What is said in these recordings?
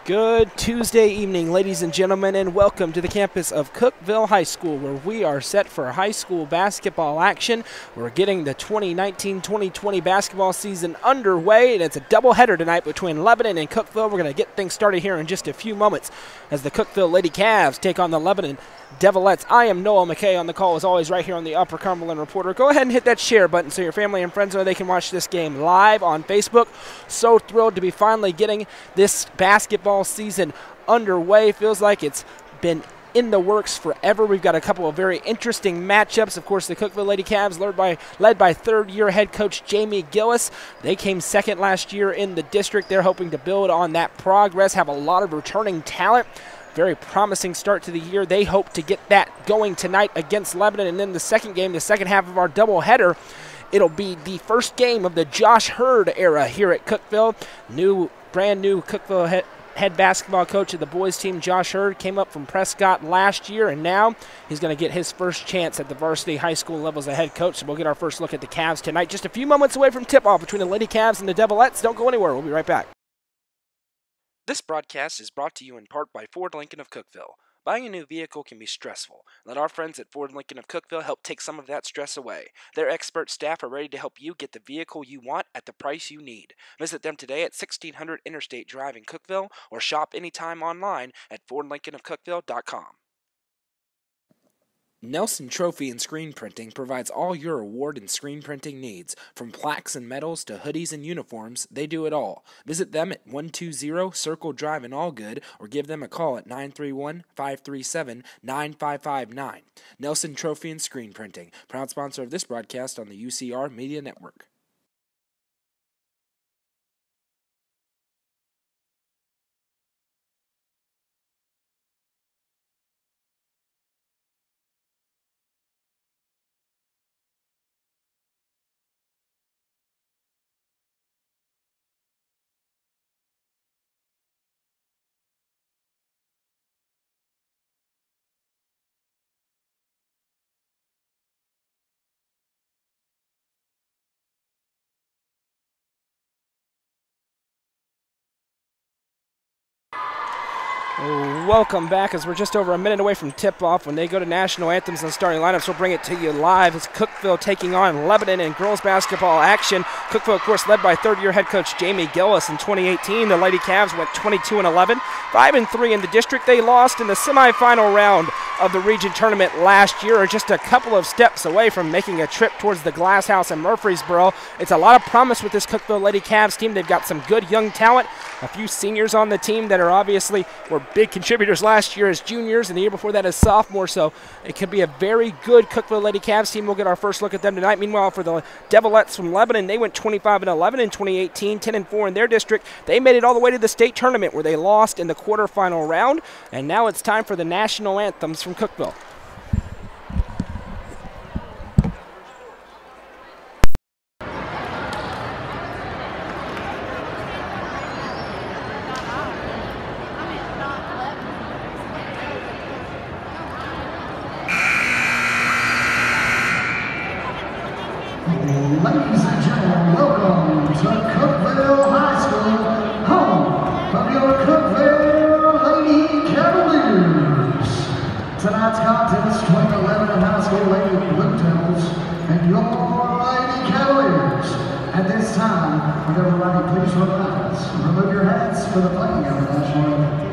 Good Tuesday evening, ladies and gentlemen, and welcome to the campus of Cookeville High School, where we are set for high school basketball action. We're getting the 2019-2020 basketball season underway, and it's a doubleheader tonight between Lebanon and Cookeville. We're going to get things started here in just a few moments as the Cookeville Lady Cavs take on the Lebanon Devilettes. I am Noah McKay on the call, as always, right here on the Upper Cumberland Reporter. Go ahead and hit that share button so your family and friends know they can watch this game live on Facebook. So thrilled to be finally getting this basketball season underway. Feels like it's been in the works forever. We've got a couple of very interesting matchups. Of course, the Cookeville Lady Cavs led by third-year head coach Jamie Gillis. They came second last year in the district. They're hoping to build on that progress, have a lot of returning talent. Very promising start to the year. They hope to get that going tonight against Lebanon. And then the second game, the second half of our doubleheader, it'll be the first game of the Josh Hurd era here at Cookeville. Brand new Cookeville head basketball coach of the boys team, Josh Hurd, came up from Prescott last year, and now he's going to get his first chance at the varsity high school level as a head coach. So we'll get our first look at the Cavs tonight. Just a few moments away from tip-off between the Lady Cavs and the Devilettes. Don't go anywhere. We'll be right back. This broadcast is brought to you in part by Ford Lincoln of Cookeville. Buying a new vehicle can be stressful. Let our friends at Ford Lincoln of Cookeville help take some of that stress away. Their expert staff are ready to help you get the vehicle you want at the price you need. Visit them today at 1600 Interstate Drive in Cookeville or shop anytime online at FordLincolnofCookeville.com. Nelson Trophy and Screen Printing provides all your award and screen printing needs. From plaques and medals to hoodies and uniforms, they do it all. Visit them at 120 Circle Drive in Allgood or give them a call at 931-537-9559. Nelson Trophy and Screen Printing, proud sponsor of this broadcast on the UCR Media Network. Welcome back, as we're just over a minute away from tip-off. When they go to national anthems and starting lineups, we'll bring it to you live. It's Cookeville taking on Lebanon in girls basketball action. Cookeville, of course, led by third-year head coach Jamie Gillis in 2018. The Lady Cavs went 22-11, 5-3 in the district. They lost in the semifinal round of the region tournament last year, are just a couple of steps away from making a trip towards the Glass House in Murfreesboro. It's a lot of promise with this Cookeville Lady Cavs team. They've got some good young talent, a few seniors on the team that are obviously were big contributors last year as juniors and the year before that as sophomores, so it could be a very good Cookeville Lady Cavs team. We'll get our first look at them tonight. Meanwhile, for the Devilettes from Lebanon, they went 25-11 in 2018, 10-4 in their district. They made it all the way to the state tournament where they lost in the quarterfinal round, and now it's time for the national anthems from Cookeville. Ladies and gentlemen, welcome to Cookeville High School, home of your Cookeville Lady Cavaliers. Tonight's contest between the Lebanon High School Lady Blue Devils and your Lady Cavaliers. At this time, would everybody please rise and remove your hats for the playing of the national anthem.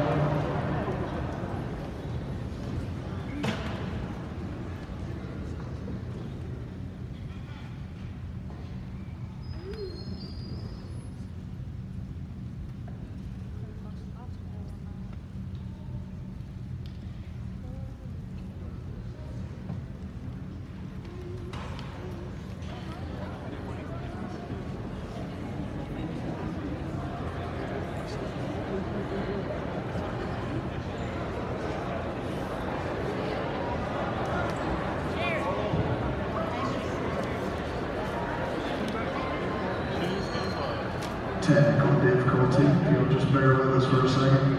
Technical difficulty, if you'll just bear with us for a second.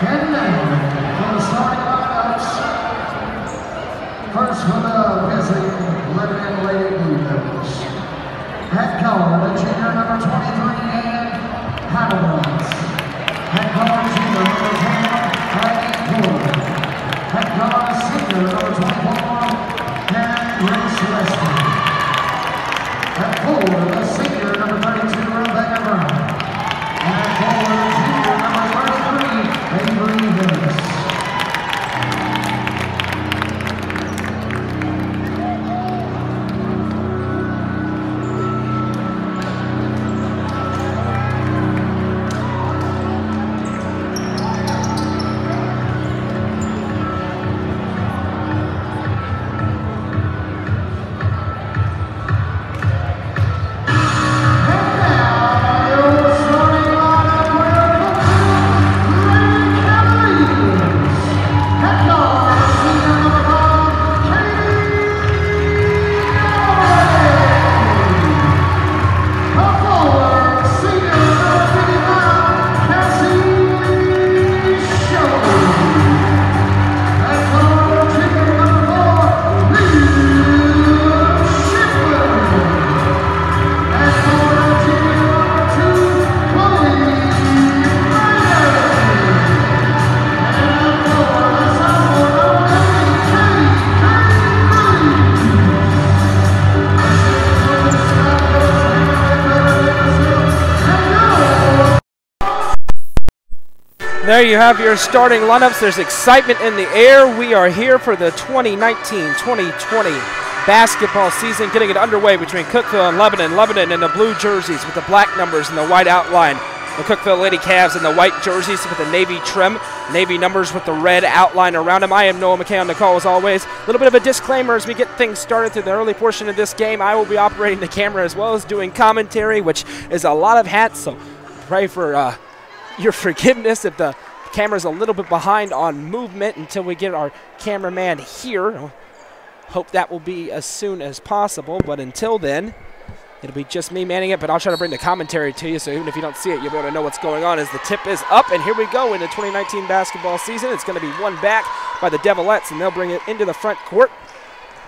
And now, for the starting lineups, first for the visiting Lebanon Lady Blue Devils. Head coach, junior number 23, and Hamilton. Head coach, junior number 10, Heidi Ford. Head coach, senior number 24, and Grace Weston. Head forward, the senior number 32, Rebecca Brown. And head forward, junior number 33, Avery Harris. There you have your starting lineups. There's excitement in the air. We are here for the 2019-2020 basketball season, getting it underway between Cookeville and Lebanon. Lebanon in the blue jerseys with the black numbers and the white outline. The Cookeville Lady Cavs in the white jerseys with the navy trim, navy numbers with the red outline around them. I am Noah McKay on the call as always. A little bit of a disclaimer as we get things started through the early portion of this game. I will be operating the camera as well as doing commentary, which is a lot of hats, so pray for your forgiveness if the camera's a little bit behind on movement until we get our cameraman here. Hope that will be as soon as possible, but until then, it'll be just me manning it, but I'll try to bring the commentary to you, so even if you don't see it, you'll be able to know what's going on as the tip is up, and here we go in the 2019 basketball season. It's going to be won back by the Devilettes, and they'll bring it into the front court.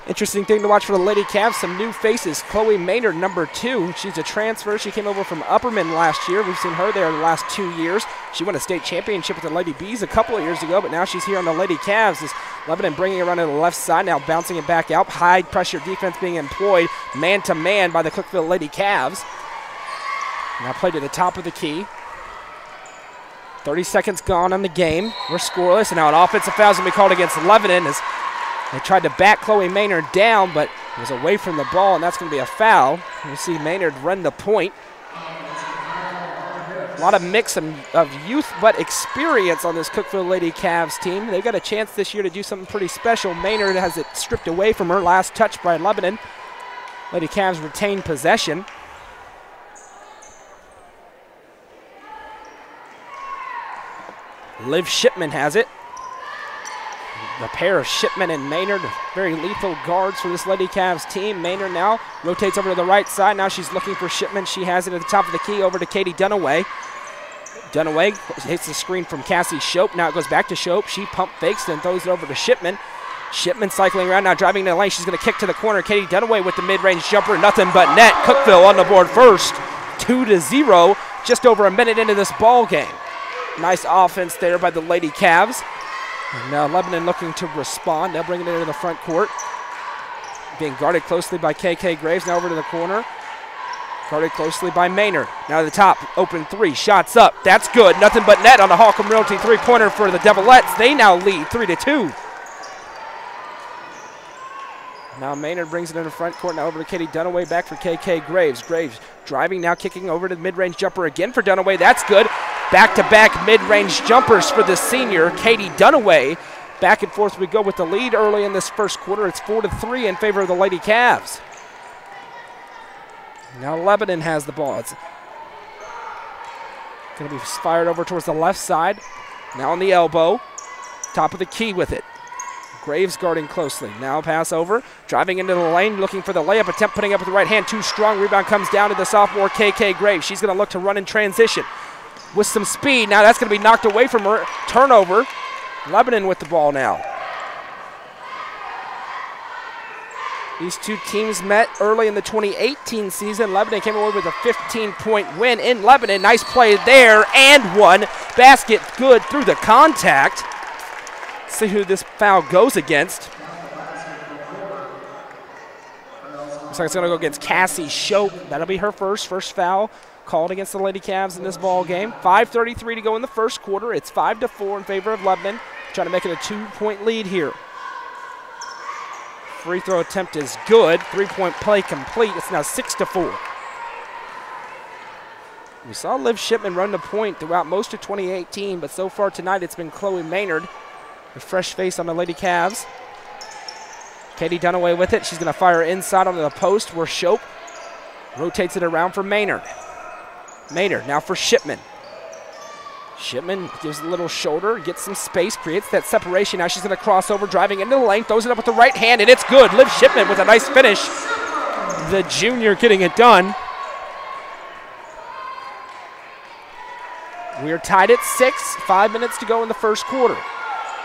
Interesting thing to watch for the Lady Cavs, some new faces. Chloe Maynard, number 2. She's a transfer. She came over from Upperman last year. We've seen her there the last 2 years. She won a state championship with the Lady Bees a couple of years ago, but now she's here on the Lady Cavs. As Lebanon bringing it around to the left side, now bouncing it back out. High pressure defense being employed man-to-man by the Cookeville Lady Cavs. Now play to the top of the key. 30 seconds gone on the game. We're scoreless, and now an offensive foul is going to be called against Lebanon as they tried to back Chloe Maynard down, but it was away from the ball, and that's going to be a foul. You see Maynard run the point. A lot of mix of youth but experience on this Cookeville Lady Cavs team. They've got a chance this year to do something pretty special. Maynard has it stripped away from her last touch by Lebanon. Lady Cavs retain possession. Liv Shipman has it. The pair of Shipman and Maynard, very lethal guards for this Lady Cavs team. Maynard now rotates over to the right side. Now she's looking for Shipman. She has it at the top of the key over to Katie Dunaway. Dunaway hits the screen from Cassie Shope. Now it goes back to Shope. She pump fakes and throws it over to Shipman. Shipman cycling around, now driving to the lane. She's going to kick to the corner. Katie Dunaway with the mid-range jumper. Nothing but net. Cookeville on the board first. 2-0, just over a minute into this ball game. Nice offense there by the Lady Cavs. And now Lebanon looking to respond. They'll bring it into the front court. Being guarded closely by KK Graves. Now over to the corner. Guarded closely by Maynard. Now to the top. Open 3. Shots up. That's good. Nothing but net on the Holcomb Realty three-pointer for the Devilettes. They now lead 3-2. Now Maynard brings it in the front court. Now over to Katie Dunaway. Back for KK Graves. Graves driving now, kicking over to the mid-range jumper again for Dunaway. That's good. Back-to-back mid-range jumpers for the senior, Katie Dunaway. Back and forth we go with the lead early in this first quarter. It's 4-3 in favor of the Lady Cavs. Now Lebanon has the ball. It's going to be fired over towards the left side. Now on the elbow. Top of the key with it. Graves guarding closely. Now pass over. Driving into the lane, looking for the layup attempt, putting up with the right hand. Too strong. Rebound comes down to the sophomore KK Graves. She's going to look to run in transition. with some speed. Now that's going to be knocked away from her. Turnover. Lebanon with the ball now. These two teams met early in the 2018 season. Lebanon came away with a 15-point win in Lebanon. Nice play there and one. Basket good through the contact. Let's see who this foul goes against. Looks like it's going to go against Cassie Shope. That'll be her first foul called against the Lady Cavs in this ball game. 5:33 to go in the first quarter. It's 5-4 in favor of Lebanon. Trying to make it a 2-point lead here. Free throw attempt is good. 3-point play complete. It's now 6-4. We saw Liv Shipman run the point throughout most of 2018, but so far tonight it's been Chloe Maynard, a fresh face on the Lady Cavs. Katie Dunaway with it. She's going to fire inside onto the post where Shope rotates it around for Maynard. Maynard now for Shipman. Shipman gives a little shoulder, gets some space, creates that separation. Now she's going to cross over, driving into the lane, throws it up with the right hand, and it's good. Liv Shipman with a nice finish. The junior getting it done. We are tied at 6, 5 minutes to go in the first quarter.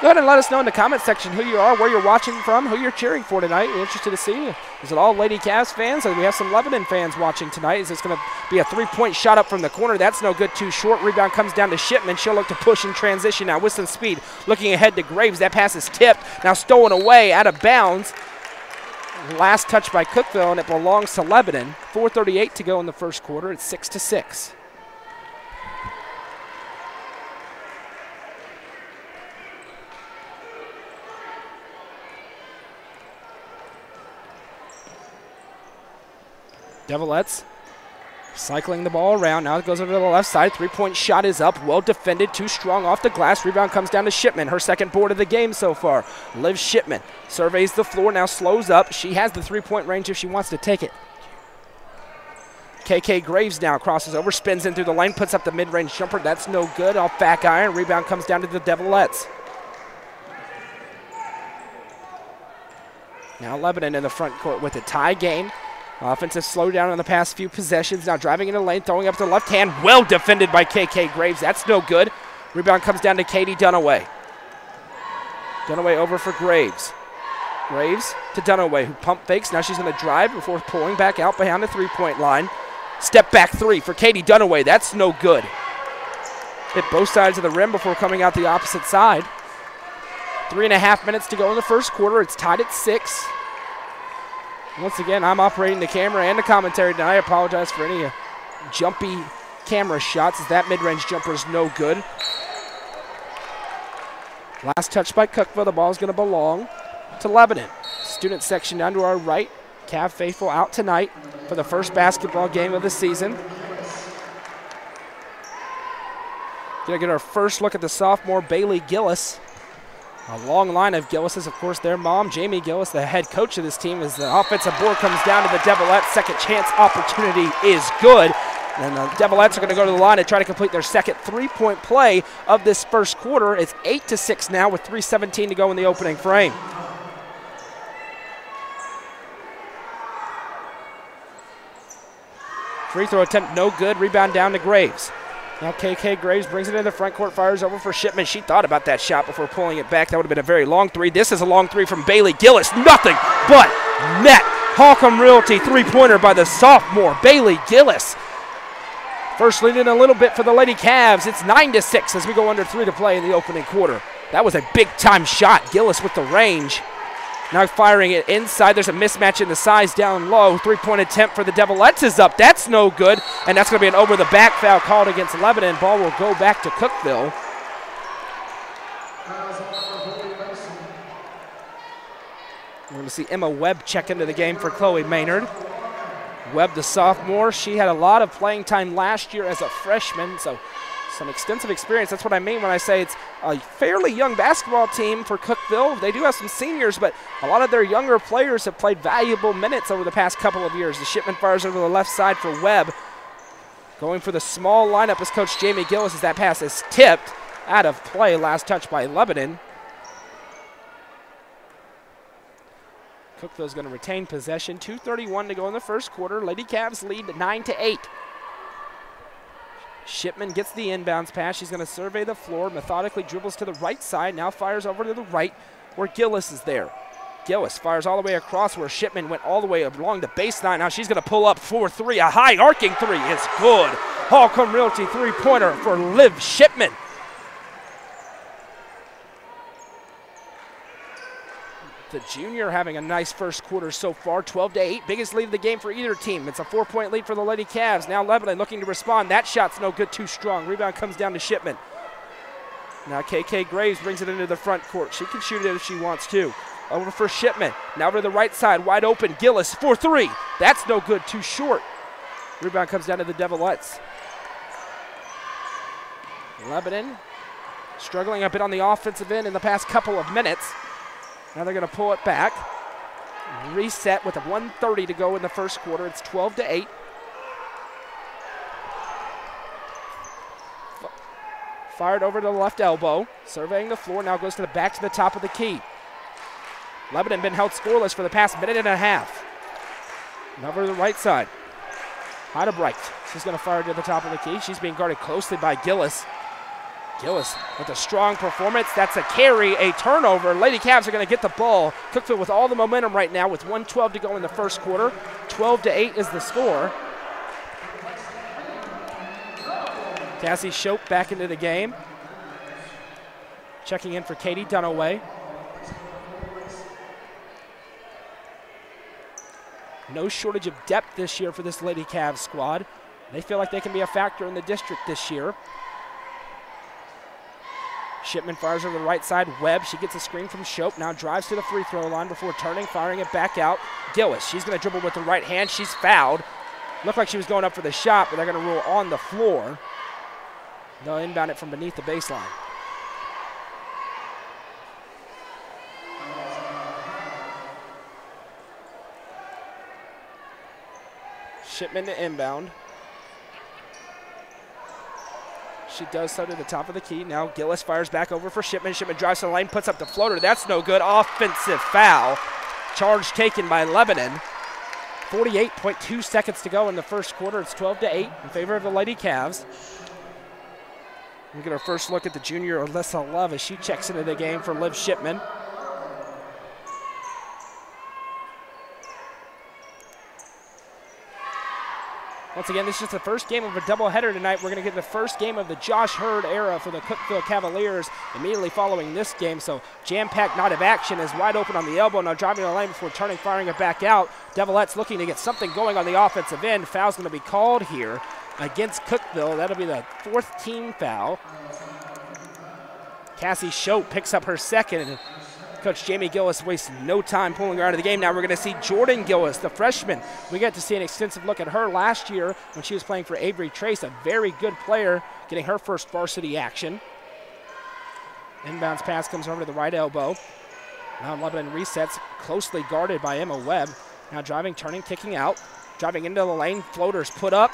Go ahead and let us know in the comment section who you are, where you're watching from, who you're cheering for tonight. We're interested to see. Is it all Lady Cavs fans? Or do we have some Lebanon fans watching tonight? Is this going to be a 3-point shot up from the corner? That's no good, too short. Rebound comes down to Shipman. She'll look to push in transition now with some speed. Looking ahead to Graves. That pass is tipped. Now stolen away, out of bounds. Last touch by Cookeville, and it belongs to Lebanon. 4:38 to go in the first quarter. It's 6-6. Devilettes cycling the ball around. Now it goes over to the left side. 3-point shot is up. Well defended. Too strong off the glass. Rebound comes down to Shipman. Her second board of the game so far. Liv Shipman surveys the floor. Now slows up. She has the 3-point range if she wants to take it. KK Graves now crosses over. Spins in through the lane. Puts up the mid-range jumper. That's no good. Off back iron. Rebound comes down to the Devilettes. Now Lebanon in the front court with a tie game. Offensive slowdown on the past few possessions. Now driving in the lane, throwing up to the left hand. Well defended by KK Graves. That's no good. Rebound comes down to Katie Dunaway. Dunaway over for Graves. Graves to Dunaway, who pump fakes. Now she's going to drive before pulling back out behind the 3-point line. Step back 3 for Katie Dunaway. That's no good. Hit both sides of the rim before coming out the opposite side. 3.5 minutes to go in the first quarter. It's tied at 6. Once again, I'm operating the camera and the commentary tonight. I apologize for any jumpy camera shots, as that mid-range jumper is no good. Last touch by Cookeville. The ball is going to belong to Lebanon. Student section down to our right. Cav faithful out tonight for the first basketball game of the season. Going to get our first look at the sophomore Bailey Gillis. A long line of Gillises, of course, their mom, Jamie Gillis, the head coach of this team, as the offensive board comes down to the Devilettes. Second chance opportunity is good. And the Devilettes are going to go to the line and try to complete their second 3-point play of this first quarter. It's 8-6 now with 3:17 to go in the opening frame. Free throw attempt no good. Rebound down to Graves. Now KK Graves brings it into the front court, fires over for Shipman. She thought about that shot before pulling it back. That would have been a very long 3. This is a long 3 from Bailey Gillis. Nothing but net. Holcomb Realty 3-pointer by the sophomore Bailey Gillis. First lead in a little bit for the Lady Cavs. It's 9-6 as we go under 3 to play in the opening quarter. That was a big-time shot. Gillis with the range. Now firing it inside. There's a mismatch in the size down low. 3-point attempt for the Devilettes is up. That's no good. And that's going to be an over-the-back foul called against Lebanon. Ball will go back to Cookeville. We're going to see Emma Webb check into the game for Chloe Maynard. Webb, the sophomore, she had a lot of playing time last year as a freshman, so some extensive experience. That's what I mean when I say it's a fairly young basketball team for Cookeville. They do have some seniors, but a lot of their younger players have played valuable minutes over the past couple of years. The Shipman fires over the left side for Webb. Going for the small lineup is Coach Jamie Gillis, as that pass is tipped out of play. Last touch by Lebanon. Cookeville's going to retain possession. 2:31 to go in the first quarter. Lady Cavs lead 9-8. Shipman gets the inbounds pass. She's going to survey the floor, methodically dribbles to the right side, now fires over to the right where Gillis is there. Gillis fires all the way across where Shipman went all the way along the baseline. Now she's going to pull up for three. A high arcing three is good. Holcomb Realty three-pointer for Liv Shipman. The junior having a nice first quarter so far, 12-8, biggest lead of the game for either team. It's a 4-point lead for the Lady Cavs. Now Lebanon looking to respond. That shot's no good, too strong. Rebound comes down to Shipman. Now KK Graves brings it into the front court. She can shoot it if she wants to. Over for Shipman. Now to the right side, wide open. Gillis for three. That's no good, too short. Rebound comes down to the Devilettes. Lebanon struggling a bit on the offensive end in the past couple of minutes. Now they're going to pull it back. Reset with a 1:30 to go in the first quarter. It's 12-8. Fired over to the left elbow. Surveying the floor. Now goes to the back to the top of the key. Lebanon been held scoreless for the past minute and a half. Now over to the right side. Heidebrecht. She's going to fire to the top of the key. She's being guarded closely by Gillis. Gillis with a strong performance. That's a carry, a turnover. Lady Cavs are going to get the ball. Cookeville with all the momentum right now with 1:12 to go in the first quarter. 12-8 is the score. Cassie Shope back into the game. Checking in for Katie Dunaway. No shortage of depth this year for this Lady Cavs squad. They feel like they can be a factor in the district this year. Shipman fires over the right side. Webb, she gets a screen from Shope. Now drives to the free throw line before turning, firing it back out. Gillis, she's going to dribble with the right hand. She's fouled. Looked like she was going up for the shot, but they're going to rule on the floor. They'll inbound it from beneath the baseline. Shipman to inbound. She does so to the top of the key. Now Gillis fires back over for Shipman. Shipman drives to the lane, puts up the floater. That's no good. Offensive foul. Charge taken by Lebanon. 48.2 seconds to go in the first quarter. It's 12-8 in favor of the Lady Cavs. We get our first look at the junior Alyssa Love as she checks into the game for Liv Shipman. Once again, this is the first game of a doubleheader tonight. We're going to get the first game of the Josh Hurd era for the Cookeville Cavaliers immediately following this game. So jam-packed night of action is wide open on the elbow. Now driving the lane before turning, firing it back out. Devilettes looking to get something going on the offensive end. Foul's going to be called here against Cookeville. That'll be the fourth team foul. Cassie Shope picks up her second. Coach Jamie Gillis wastes no time pulling her out of the game. Now we're going to see Jordan Gillis, the freshman. We got to see an extensive look at her last year when she was playing for Avery Trace, a very good player, getting her first varsity action. Inbounds pass comes over to the right elbow. Now Lebanon resets, closely guarded by Emma Webb. Now driving, turning, kicking out. Driving into the lane, floaters put up.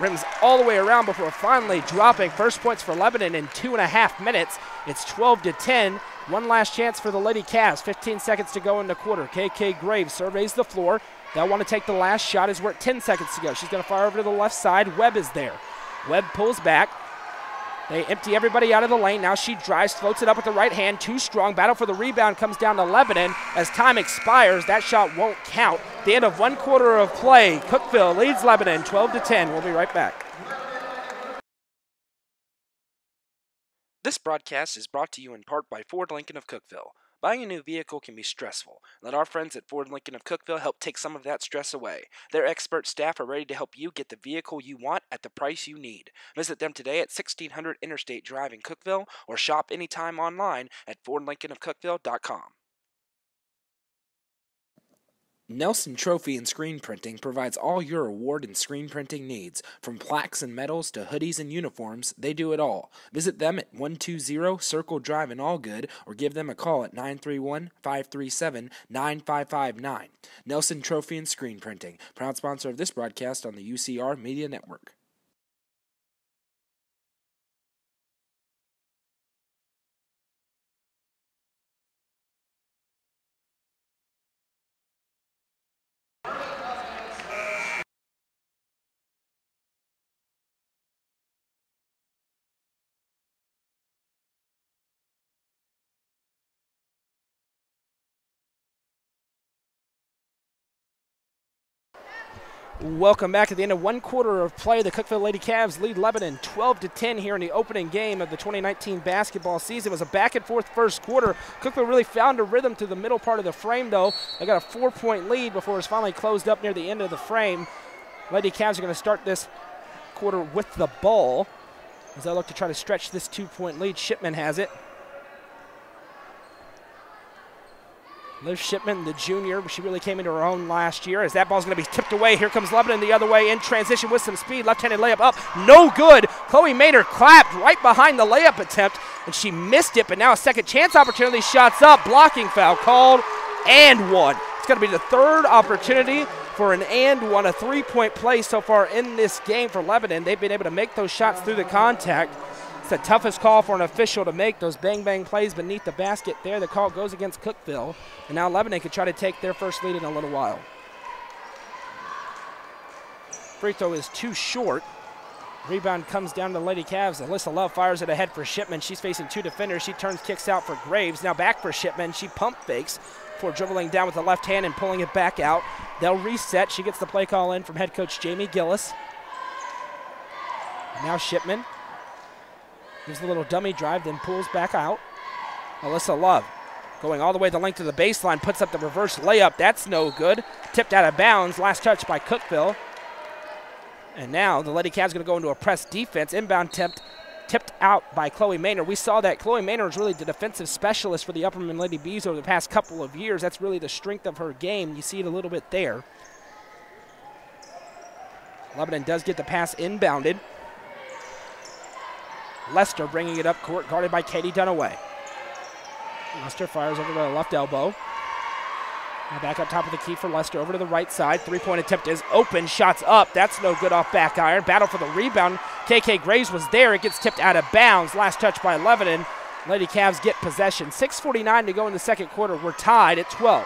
Rims all the way around before finally dropping. First points for Lebanon in 2.5 minutes. It's 12-10. One last chance for the Lady Cavs. 15 seconds to go in the quarter. KK Graves surveys the floor. They'll want to take the last shot as we're at 10 seconds to go. She's going to fire over to the left side. Webb is there. Webb pulls back. They empty everybody out of the lane. Now she drives, floats it up with the right hand. Too strong. Battle for the rebound comes down to Lebanon. As time expires, that shot won't count. The end of one quarter of play. Cookeville leads Lebanon 12-10. We'll be right back. This broadcast is brought to you in part by Ford Lincoln of Cookeville. Buying a new vehicle can be stressful. Let our friends at Ford Lincoln of Cookeville help take some of that stress away. Their expert staff are ready to help you get the vehicle you want at the price you need. Visit them today at 1600 Interstate Drive in Cookeville or shop anytime online at FordLincolnofCookeville.com. Nelson Trophy and Screen Printing provides all your award and screen printing needs. From plaques and medals to hoodies and uniforms, they do it all. Visit them at 120 Circle Drive in Allgood or give them a call at 931-537-9559. Nelson Trophy and Screen Printing, proud sponsor of this broadcast on the UCR Media Network. Welcome back. At the end of one quarter of play, the Cookeville Lady Cavs lead Lebanon 12-10 here in the opening game of the 2019 basketball season. It was a back-and-forth first quarter. Cookeville really found a rhythm through the middle part of the frame, though. They got a 4-point lead before it was finally closed up near the end of the frame. Lady Cavs are going to start this quarter with the ball as they look to try to stretch this 2-point lead. Shipman has it. Liv Shipman, the junior, she really came into her own last year as that ball's going to be tipped away. Here comes Lebanon the other way in transition with some speed. Left-handed layup up, no good. Chloe Maynard clapped right behind the layup attempt, and she missed it, but now a second chance opportunity. Shots up, blocking foul called, and one. It's going to be the third opportunity for an and one, a 3-point play so far in this game for Lebanon. They've been able to make those shots through the contact. It's the toughest call for an official to make, those bang-bang plays beneath the basket there. The call goes against Cookeville, and now Lebanon could try to take their first lead in a little while. Free throw is too short. Rebound comes down to the Lady Cavs. Alyssa Love fires it ahead for Shipman. She's facing two defenders. She turns, kicks out for Graves. Now back for Shipman. She pump fakes before dribbling down with the left hand and pulling it back out. They'll reset. She gets the play call in from head coach Jamie Gillis. Now Shipman gives a little dummy drive, then pulls back out. Alyssa Love going all the way the length of the baseline, puts up the reverse layup. That's no good. Tipped out of bounds. Last touch by Cookeville. And now the Lady Cavs going to go into a press defense. Inbound tipped out by Chloe Maynard. We saw that Chloe Maynard is really the defensive specialist for the Upperman Lady Bees over the past couple of years. That's really the strength of her game. You see it a little bit there. Lebanon does get the pass inbounded. Lester bringing it up court, guarded by Katie Dunaway. Lester fires over to the left elbow. Now back up top of the key for Lester, over to the right side. 3-point attempt is open, shots up. That's no good off back iron. Battle for the rebound. KK Graves was there. It gets tipped out of bounds. Last touch by Lebanon. Lady Cavs get possession. 6:49 to go in the second quarter. We're tied at 12.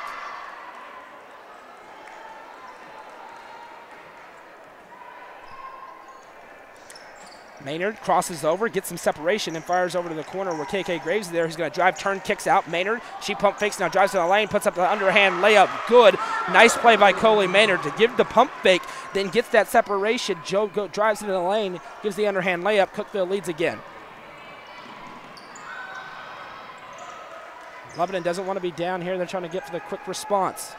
Maynard crosses over, gets some separation, and fires over to the corner where KK Graves is there. He's going to drive, turn, kicks out. Maynard, she pump fakes, now drives to the lane, puts up the underhand layup. Good. Nice play by Chloe Maynard to give the pump fake, then gets that separation. Joe drives into the lane, gives the underhand layup. Cookeville leads again. Lebanon doesn't want to be down here. They're trying to get for the quick response.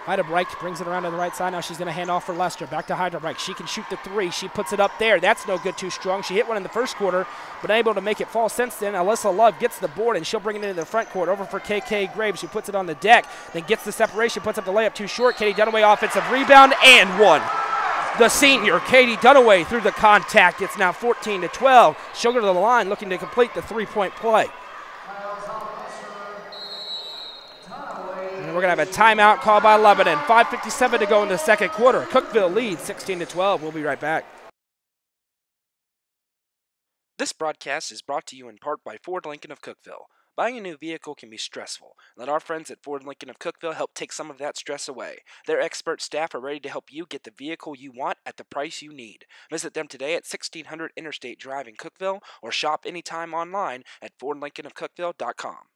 Heidebrink brings it around to the right side. Now she's going to hand off for Lester. Back to Heidebrink. She can shoot the three. She puts it up there. That's no good, too strong. She hit one in the first quarter, but unable to make it fall since then. Alyssa Love gets the board, and she'll bring it into the front court. Over for KK Graves. She puts it on the deck, then gets the separation, puts up the layup too short. Katie Dunaway offensive rebound, and one. The senior, Katie Dunaway, through the contact. It's now 14-12. She'll go to the line looking to complete the 3-point play. We're going to have a timeout called by Lebanon. 5:57 to go in the second quarter. Cookeville leads 16-12. We'll be right back. This broadcast is brought to you in part by Ford Lincoln of Cookeville. Buying a new vehicle can be stressful. Let our friends at Ford Lincoln of Cookeville help take some of that stress away. Their expert staff are ready to help you get the vehicle you want at the price you need. Visit them today at 1600 Interstate Drive in Cookeville or shop anytime online at FordLincolnofCookeville.com.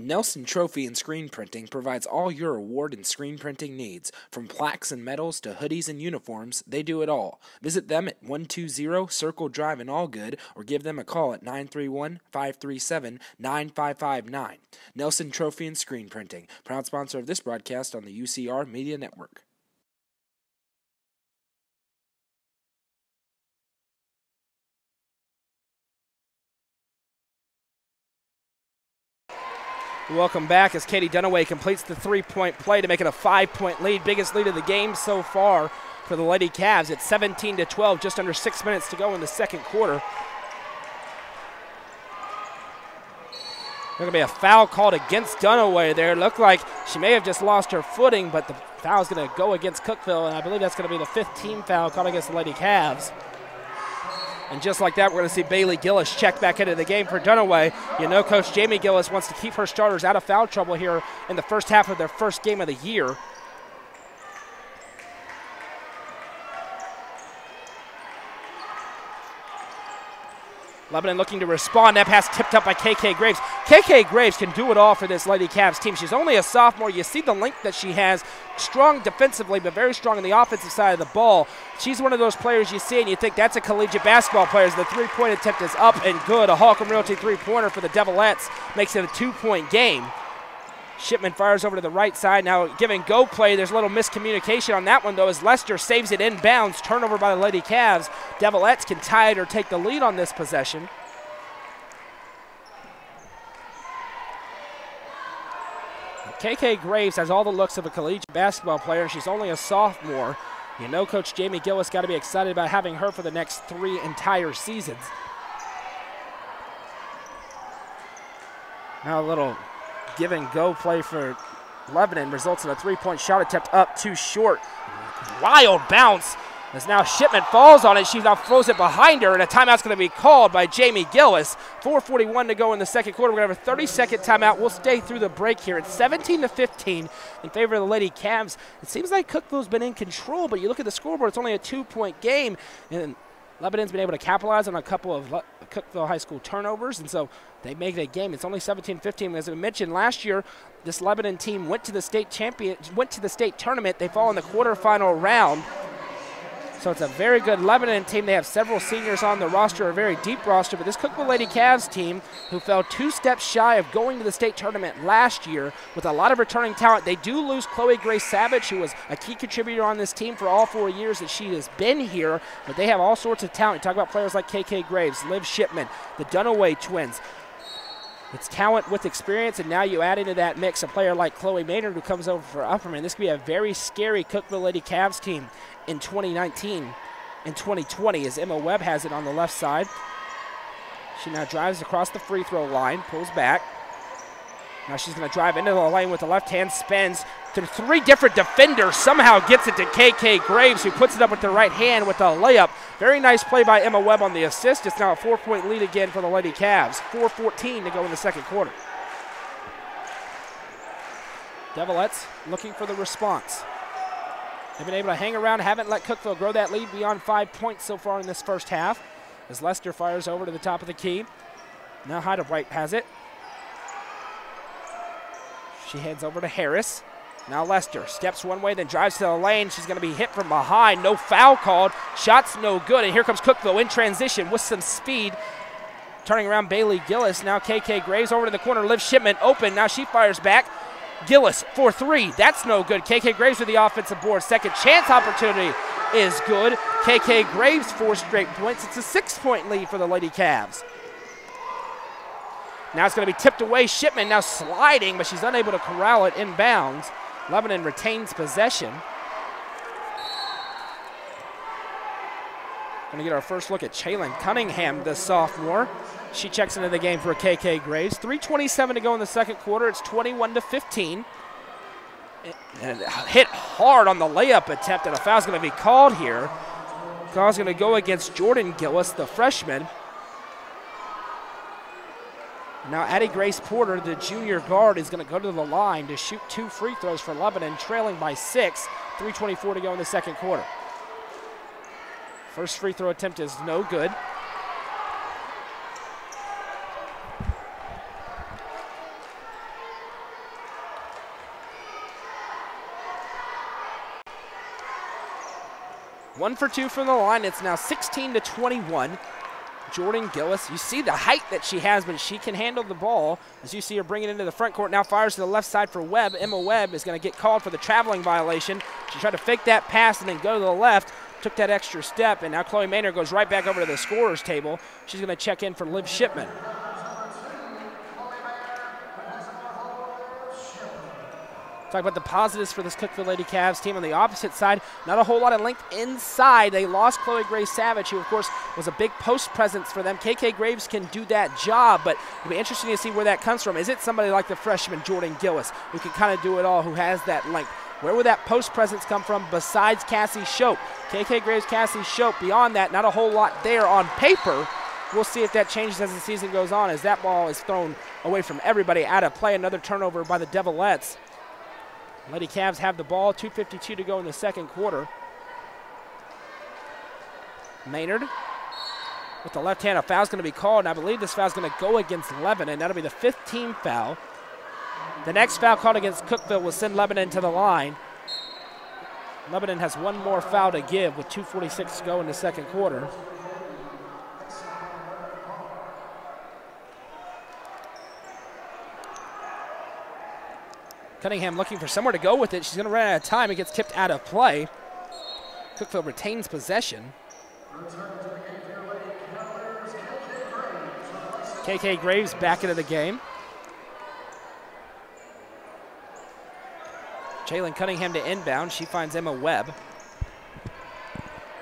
Nelson Trophy and Screen Printing provides all your award and screen printing needs. From plaques and medals to hoodies and uniforms, they do it all. Visit them at 120 Circle Drive in Allgood or give them a call at 931-537-9559. Nelson Trophy and Screen Printing, proud sponsor of this broadcast on the UCR Media Network. Welcome back as Katie Dunaway completes the 3-point play to make it a 5-point lead. Biggest lead of the game so far for the Lady Cavs. It's 17-12, just under 6 minutes to go in the second quarter. There's going to be a foul called against Dunaway there. It looked like she may have just lost her footing, but the foul is going to go against Cookeville, and I believe that's going to be the 5th team foul called against the Lady Cavs. And just like that, we're going to see Bailey Gillis check back into the game for Dunaway. You know, Coach Jamie Gillis wants to keep her starters out of foul trouble here in the first half of their first game of the year. Lebanon looking to respond. That pass tipped up by KK Graves. KK Graves can do it all for this Lady Cavs team. She's only a sophomore. You see the length that she has. Strong defensively, but very strong on the offensive side of the ball. She's one of those players you see and you think that's a collegiate basketball player. The three-point attempt is up and good. A Holcomb Realty three-pointer for the Devilettes makes it a 2-point game. Shipman fires over to the right side. Now giving go play. There's a little miscommunication on that one, though, as Lester saves it inbounds. Turnover by the Lady Cavs. Devilettes can tie it or take the lead on this possession. KK Graves has all the looks of a collegiate basketball player. She's only a sophomore. You know Coach Jamie Gillis got to be excited about having her for the next 3 entire seasons. Now a little give and go play for Lebanon results in a 3-point shot attempt up too short. Wild bounce as now Shipman falls on it. She now throws it behind her, and a timeout's going to be called by Jamie Gillis. 4:41 to go in the second quarter. We're going to have a 30-second timeout. We'll stay through the break here. It's 17-15 in favor of the Lady Cavs. It seems like Cookeville's been in control, but you look at the scoreboard, it's only a 2-point game, and Lebanon's been able to capitalize on a couple of Cookeville High School turnovers, and so they make it a game. It's only 17-15. As I mentioned, last year, this Lebanon team went to the state tournament. They fall in the quarterfinal round. So it's a very good Lebanon team. They have several seniors on the roster, a very deep roster, but this Cookeville Lady Cavs team, who fell 2 steps shy of going to the state tournament last year with a lot of returning talent. They do lose Chloe Grace Savage, who was a key contributor on this team for all 4 years that she has been here, but they have all sorts of talent. You talk about players like KK Graves, Liv Shipman, the Dunaway twins. It's talent with experience, and now you add into that mix a player like Chloe Maynard, who comes over for Upperman. This could be a very scary Cookeville Lady Cavs team in 2019 and 2020, as Emma Webb has it on the left side. She now drives across the free throw line, pulls back. Now she's going to drive into the lane with the left hand, spins through 3 different defenders, somehow gets it to KK Graves, who puts it up with the right hand with a layup. Very nice play by Emma Webb on the assist. It's now a 4-point lead again for the Lady Cavs. 4:14 to go in the second quarter. Devilettes looking for the response. They've been able to hang around, haven't let Cookeville grow that lead beyond 5 points so far in this first half. As Lester fires over to the top of the key. Now Heidelbright has it. She heads over to Harris. Now Lester steps one way, then drives to the lane. She's going to be hit from behind. No foul called. Shot's no good. And here comes Cookeville in transition with some speed. Turning around Bailey Gillis. Now KK Graves over to the corner. Liv Shipman open. Now she fires back. Gillis for 3. That's no good. KK Graves with the offensive board. Second chance opportunity is good. KK Graves 4 straight points. It's a 6-point lead for the Lady Cavs. Now it's going to be tipped away. Shipman now sliding, but she's unable to corral it inbounds. Lebanon retains possession. Going to get our first look at Chaylin Cunningham, the sophomore. She checks into the game for KK Graves. 3:27 to go in the second quarter. It's 21-15. And hit hard on the layup attempt, and a foul's going to be called here. Foul's going to go against Jordan Gillis, the freshman. Now Addie Grace Porter, the junior guard, is going to go to the line to shoot 2 free throws for Lebanon, trailing by 6. 3:24 to go in the second quarter. First free throw attempt is no good. One for 2 from the line. It's now 16-21. Jordan Gillis, you see the height that she has, but she can handle the ball. As you see her bring it into the front court, now fires to the left side for Webb. Emma Webb is going to get called for the traveling violation. She tried to fake that pass and then go to the left, took that extra step, and now Chloe Maynard goes right back over to the scorer's table. She's going to check in for Liv Shipman. Talk about the positives for this Cookeville Lady Cavs team on the opposite side. Not a whole lot of length inside. They lost Chloe Grace Savage, who, of course, was a big post presence for them. KK Graves can do that job, but it'll be interesting to see where that comes from. Is it somebody like the freshman Jordan Gillis, who can kind of do it all, who has that length? Where would that post presence come from besides Cassie Shope? KK Graves, Cassie Shope. Beyond that, not a whole lot there on paper. We'll see if that changes as the season goes on, as that ball is thrown away from everybody out of play. Another turnover by the Devilettes. Lady Cavs have the ball, 2:52 to go in the second quarter. Maynard with the left hand. A foul's going to be called, and I believe this foul's going to go against Lebanon. That'll be the 15th foul. The next foul called against Cookeville will send Lebanon to the line. Lebanon has one more foul to give with 2:46 to go in the second quarter. Cunningham looking for somewhere to go with it. She's going to run out of time. It gets tipped out of play. Cookeville retains possession. KK Graves back into the game. Jalen Cunningham to inbound. She finds Emma Webb.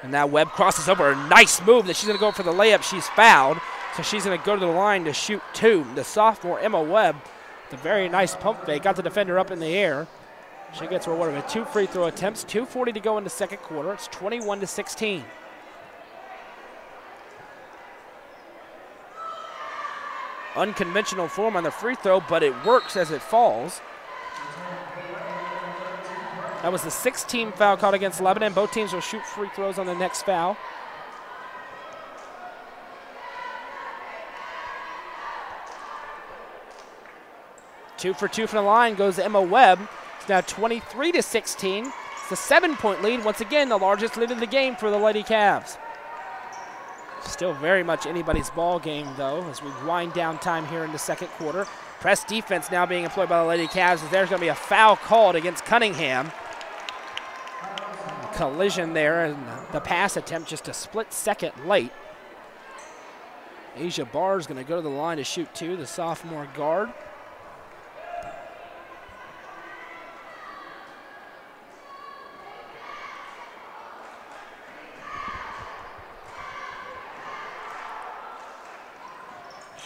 And now Webb crosses over. A nice move that she's going to go for the layup. She's fouled, so she's going to go to the line to shoot two. The sophomore Emma Webb, the very nice pump fake, got the defender up in the air. She gets rewarded with 2 free throw attempts. 2:40 to go in the second quarter. It's 21-16. Unconventional form on the free throw, but it works as it falls. That was the 16th foul called against Lebanon. Both teams will shoot free throws on the next foul. Two for two from the line goes Emma Webb. It's now 23-16. It's a 7-point lead. Once again, the largest lead of the game for the Lady Cavs. Still very much anybody's ball game, though, as we wind down time here in the second quarter. Press defense now being employed by the Lady Cavs, as there's going to be a foul called against Cunningham. A collision there, and the pass attempt just a split second late. Asia Barr is going to go to the line to shoot two, the sophomore guard.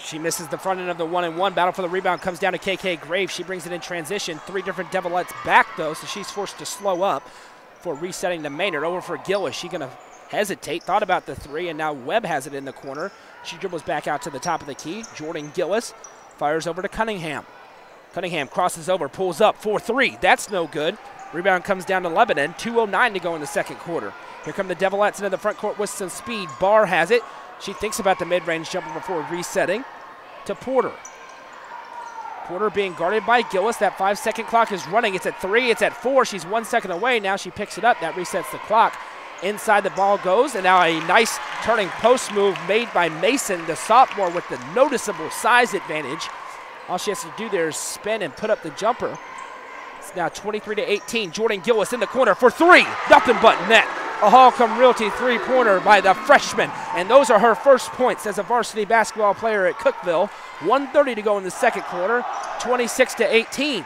She misses the front end of the 1-and-1. Battle for the rebound comes down to KK Graves. She brings it in transition. 3 different Devilettes back, though, so she's forced to slow up for resetting to Maynard. Over for Gillis. She's going to hesitate. Thought about the 3, and now Webb has it in the corner. She dribbles back out to the top of the key. Jordan Gillis fires over to Cunningham. Cunningham crosses over, pulls up, 4-3. That's no good. Rebound comes down to Lebanon. 2:09 to go in the second quarter. Here come the Devilettes into the front court with some speed. Barr has it. She thinks about the mid-range jumper before resetting to Porter. Porter being guarded by Gillis. That 5-second clock is running. It's at 3, it's at 4. She's 1 second away. Now she picks it up. That resets the clock. Inside the ball goes, and now a nice turning post move made by Mason, the sophomore, with the noticeable size advantage. All she has to do there is spin and put up the jumper. It's now 23-18. Jordan Gillis in the corner for 3. Nothing but net. A Holcomb Realty three-pointer by the freshman. And those are her first points as a varsity basketball player at Cookeville. 1:30 to go in the second quarter, 26-18.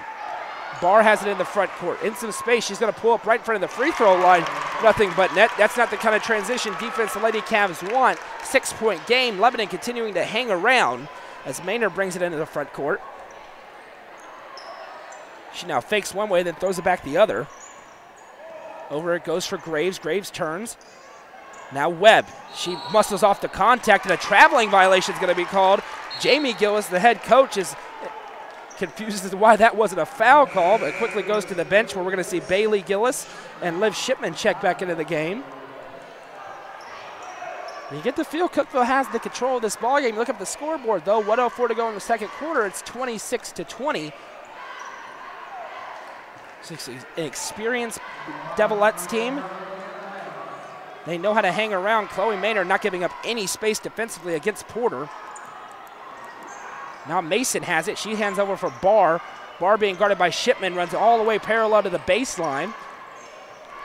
Barr has it in the front court. In some space, she's going to pull up right in front of the free throw line. Nothing but net. That's not the kind of transition defense the Lady Cavs want. 6-point game. Lebanon continuing to hang around as Maynard brings it into the front court. She now fakes one way, then throws it back the other. Over it goes for Graves. Graves turns. Now Webb. She muscles off the contact, and a traveling violation is going to be called. Jamie Gillis, the head coach, is confused as to why that wasn't a foul call, but quickly goes to the bench where we're going to see Bailey Gillis and Liv Shipman check back into the game. You get the feel Cookeville has the control of this ball game. Look up the scoreboard, though. 1:04 to go in the second quarter. It's 26-20. An experienced Devilettes team. They know how to hang around. Chloe Maynard not giving up any space defensively against Porter. Now Mason has it. She hands over for Barr. Barr being guarded by Shipman, runs all the way parallel to the baseline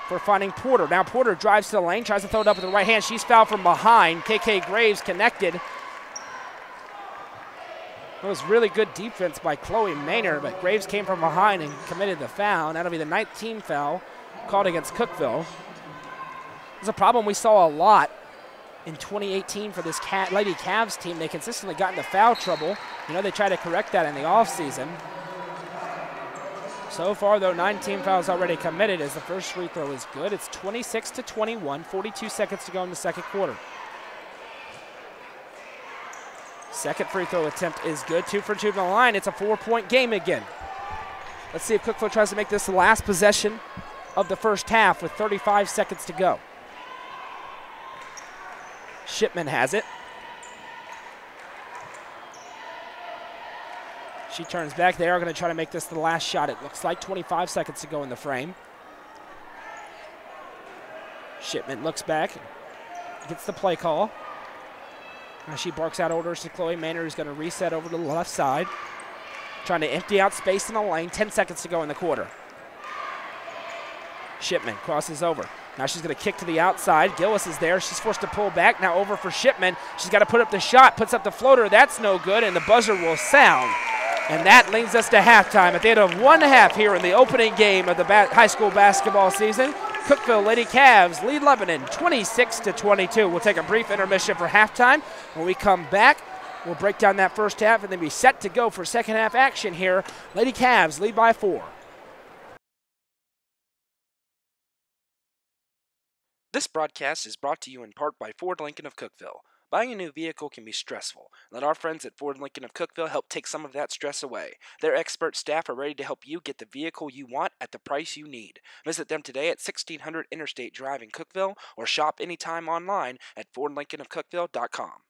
for finding Porter. Now Porter drives to the lane, tries to throw it up with the right hand. She's fouled from behind. KK Graves connected. It was really good defense by Chloe Maynard, but Graves came from behind and committed the foul. That'll be the 19th foul called against Cookeville. It's a problem we saw a lot in 2018 for this Lady Cavs team. They consistently got into foul trouble. You know, they tried to correct that in the offseason. So far, though, 19 fouls already committed as the first free throw is good. It's 26-21, 42 seconds to go in the second quarter. Second free throw attempt is good. 2 for 2 from the line. It's a 4-point game again. Let's see if Cookeville tries to make this the last possession of the first half with 35 seconds to go. Shipman has it. She turns back. They are going to try to make this the last shot. It looks like 25 seconds to go in the frame. Shipman looks back, gets the play call. Now she barks out orders to Chloe Manor, who's going to reset over to the left side. Trying to empty out space in the lane. 10 seconds to go in the quarter. Shipman crosses over. Now she's going to kick to the outside. Gillis is there. She's forced to pull back. Now over for Shipman. She's got to put up the shot. Puts up the floater. That's no good, and the buzzer will sound. And that leads us to halftime. At the end of one half here in the opening game of the high school basketball season, Cookeville Lady Cavs lead Lebanon 26-22. We'll take a brief intermission for halftime. When we come back, we'll break down that first half and then be set to go for second half action here. Lady Cavs lead by 4. This broadcast is brought to you in part by Ford Lincoln of Cookeville. Buying a new vehicle can be stressful. Let our friends at Ford Lincoln of Cookeville help take some of that stress away. Their expert staff are ready to help you get the vehicle you want at the price you need. Visit them today at 1600 Interstate Drive in Cookeville or shop anytime online at FordLincolnofCookeville.com.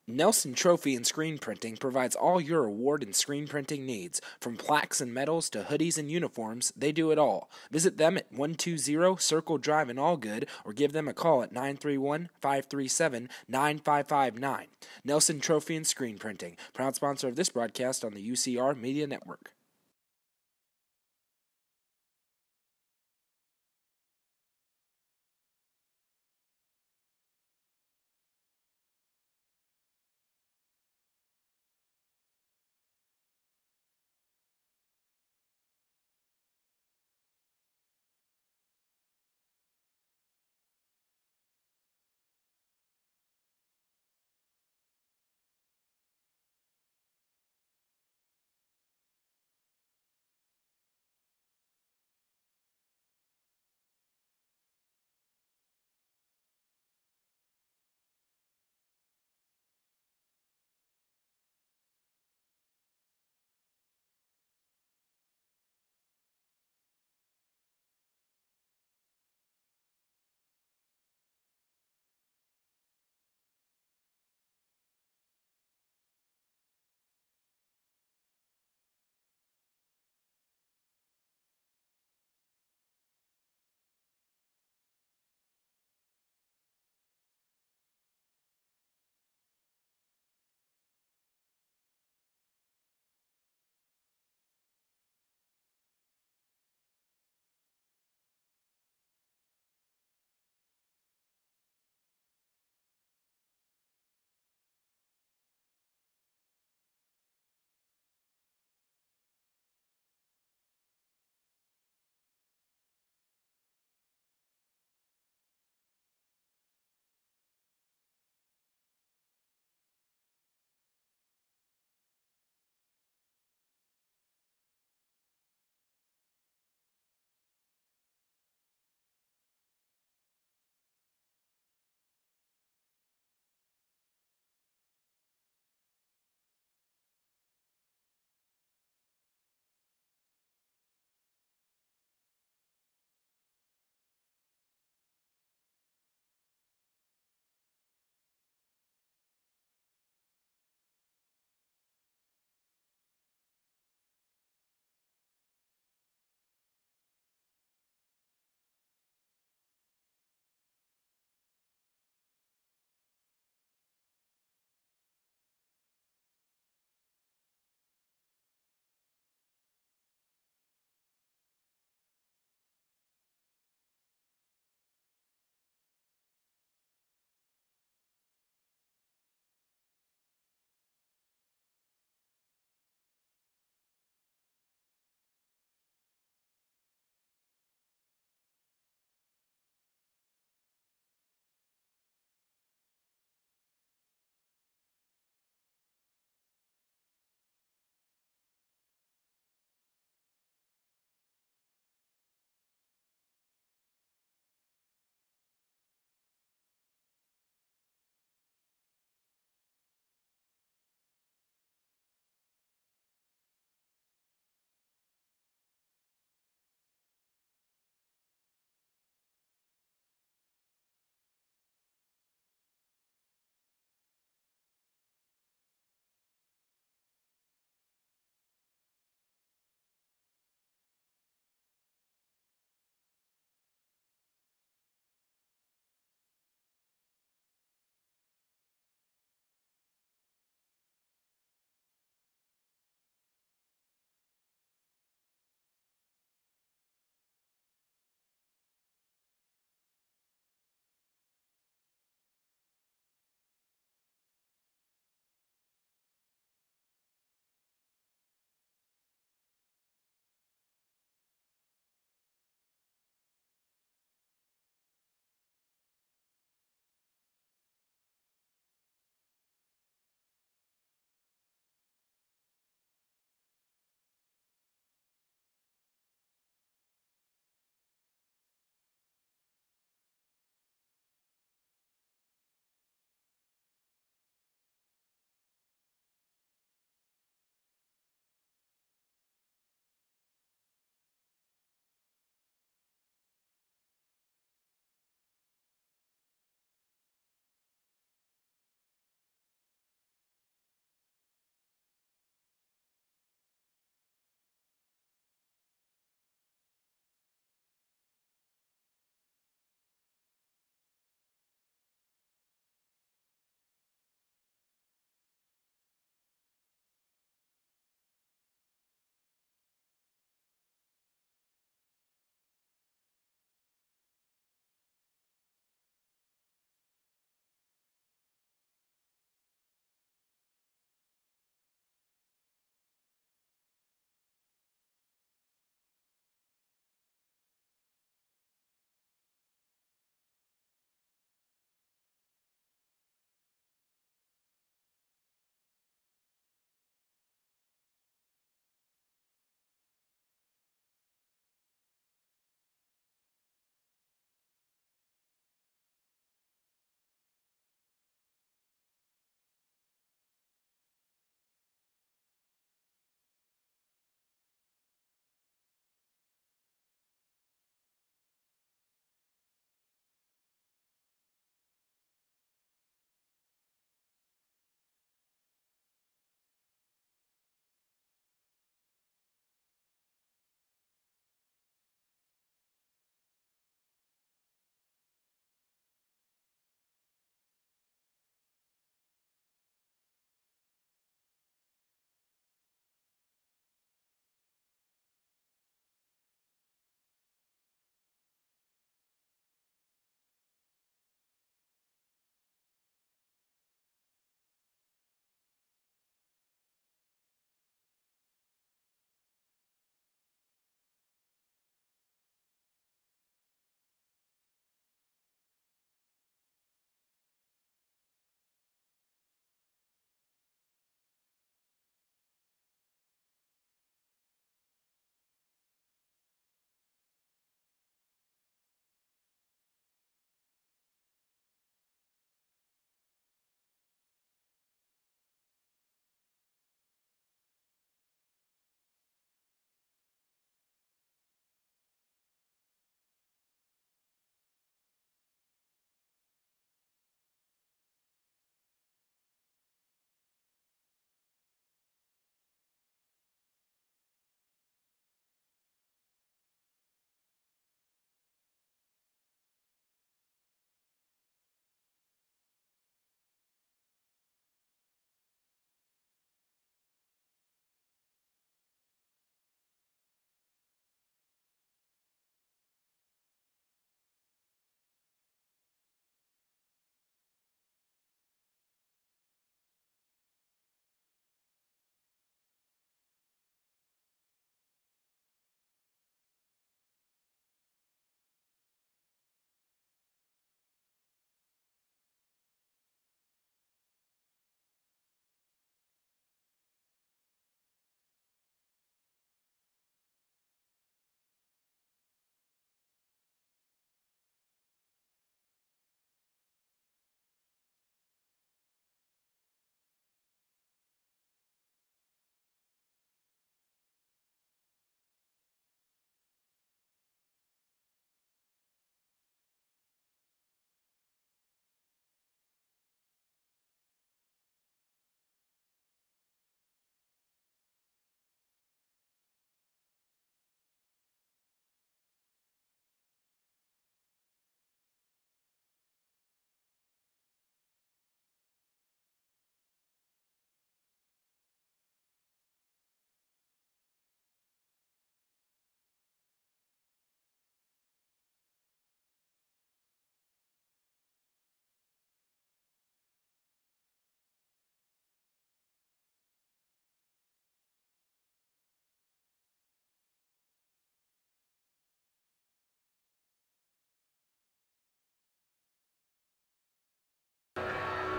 Nelson Trophy and Screen Printing provides all your award and screen printing needs. From plaques and medals to hoodies and uniforms, they do it all. Visit them at 120 Circle Drive in Allgood or give them a call at 931-537-9559. Nelson Trophy and Screen Printing, proud sponsor of this broadcast on the UCR Media Network.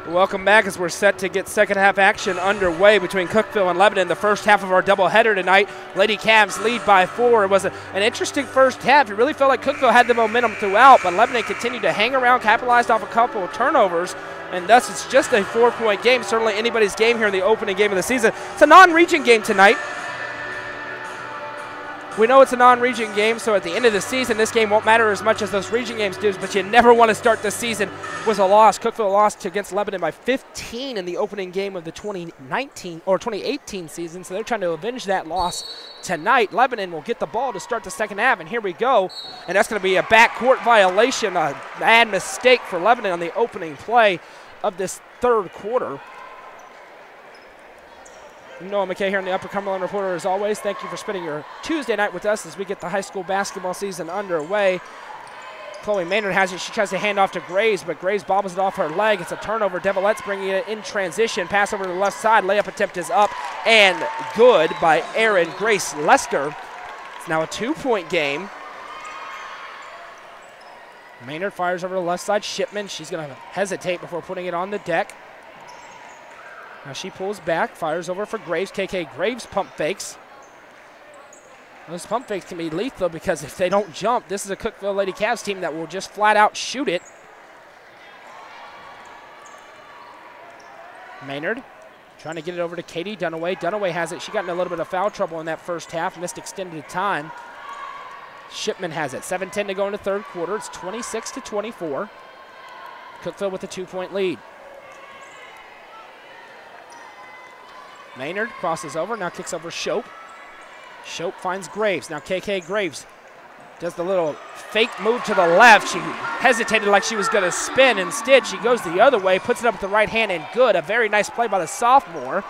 Welcome back as we're set to get second half action underway between Cookeville and Lebanon. The first half of our doubleheader tonight, Lady Cavs lead by 4. It was an interesting first half. It really felt like Cookeville had the momentum throughout, but Lebanon continued to hang around, capitalized off a couple of turnovers, and thus it's just a 4-point game. Certainly anybody's game here in the opening game of the season. It's a non-region game tonight. We know it's a non-region game, so at the end of the season, this game won't matter as much as those region games do, but you never want to start the season with a loss. Cookeville lost against Lebanon by 15 in the opening game of the 2018 season, so they're trying to avenge that loss tonight. Lebanon will get the ball to start the second half, and here we go. And that's going to be a backcourt violation, a bad mistake for Lebanon on the opening play of this third quarter. Noah McKay here in the Upper Cumberland Reporter as always. Thank you for spending your Tuesday night with us as we get the high school basketball season underway. Chloe Maynard has it. She tries to hand off to Graves, but Graves bobbles it off her leg. It's a turnover. Devilette's bringing it in transition. Pass over to the left side. Layup attempt is up and good by Erin Grace Lester. It's now a 2-point game. Maynard fires over to the left side. Shipman, she's going to hesitate before putting it on the deck. Now she pulls back, fires over for Graves. KK Graves pump fakes. Those pump fakes can be lethal because if they don't jump, this is a Cookeville Lady Cavs team that will just flat out shoot it. Maynard trying to get it over to Katie Dunaway. Dunaway has it. She got in a little bit of foul trouble in that first half, missed extended time. Shipman has it. 7:10 to go in the third quarter. It's 26-24. Cookeville with a 2-point lead. Maynard crosses over, now kicks over Shope. Shope finds Graves. Now KK Graves does the little fake move to the left. She hesitated like she was going to spin. Instead, she goes the other way, puts it up with the right hand, and good. A very nice play by the sophomore.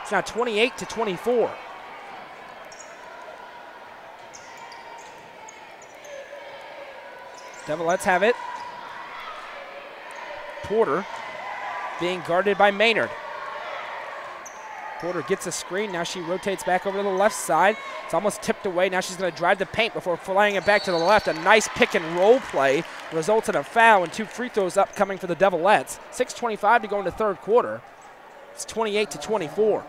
It's now 28-24. Devilettes have it. Porter being guarded by Maynard. Porter gets a screen. Now she rotates back over to the left side. It's almost tipped away. Now she's going to drive the paint before flying it back to the left. A nice pick and roll play results in a foul and 2 free throws upcoming for the Devilettes. 6:25 to go in the third quarter. It's 28-24.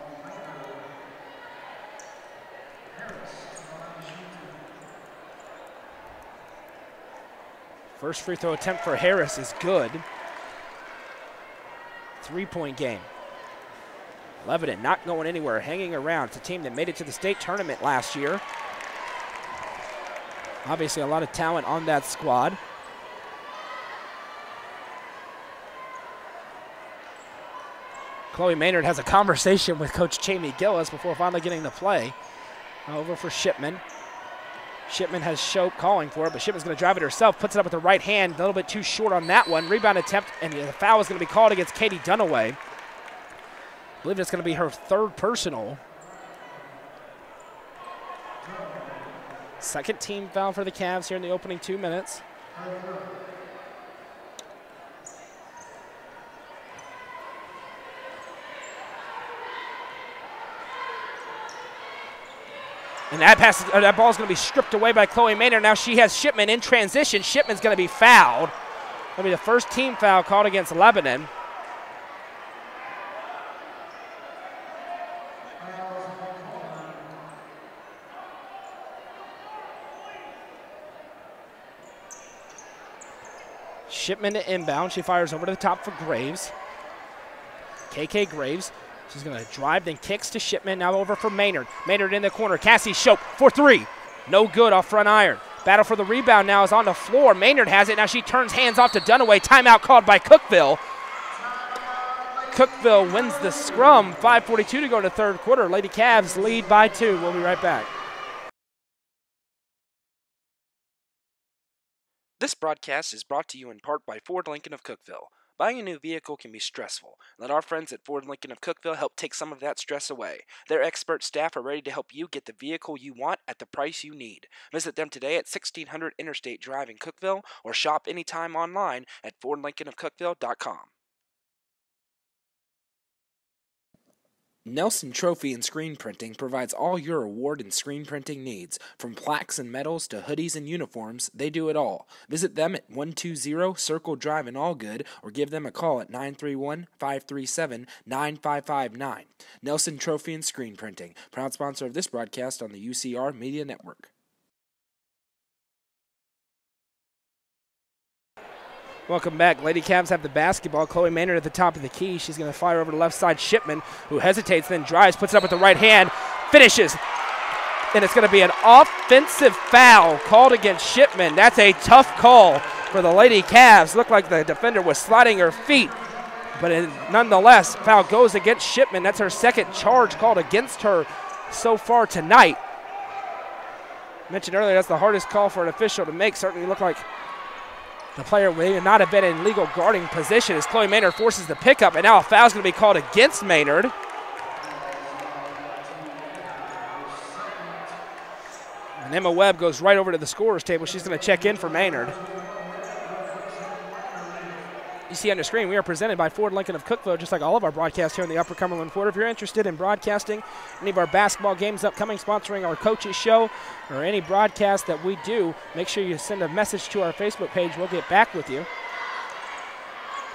First free throw attempt for Harris is good. 3-point game. Lebanon not going anywhere, hanging around. It's a team that made it to the state tournament last year. Obviously a lot of talent on that squad. Chloe Maynard has a conversation with Coach Jamie Gillis before finally getting the play. Over for Shipman. Shipman has Shope calling for it, but Shipman's going to drive it herself, puts it up with the right hand, a little bit too short on that one. Rebound attempt, and the foul is going to be called against Katie Dunaway. I believe it's going to be her third personal. Second team foul for the Cavs here in the opening 2 minutes. And that ball is going to be stripped away by Chloe Maynard. Now she has Shipman in transition. Shipman's going to be fouled. That'll be the first team foul called against Lebanon. Shipman to inbound. She fires over to the top for Graves. KK Graves. She's going to drive, then kicks to Shipman. Now over for Maynard. Maynard in the corner. Cassie Shope for 3. No good off front iron. Battle for the rebound now is on the floor. Maynard has it. Now she turns hands off to Dunaway. Timeout called by Cookeville. Cookeville wins the scrum. 5:42 to go in the third quarter. Lady Cavs lead by 2. We'll be right back. This broadcast is brought to you in part by Ford Lincoln of Cookeville. Buying a new vehicle can be stressful. Let our friends at Ford Lincoln of Cookeville help take some of that stress away. Their expert staff are ready to help you get the vehicle you want at the price you need. Visit them today at 1600 Interstate Drive in Cookeville or shop anytime online at FordLincolnofCookeville.com. Nelson Trophy and Screen Printing provides all your award and screen printing needs. From plaques and medals to hoodies and uniforms, they do it all. Visit them at 120 Circle Drive in Allgood or give them a call at 931-537-9559. Nelson Trophy and Screen Printing, proud sponsor of this broadcast on the UCR Media Network. Welcome back. Lady Cavs have the basketball. Chloe Maynard at the top of the key. She's going to fire over the left side. Shipman, who hesitates, then drives, puts it up with the right hand, finishes. And it's going to be an offensive foul called against Shipman. That's a tough call for the Lady Cavs. Looked like the defender was sliding her feet. But nonetheless, foul goes against Shipman. That's her second charge called against her so far tonight. I mentioned earlier that's the hardest call for an official to make. Certainly looked like the player may not have been in legal guarding position as Chloe Maynard forces the pickup, and now a foul is going to be called against Maynard. And Emma Webb goes right over to the scorer's table. She's going to check in for Maynard. You see on the screen, we are presented by Ford Lincoln of Cookeville, just like all of our broadcasts here in the Upper Cumberland Ford. If you're interested in broadcasting any of our basketball games upcoming, sponsoring our coaches show, or any broadcast that we do, make sure you send a message to our Facebook page. We'll get back with you.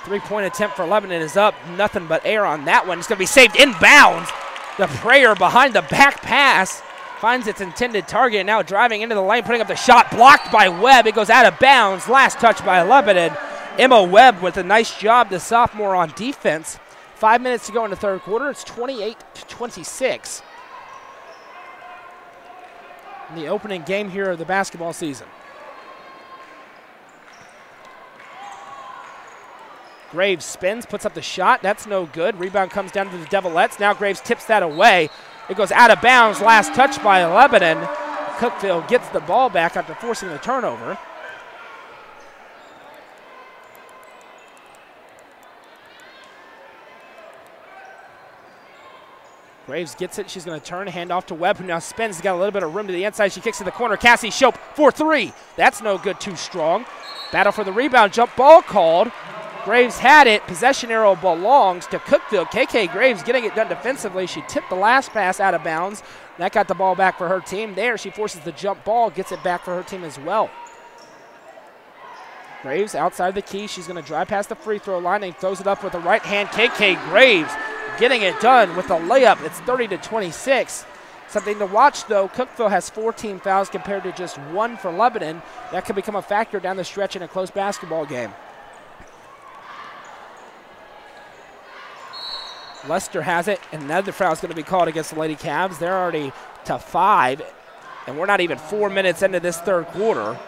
Three-point attempt for Lebanon is up. Nothing but air on that one. It's going to be saved inbounds. The prayer behind the back pass finds its intended target, and now driving into the lane, putting up the shot, blocked by Webb. It goes out of bounds. Last touch by Lebanon. Emma Webb with a nice job, the sophomore, on defense. 5 minutes to go in the third quarter. It's 28-26. In the opening game here of the basketball season. Graves spins, puts up the shot. That's no good. Rebound comes down to the Devilettes. Now Graves tips that away. It goes out of bounds. Last touch by Lebanon. Cookeville gets the ball back after forcing the turnover. Graves gets it. She's going to turn, hand off to Webb, who now spins. Got a little bit of room to the inside. She kicks to the corner. Cassie Shope for three. That's no good. Too strong. Battle for the rebound. Jump ball called. Graves had it. Possession arrow belongs to Cookeville. KK Graves getting it done defensively. She tipped the last pass out of bounds. That got the ball back for her team. There, she forces the jump ball. Gets it back for her team as well. Graves outside the key. She's going to drive past the free throw line and throws it up with the right hand. KK Graves getting it done with the layup. It's 30-26. Something to watch, though. Cookeville has 14 fouls compared to just one for Lebanon. That could become a factor down the stretch in a close basketball game. Lester has it, and another foul is going to be called against the Lady Cavs. They're already to 5, and we're not even 4 minutes into this third quarter.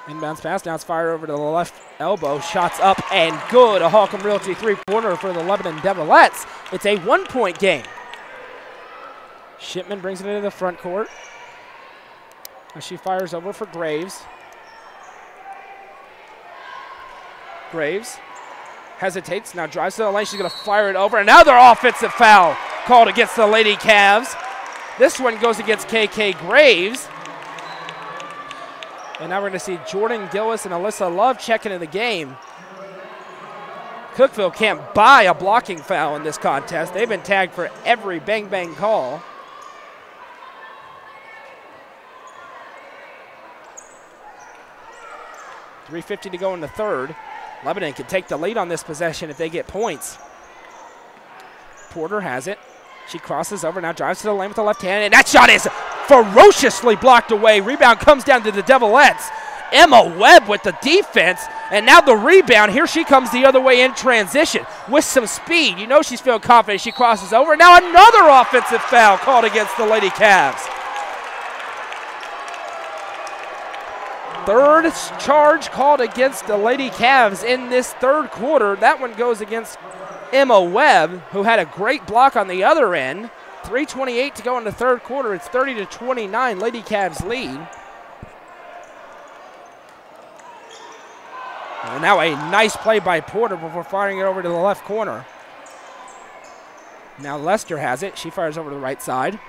Inbounds pass, now it's fired over to the left elbow. Shots up and good. A Holcomb Realty three-pointer for the Lebanon Devilettes. It's a one-point game. Shipman brings it into the front court. As she fires over for Graves. Graves hesitates, now drives to the lane. She's going to fire it over. Another offensive foul called against the Lady Cavs. This one goes against KK Graves. And now we're going to see Jordan Gillis and Alyssa Love checking in the game. Cookeville can't buy a blocking foul in this contest. They've been tagged for every bang-bang call. .350 to go in the third. Lebanon can take the lead on this possession if they get points. Porter has it. She crosses over, now drives to the lane with the left hand, and that shot is ferociously blocked away. Rebound comes down to the Devilettes. Emma Webb with the defense, and now the rebound. Here she comes the other way in transition with some speed. You know she's feeling confident. She crosses over. Now another offensive foul called against the Lady Cavs. Third charge called against the Lady Cavs in this third quarter. That one goes against Emma Webb, who had a great block on the other end. 3:28 to go in the third quarter. It's 30-29, Lady Cavs lead. And now a nice play by Porter before firing it over to the left corner. Now Lester has it. She fires over to the right side.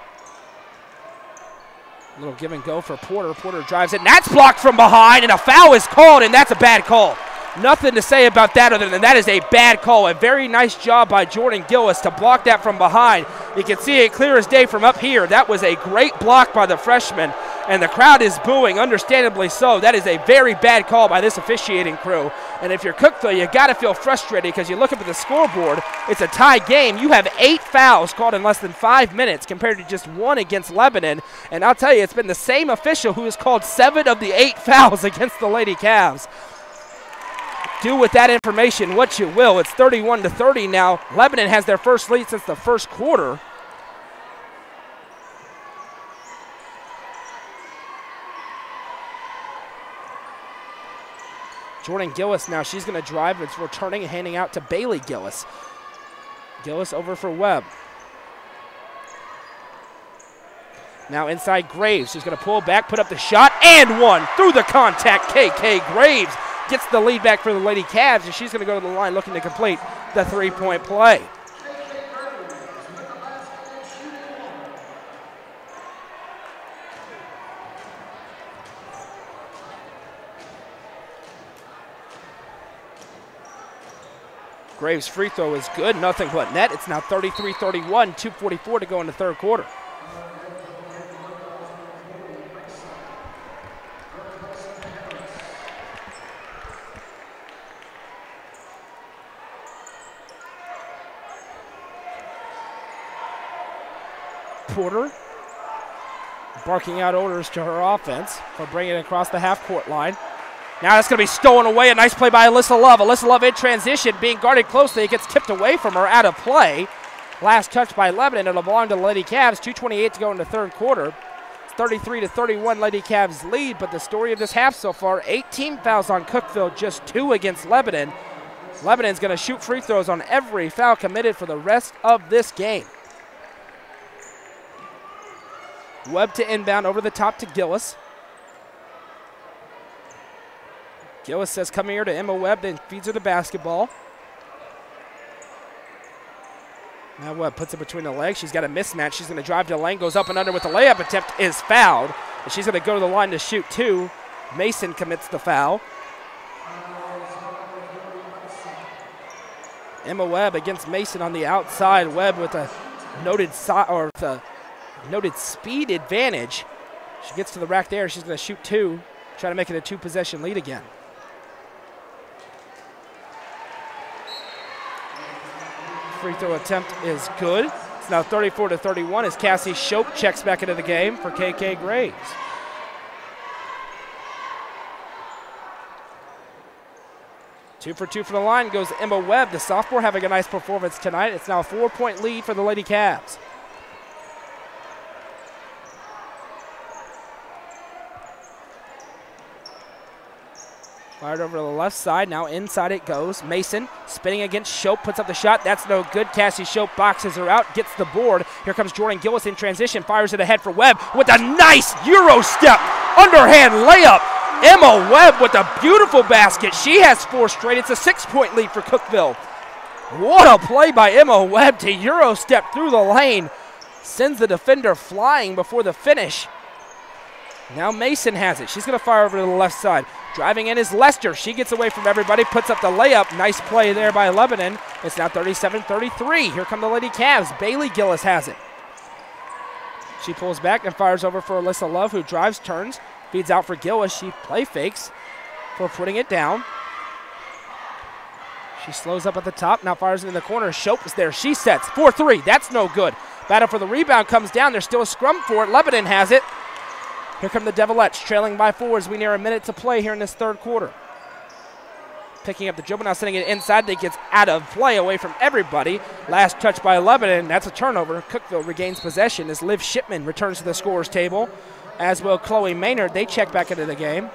A little give and go for Porter. Porter drives it, and that's blocked from behind, and a foul is called, and that's a bad call. Nothing to say about that other than that is a bad call. A very nice job by Jordan Gillis to block that from behind. You can see it clear as day from up here. That was a great block by the freshman, and the crowd is booing, understandably so. That is a very bad call by this officiating crew. And if you're Cookeville, you got to feel frustrated because you look up at the scoreboard, it's a tie game. You have 8 fouls called in less than 5 minutes compared to just 1 against Lebanon. And I'll tell you, it's been the same official who has called 7 of the 8 fouls against the Lady Cavs. Do with that information what you will. It's 31-30 now. Lebanon has their first lead since the first quarter. Jordan Gillis now, she's going to drive. It's returning and handing out to Bailey Gillis. Gillis over for Webb. Now inside Graves. She's going to pull back, put up the shot, and one through the contact. KK Graves gets the lead back for the Lady Cavs, and she's going to go to the line looking to complete the three-point play. Graves' free throw is good, nothing but net. It's now 33-31, 2:44 to go in the third quarter. Porter barking out orders to her offense for bringing it across the half-court line. Now that's going to be stolen away. A nice play by Alyssa Love. Alyssa Love in transition, being guarded closely. It gets tipped away from her, out of play. Last touch by Lebanon. It'll belong to the Lady Cavs. 2:28 to go in the third quarter. It's 33-31 Lady Cavs lead, but the story of this half so far, 18 fouls on Cookeville, just 2 against Lebanon. Lebanon's going to shoot free throws on every foul committed for the rest of this game. Webb to inbound over the top to Gillis. Gillis says, come here, to Emma Webb, then feeds her the basketball. Now Webb puts it between the legs. She's got a mismatch. She's going to drive to the lane, goes up and under with the layup attempt, is fouled. And she's going to go to the line to shoot 2. Mason commits the foul. Emma Webb against Mason on the outside. Webb with a noted speed advantage. She gets to the rack there. She's going to shoot 2, try to make it a 2-possession lead again. Free throw attempt is good. It's now 34-31 as Cassie Shope checks back into the game for KK Graves. Two for the line goes Emma Webb, the sophomore, having a nice performance tonight. It's now a 4-point lead for the Lady Cavs. Fired over to the left side. Now inside it goes. Mason spinning against Shope. Puts up the shot. That's no good. Cassie Shope boxes her out. Gets the board. Here comes Jordan Gillis in transition. Fires it ahead for Webb with a nice Euro step. Underhand layup. Emma Webb with a beautiful basket. She has 4 straight. It's a 6-point lead for Cookeville. What a play by Emma Webb to Euro step through the lane. Sends the defender flying before the finish. Now Mason has it. She's going to fire over to the left side. Driving in is Lester. She gets away from everybody, puts up the layup. Nice play there by Lebanon. It's now 37-33. Here come the Lady Cavs. Bailey Gillis has it. She pulls back and fires over for Alyssa Love, who drives, turns, feeds out for Gillis. She play fakes for putting it down. She slows up at the top, now fires into the corner. Shope is there. She sets 4-3. That's no good. Battle for the rebound comes down. There's still a scrum for it. Lebanon has it. Here come the Devilettes, trailing by 4 as we near a minute to play here in this third quarter. Picking up the dribble, now sending it inside. That gets out of play, away from everybody. Last touch by Lebanon. That's a turnover. Cookeville regains possession as Liv Shipman returns to the scorer's table, as will Chloe Maynard. They check back into the game.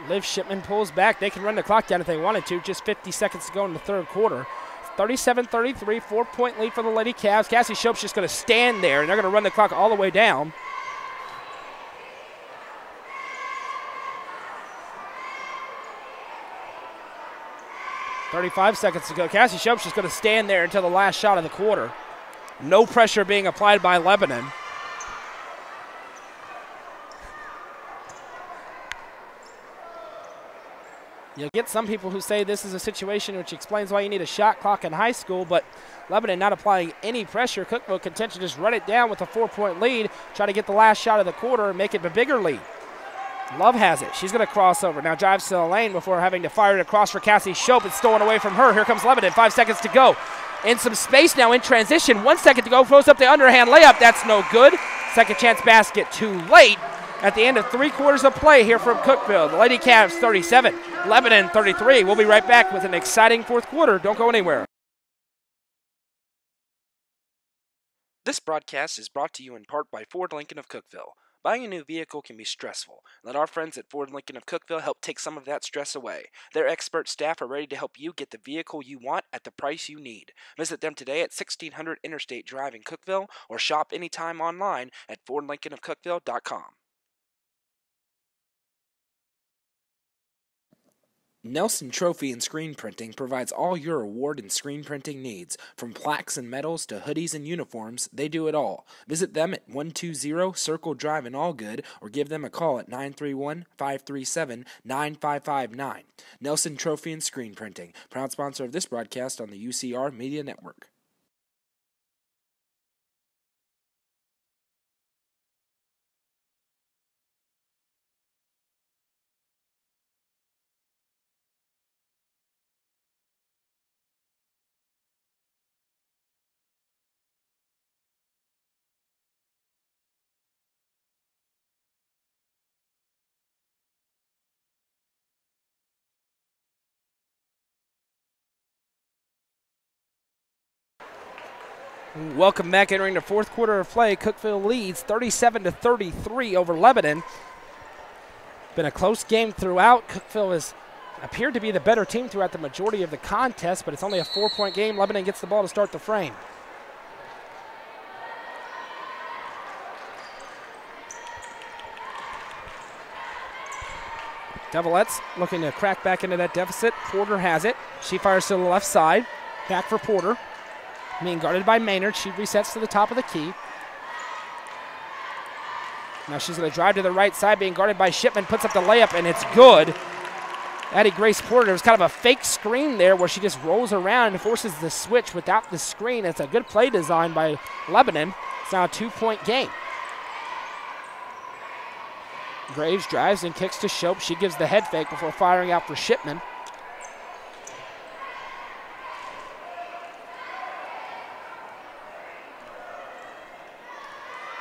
Liv Shipman pulls back. They can run the clock down if they wanted to. Just 50 seconds to go in the third quarter. 37-33, 4-point lead for the Lady Cavs. Cassie Shope's just going to stand there, and they're going to run the clock all the way down. .35 seconds to go. Cassie Shope's just going to stand there until the last shot of the quarter. No pressure being applied by Lebanon. You'll get some people who say this is a situation which explains why you need a shot clock in high school, but Lebanon not applying any pressure. Cookeville content to just run it down with a 4-point lead, try to get the last shot of the quarter and make it a bigger lead. Love has it. She's going to cross over. Now drives to the lane before having to fire it across for Cassie Shope. It's stolen away from her. Here comes Lebanon. 5 seconds to go. In some space now in transition. 1 second to go. Throws up the underhand layup. That's no good. Second chance basket too late. At the end of 3 quarters of play here from Cookeville. The Lady Cavs 37, Lebanon 33. We'll be right back with an exciting fourth quarter. Don't go anywhere. This broadcast is brought to you in part by Ford Lincoln of Cookeville. Buying a new vehicle can be stressful. Let our friends at Ford Lincoln of Cookeville help take some of that stress away. Their expert staff are ready to help you get the vehicle you want at the price you need. Visit them today at 1600 Interstate Drive in Cookeville or shop anytime online at FordLincolnofCookeville.com. Nelson Trophy and Screen Printing provides all your award and screen printing needs. From plaques and medals to hoodies and uniforms, they do it all. Visit them at 120 Circle Drive in Allgood or give them a call at 931-537-9559. Nelson Trophy and Screen Printing, proud sponsor of this broadcast on the UCR Media Network. Welcome back. Entering the fourth quarter of play, Cookeville leads 37-33 over Lebanon. Been a close game throughout. Cookeville has appeared to be the better team throughout the majority of the contest, but it's only a 4-point game. Lebanon gets the ball to start the frame. Devilettes looking to crack back into that deficit. Porter has it. She fires to the left side. Back for Porter. Being guarded by Maynard. She resets to the top of the key. Now she's going to drive to the right side, being guarded by Shipman. Puts up the layup, and it's good. Addie Grace Porter, there was kind of a fake screen there where she just rolls around and forces the switch without the screen. It's a good play design by Lebanon. It's now a 2-point game. Graves drives and kicks to Shope. She gives the head fake before firing out for Shipman.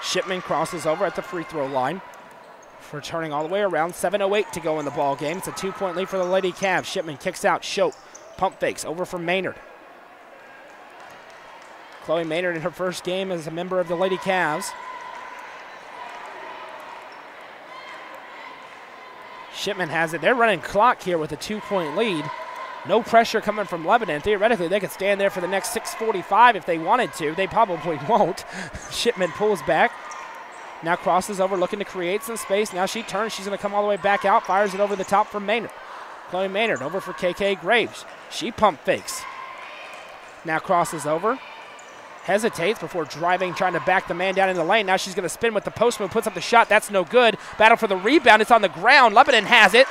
Shipman crosses over at the free throw line. For turning all the way around, 7:08 to go in the ball game. It's a 2-point lead for the Lady Cavs. Shipman kicks out. Shope pump fakes over for Maynard. Chloe Maynard in her first game as a member of the Lady Cavs. Shipman has it. They're running clock here with a 2-point lead. No pressure coming from Lebanon. Theoretically, they could stand there for the next 6:45 if they wanted to. They probably won't. Shipman pulls back. Now crosses over, looking to create some space. Now she turns. She's going to come all the way back out. Fires it over the top for Maynard. Chloe Maynard over for KK Graves. She pump fakes. Now crosses over. Hesitates before driving, trying to back the man down in the lane. Now she's going to spin with the post move. Puts up the shot. That's no good. Battle for the rebound. It's on the ground. Lebanon has it.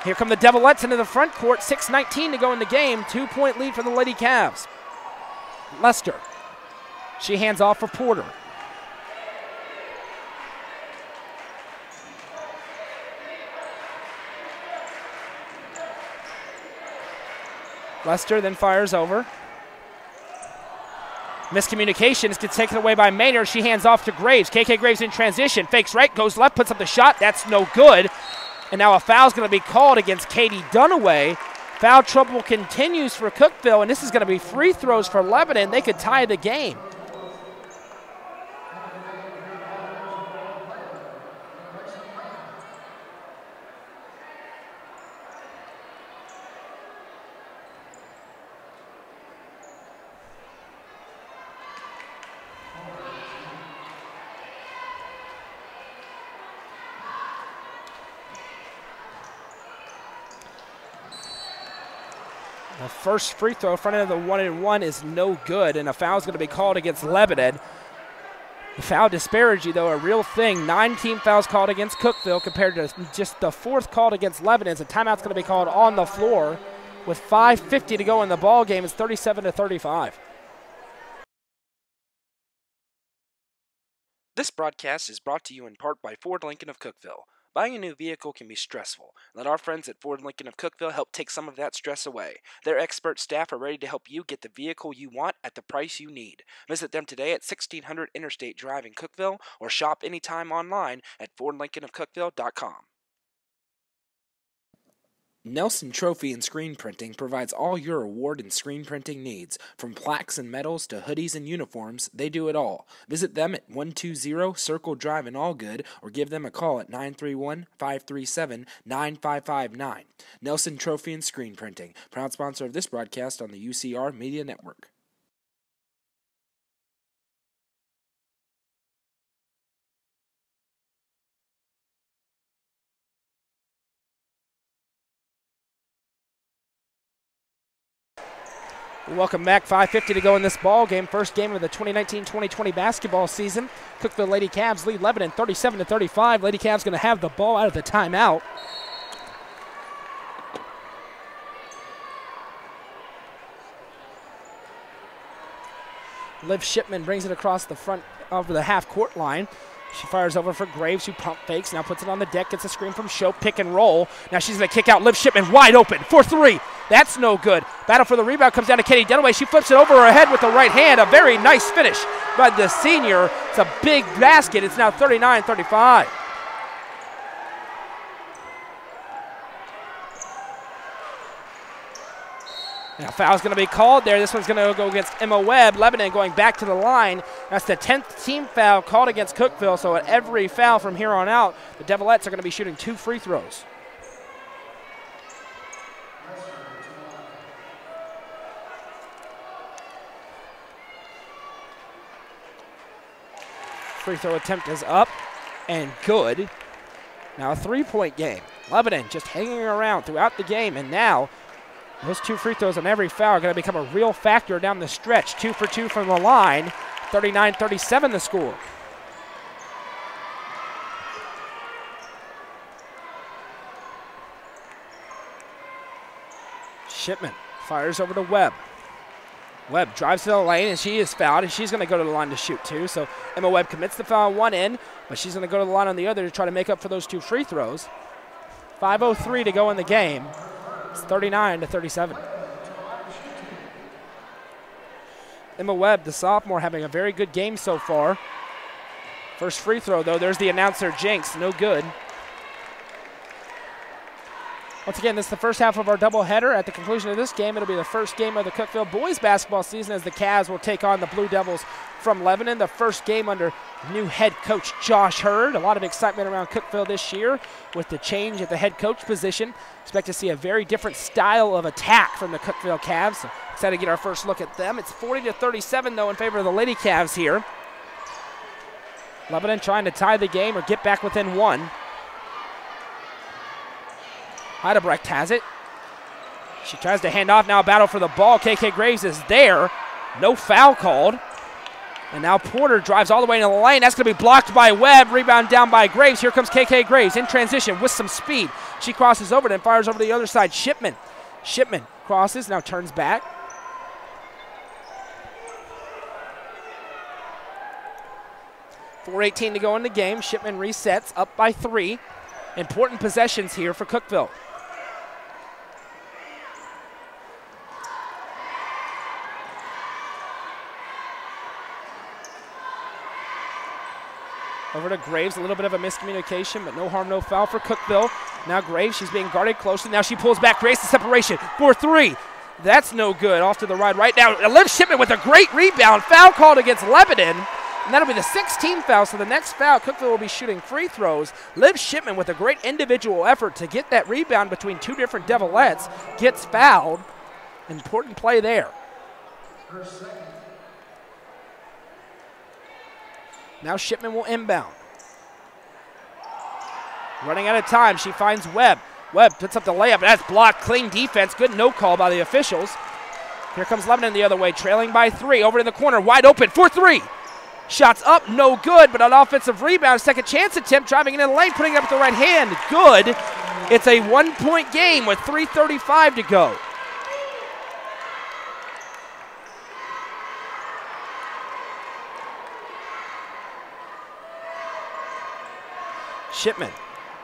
Here come the Devilettes into the front court. 6:19 to go in the game. 2-point lead for the Lady Cavs. Lester. She hands off for Porter. Lester then fires over. Miscommunication gets taken away by Maynard. She hands off to Graves. KK Graves in transition. Fakes right, goes left, puts up the shot. That's no good. And now a foul's going to be called against Katie Dunaway. Foul trouble continues for Cookeville, and this is going to be free throws for Lebanon. They could tie the game. The first free throw in front of the 1-and-1 is no good, and a foul is going to be called against Lebanon. The foul disparity, though, a real thing. 9 team fouls called against Cookeville compared to just the 4th called against Lebanon. A timeout's going to be called on the floor with 5:50 to go in the ball game. It's 37-35. This broadcast is brought to you in part by Ford Lincoln of Cookeville. Buying a new vehicle can be stressful. Let our friends at Ford Lincoln of Cookeville help take some of that stress away. Their expert staff are ready to help you get the vehicle you want at the price you need. Visit them today at 1600 Interstate Drive in Cookeville or shop anytime online at FordLincolnofCookeville.com. Nelson Trophy and Screen Printing provides all your award and screen printing needs. From plaques and medals to hoodies and uniforms, they do it all. Visit them at 120 Circle Drive in Allgood or give them a call at 931-537-9559. Nelson Trophy and Screen Printing, proud sponsor of this broadcast on the UCR Media Network. Welcome back. 5:50 to go in this ball game. First game of the 2019-2020 basketball season. Cookeville Lady Cavs lead Lebanon 37-35. Lady Cavs going to have the ball out of the timeout. Liv Shipman brings it across the front over the half-court line. She fires over for Graves, who pump fakes, now puts it on the deck, gets a screen from Show, pick and roll. Now she's going to kick out Liv Shipman, wide open for 3. That's no good. Battle for the rebound comes down to Katie Dunaway. She flips it over her head with the right hand. A very nice finish by the senior. It's a big basket. It's now 39-35. Now foul's going to be called there. This one's going to go against Emma Webb. Lebanon going back to the line. That's the 10th team foul called against Cookeville. So at every foul from here on out, the Devilettes are going to be shooting 2 free throws. Free throw attempt is up and good. Now a 3-point game. Lebanon just hanging around throughout the game, and now those 2 free throws on every foul are going to become a real factor down the stretch. 2 for 2 from the line. 39-37 the score. Shipman fires over to Webb. Webb drives to the lane, and she is fouled, and she's going to go to the line to shoot 2. So Emma Webb commits the foul on one end, but she's going to go to the line on the other to try to make up for those 2 free throws. 5:03 to go in the game. It's 39-37. Emma Webb, the sophomore, having a very good game so far. First free throw, though, there's the announcer jinx, no good. Once again, this is the first half of our doubleheader. At the conclusion of this game, it'll be the first game of the Cookeville boys basketball season as the Cavs will take on the Blue Devils from Lebanon. The first game under new head coach Josh Hurd. A lot of excitement around Cookeville this year with the change at the head coach position. Expect to see a very different style of attack from the Cookeville Cavs. So excited to get our first look at them. It's 40-37, though, in favor of the Lady Cavs here. Lebanon trying to tie the game or get back within 1. Heidebrecht has it. She tries to hand off, now a battle for the ball. KK Graves is there. No foul called. And now Porter drives all the way into the lane. That's going to be blocked by Webb. Rebound down by Graves. Here comes KK Graves in transition with some speed. She crosses over, then fires over to the other side. Shipman crosses, now turns back. .418 to go in the game. Shipman resets, up by 3. Important possessions here for Cookeville. Over to Graves, a little bit of a miscommunication, but no harm, no foul for Cookeville. Now Graves, she's being guarded closely. Now she pulls back, creates the separation for 3. That's no good. Off to the right now. Liv Shipman with a great rebound. Foul called against Lebanon. And that'll be the 16th foul. So the next foul, Cookeville will be shooting free throws. Liv Shipman with a great individual effort to get that rebound between 2 different Devilettes. Gets fouled. Important play there. Now Shipman will inbound. Running out of time, she finds Webb. Webb puts up the layup. That's blocked. Clean defense. Good no call by the officials. Here comes Lebanon the other way, trailing by 3. Over in the corner, wide open for 3. Shots up, no good, but an offensive rebound. Second chance attempt, driving into the lane, putting it up with the right hand. Good. It's a 1-point game with 3:35 to go. Shipman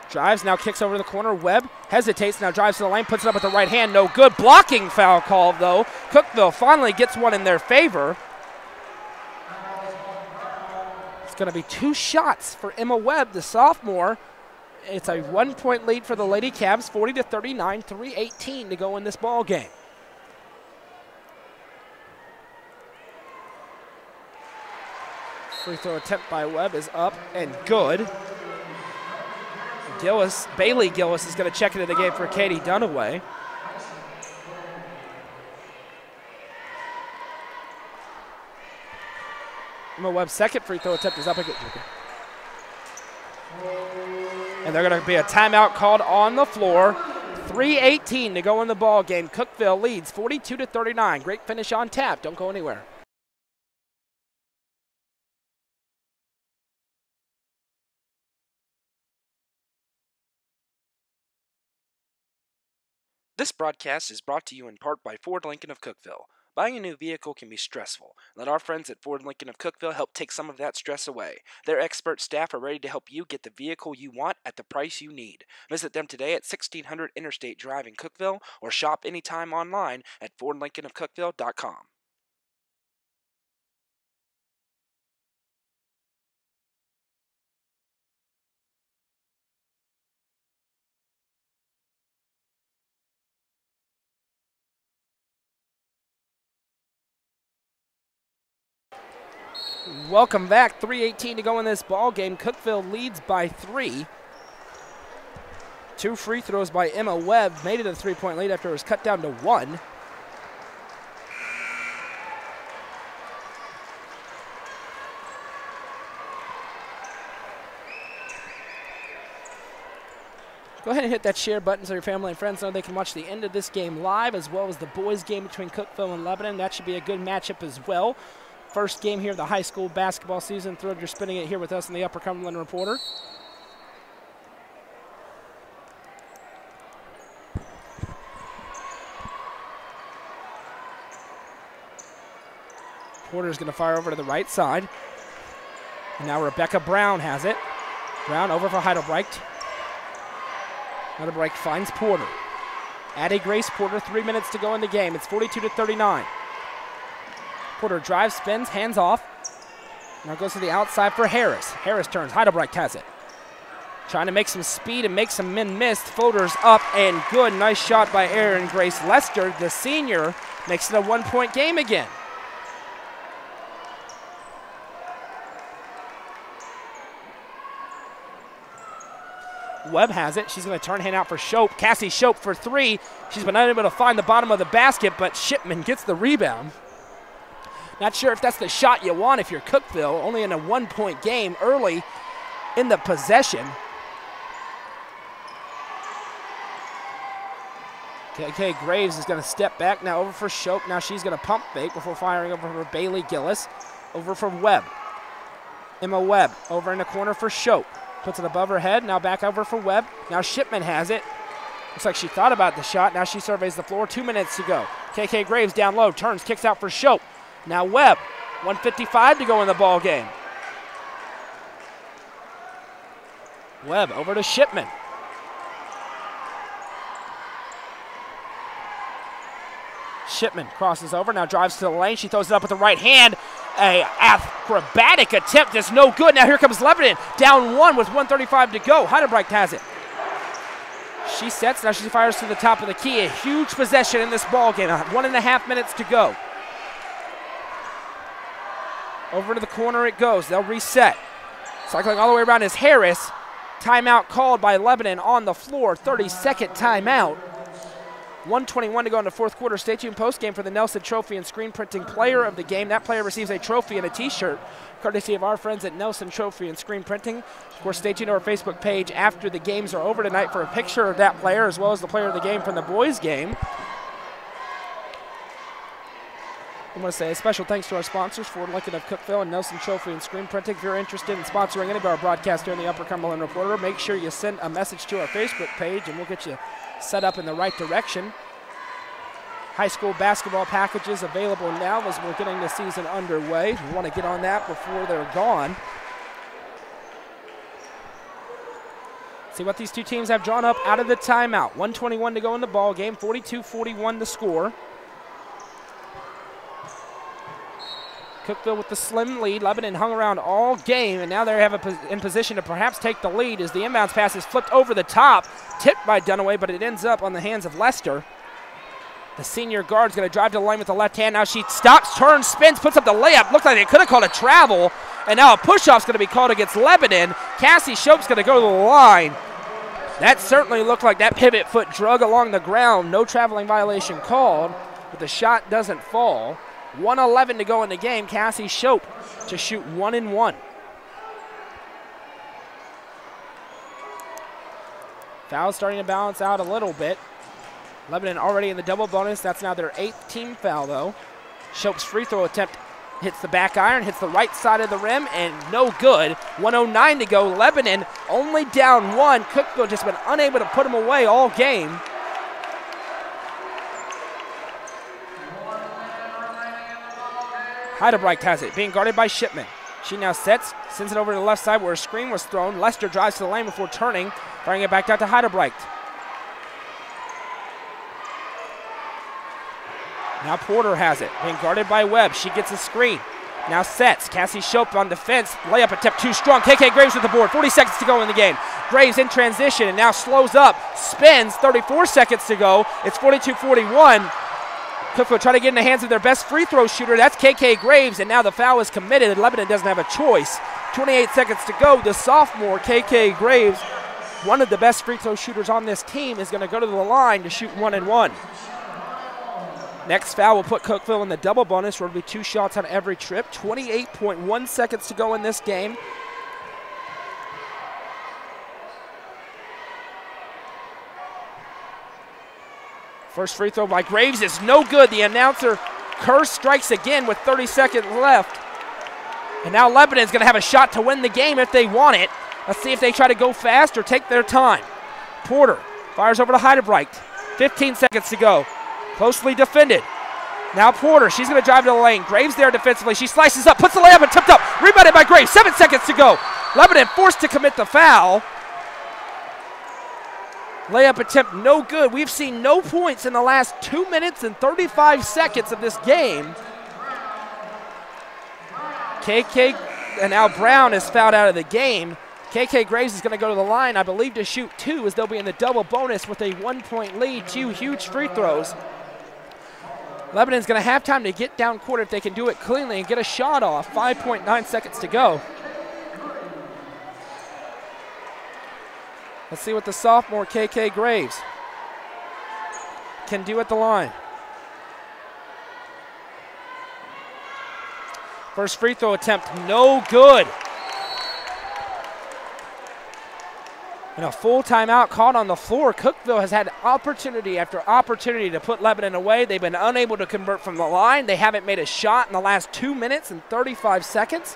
drives, now kicks over to the corner. Webb hesitates, now drives to the lane, puts it up with the right hand. No good. Blocking foul call, though. Cookeville finally gets one in their favor. It's going to be 2 shots for Emma Webb, the sophomore. It's a 1-point lead for the Lady Cavs, 40-39, 3:18 to go in this ball game. Free throw attempt by Webb is up and good. Bailey Gillis is going to check into the game for Katie Dunaway. Emma Webb's second free throw attempt is up again. And they're going to be a timeout called on the floor. 3:18 to go in the ball game. Cookeville leads 42-39. Great finish on tap. Don't go anywhere. This broadcast is brought to you in part by Ford Lincoln of Cookeville. Buying a new vehicle can be stressful. Let our friends at Ford Lincoln of Cookeville help take some of that stress away. Their expert staff are ready to help you get the vehicle you want at the price you need. Visit them today at 1600 Interstate Drive in Cookeville or shop anytime online at FordLincolnofCookeville.com. Welcome back. 3:18 to go in this ball game. Cookeville leads by 3. 2 free throws by Emma Webb made it a 3-point lead after it was cut down to 1. Go ahead and hit that share button so your family and friends know they can watch the end of this game live, as well as the boys' game between Cookeville and Lebanon. That should be a good matchup as well. First game here of the high school basketball season. Thrilled you're spending it here with us in the Upper Cumberland Reporter. Porter's going to fire over to the right side. And now Rebecca Brown has it. Brown over for Heidelbrecht. Heidelbrecht finds Porter. Addie Grace Porter, 3 minutes to go in the game. It's 42-39. Porter drives, spins, hands off. Now goes to the outside for Harris. Harris turns, Heidelbrecht has it. Trying to make some speed and make some men miss. Floaters up and good. Nice shot by Erin Grace Lester. The senior makes it a 1-point game again. Webb has it. She's going to turn hand out for Shope. Cassie Shope for 3. She's been unable to find the bottom of the basket, but Shipman gets the rebound. Not sure if that's the shot you want if you're Cookeville, only in a 1-point game early in the possession. KK Graves is going to step back now over for Shope. Now she's going to pump fake before firing over for Bailey Gillis. Over for Webb. Emma Webb over in the corner for Shope. Puts it above her head. Now back over for Webb. Now Shipman has it. Looks like she thought about the shot. Now she surveys the floor. 2 minutes to go. KK Graves down low. Turns, kicks out for Shope. Now Webb. 1:55 to go in the ball game. Webb over to Shipman. Shipman crosses over, now drives to the lane. She throws it up with the right hand. A acrobatic attempt is no good. Now here comes Lebanon. Down 1 with 1:35 to go. Heidelbrecht has it. She sets, now she fires to the top of the key. A huge possession in this ball game. 1.5 minutes to go. Over to the corner it goes. They'll reset. Cycling all the way around is Harris. Timeout called by Lebanon on the floor. 30-second timeout. 1:21 to go in the fourth quarter. Stay tuned post-game for the Nelson Trophy and Screen Printing Player of the Game. That player receives a trophy and a T-shirt, courtesy of our friends at Nelson Trophy and Screen Printing. Of course, stay tuned to our Facebook page after the games are over tonight for a picture of that player as well as the player of the game from the boys' game. I want to say a special thanks to our sponsors, Ford Lincoln of Cookeville and Nelson Trophy and Screen Printing. If you're interested in sponsoring any of our broadcasts here in the Upper Cumberland Reporter, make sure you send a message to our Facebook page and we'll get you set up in the right direction. High school basketball packages available now as we're getting the season underway. We want to get on that before they're gone. See what these two teams have drawn up out of the timeout. 1:21 to go in the ball game, 42-41 the score. Cookeville with the slim lead. Lebanon hung around all game, and now they have in position to perhaps take the lead as the inbounds pass is flipped over the top, tipped by Dunaway, but it ends up on the hands of Lester. The senior guard's going to drive to the lane with the left hand. Now she stops, turns, spins, puts up the layup. Looks like they could have called a travel, and now a push-off's going to be called against Lebanon. Cassie Shope's going to go to the line. That certainly looked like that pivot foot drug along the ground. No traveling violation called, but the shot doesn't fall. 1:11 to go in the game. Cassie Shope to shoot 1 and 1. Foul starting to balance out a little bit. Lebanon already in the double bonus. That's now their 8th team foul, though. Shope's free throw attempt hits the back iron, hits the right side of the rim, and no good. 1:09 to go. Lebanon only down 1. Cookeville just been unable to put them away all game. Heidebrecht has it, being guarded by Shipman. She now sets, sends it over to the left side where a screen was thrown. Lester drives to the lane before turning, firing it back out to Heidebrecht. Now Porter has it, being guarded by Webb. She gets a screen. Now sets. Cassie Shope on defense. Layup attempt too strong. KK Graves with the board. 40 seconds to go in the game. Graves in transition and now slows up. Spins. 34 seconds to go. It's 42-41. Cookeville trying to get in the hands of their best free throw shooter. That's KK Graves, and now the foul is committed, and Lebanon doesn't have a choice. 28 seconds to go. The sophomore, KK Graves, one of the best free throw shooters on this team, is going to go to the line to shoot 1 and 1. Next foul will put Cookeville in the double bonus, where it'll be 2 shots on every trip. 28.1 seconds to go in this game. First free throw by Graves is no good. The announcer, Kerr, strikes again with 30 seconds left. And now Lebanon's going to have a shot to win the game if they want it. Let's see if they try to go fast or take their time. Porter fires over to Heidebrecht. 15 seconds to go. Closely defended. Now Porter, she's going to drive to the lane. Graves there defensively. She slices up, puts the layup and tipped up. Rebounded by Graves. 7 seconds to go. Lebanon forced to commit the foul. Layup attempt no good. We've seen no points in the last 2 minutes and 35 seconds of this game. KK, and now Brown is fouled out of the game. KK Graves is going to go to the line, I believe, to shoot 2 as they'll be in the double bonus with a 1-point lead. 2 huge free throws. Lebanon's going to have time to get down court if they can do it cleanly and get a shot off. 5.9 seconds to go. Let's see what the sophomore KK Graves can do at the line. First free throw attempt, no good. And a full timeout caught on the floor. Cookeville has had opportunity after opportunity to put Lebanon away. They've been unable to convert from the line. They haven't made a shot in the last 2 minutes and 35 seconds.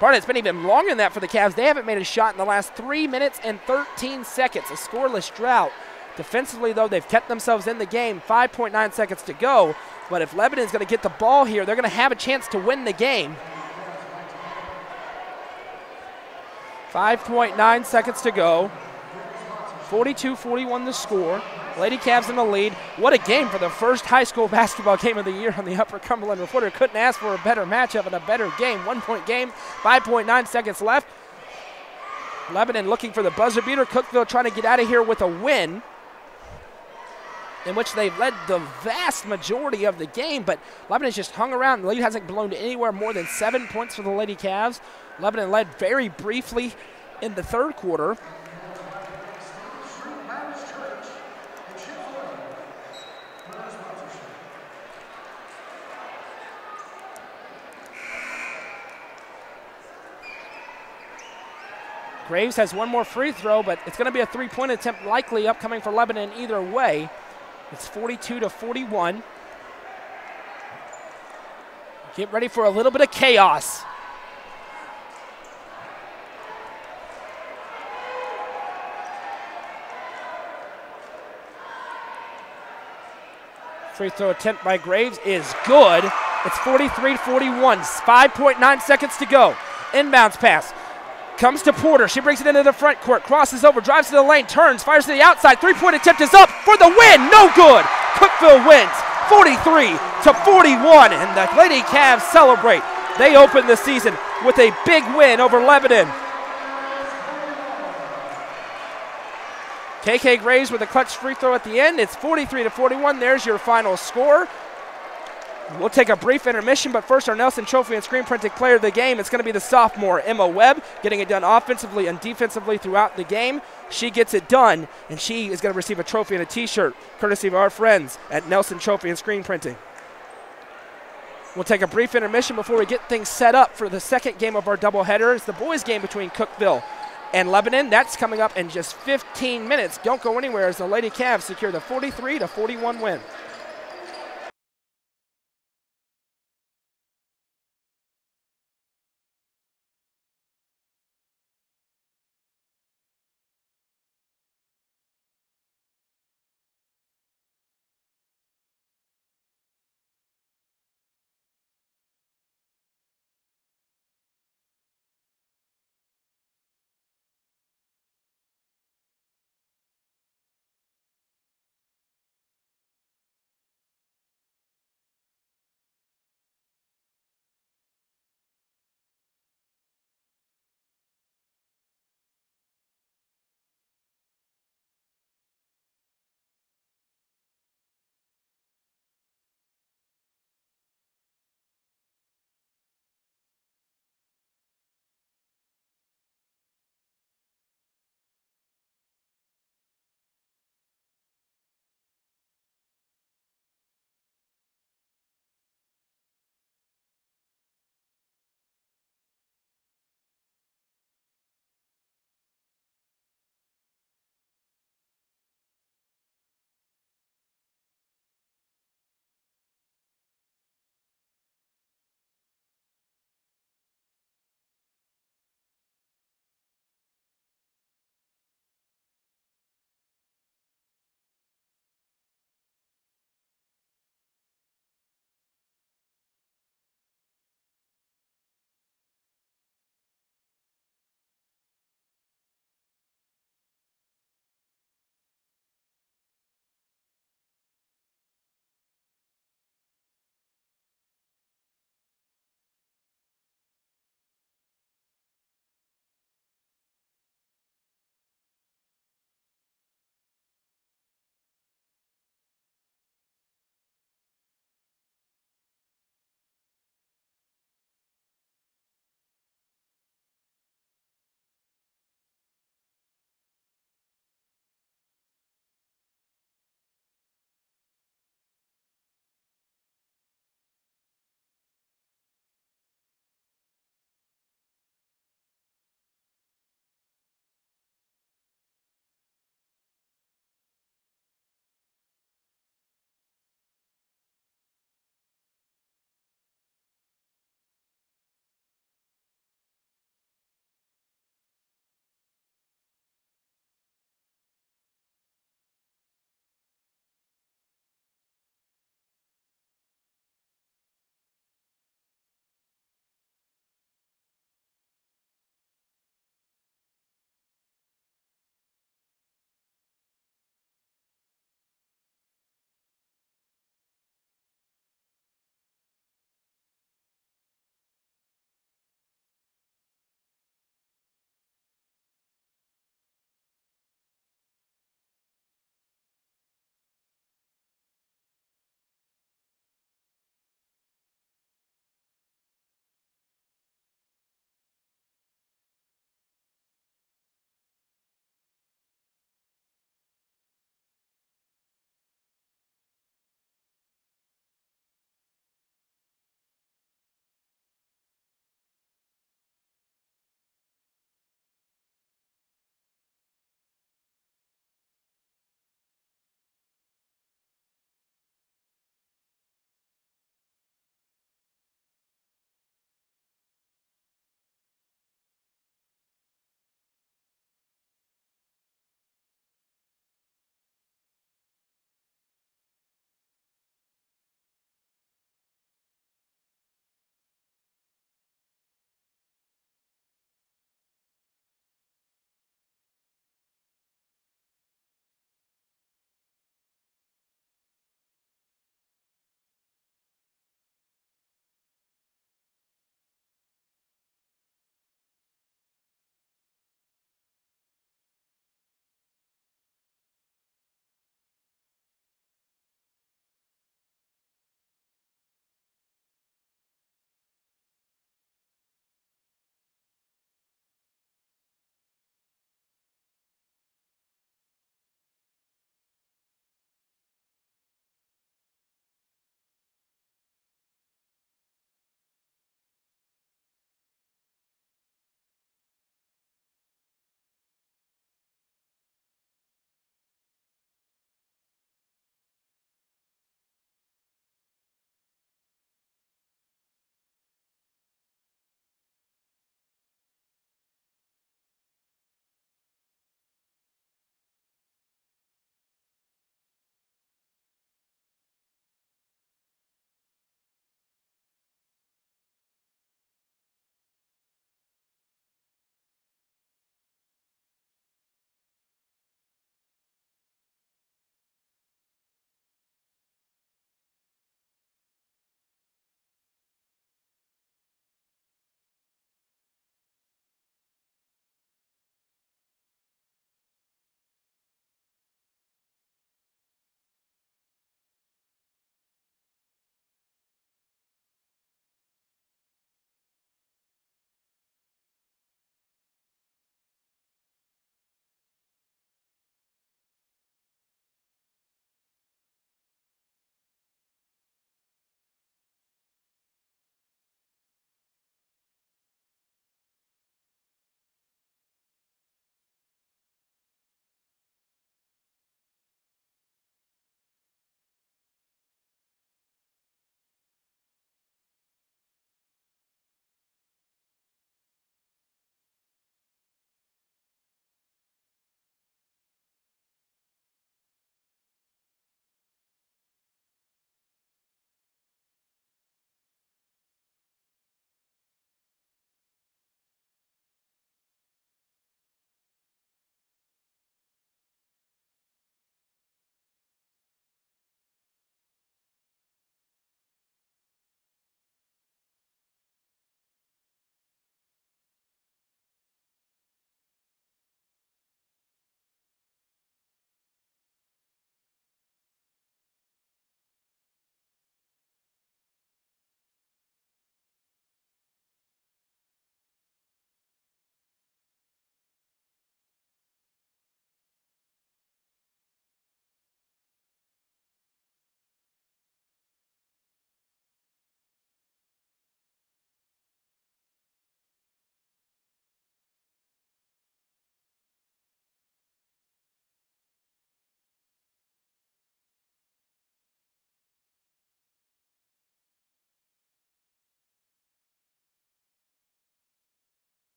Pardon, it's been even longer than that for the Cavs. They haven't made a shot in the last 3 minutes and 13 seconds. A scoreless drought. Defensively, though, they've kept themselves in the game. 5.9 seconds to go. But if Lebanon's going to get the ball here, they're going to have a chance to win the game. 5.9 seconds to go. 42-41 the score. Lady Cavs in the lead. What a game for the first high school basketball game of the year on the Upper Cumberland Reporter. Couldn't ask for a better matchup and a better game. 1-point game, 5.9 seconds left. Lebanon looking for the buzzer beater. Cookeville trying to get out of here with a win, in which they've led the vast majority of the game, but Lebanon's just hung around. The lead hasn't blown to anywhere more than 7 points for the Lady Cavs. Lebanon led very briefly in the third quarter. Graves has one more free throw, but it's going to be a three-point attempt likely upcoming for Lebanon either way. It's 42-41. Get ready for a little bit of chaos. Free throw attempt by Graves is good. It's 43-41, 5.9 seconds to go. Inbounds pass. Comes to Porter. She brings it into the front court. Crosses over, drives to the lane, turns, fires to the outside. Three-point attempt is up for the win. No good. Cookeville wins 43-41, and the Lady Cavs celebrate. They open the season with a big win over Lebanon. KK Graves with a clutch free throw at the end. It's 43-41. There's your final score. We'll take a brief intermission, but first our Nelson Trophy and Screen Printing Player of the Game. It's going to be the sophomore, Emma Webb, getting it done offensively and defensively throughout the game. She gets it done, and she is going to receive a trophy and a T-shirt, courtesy of our friends at Nelson Trophy and Screen Printing. We'll take a brief intermission before we get things set up for the second game of our doubleheader. It's the boys' game between Cookeville and Lebanon. That's coming up in just 15 minutes. Don't go anywhere as the Lady Cavs secure the 43-41 win.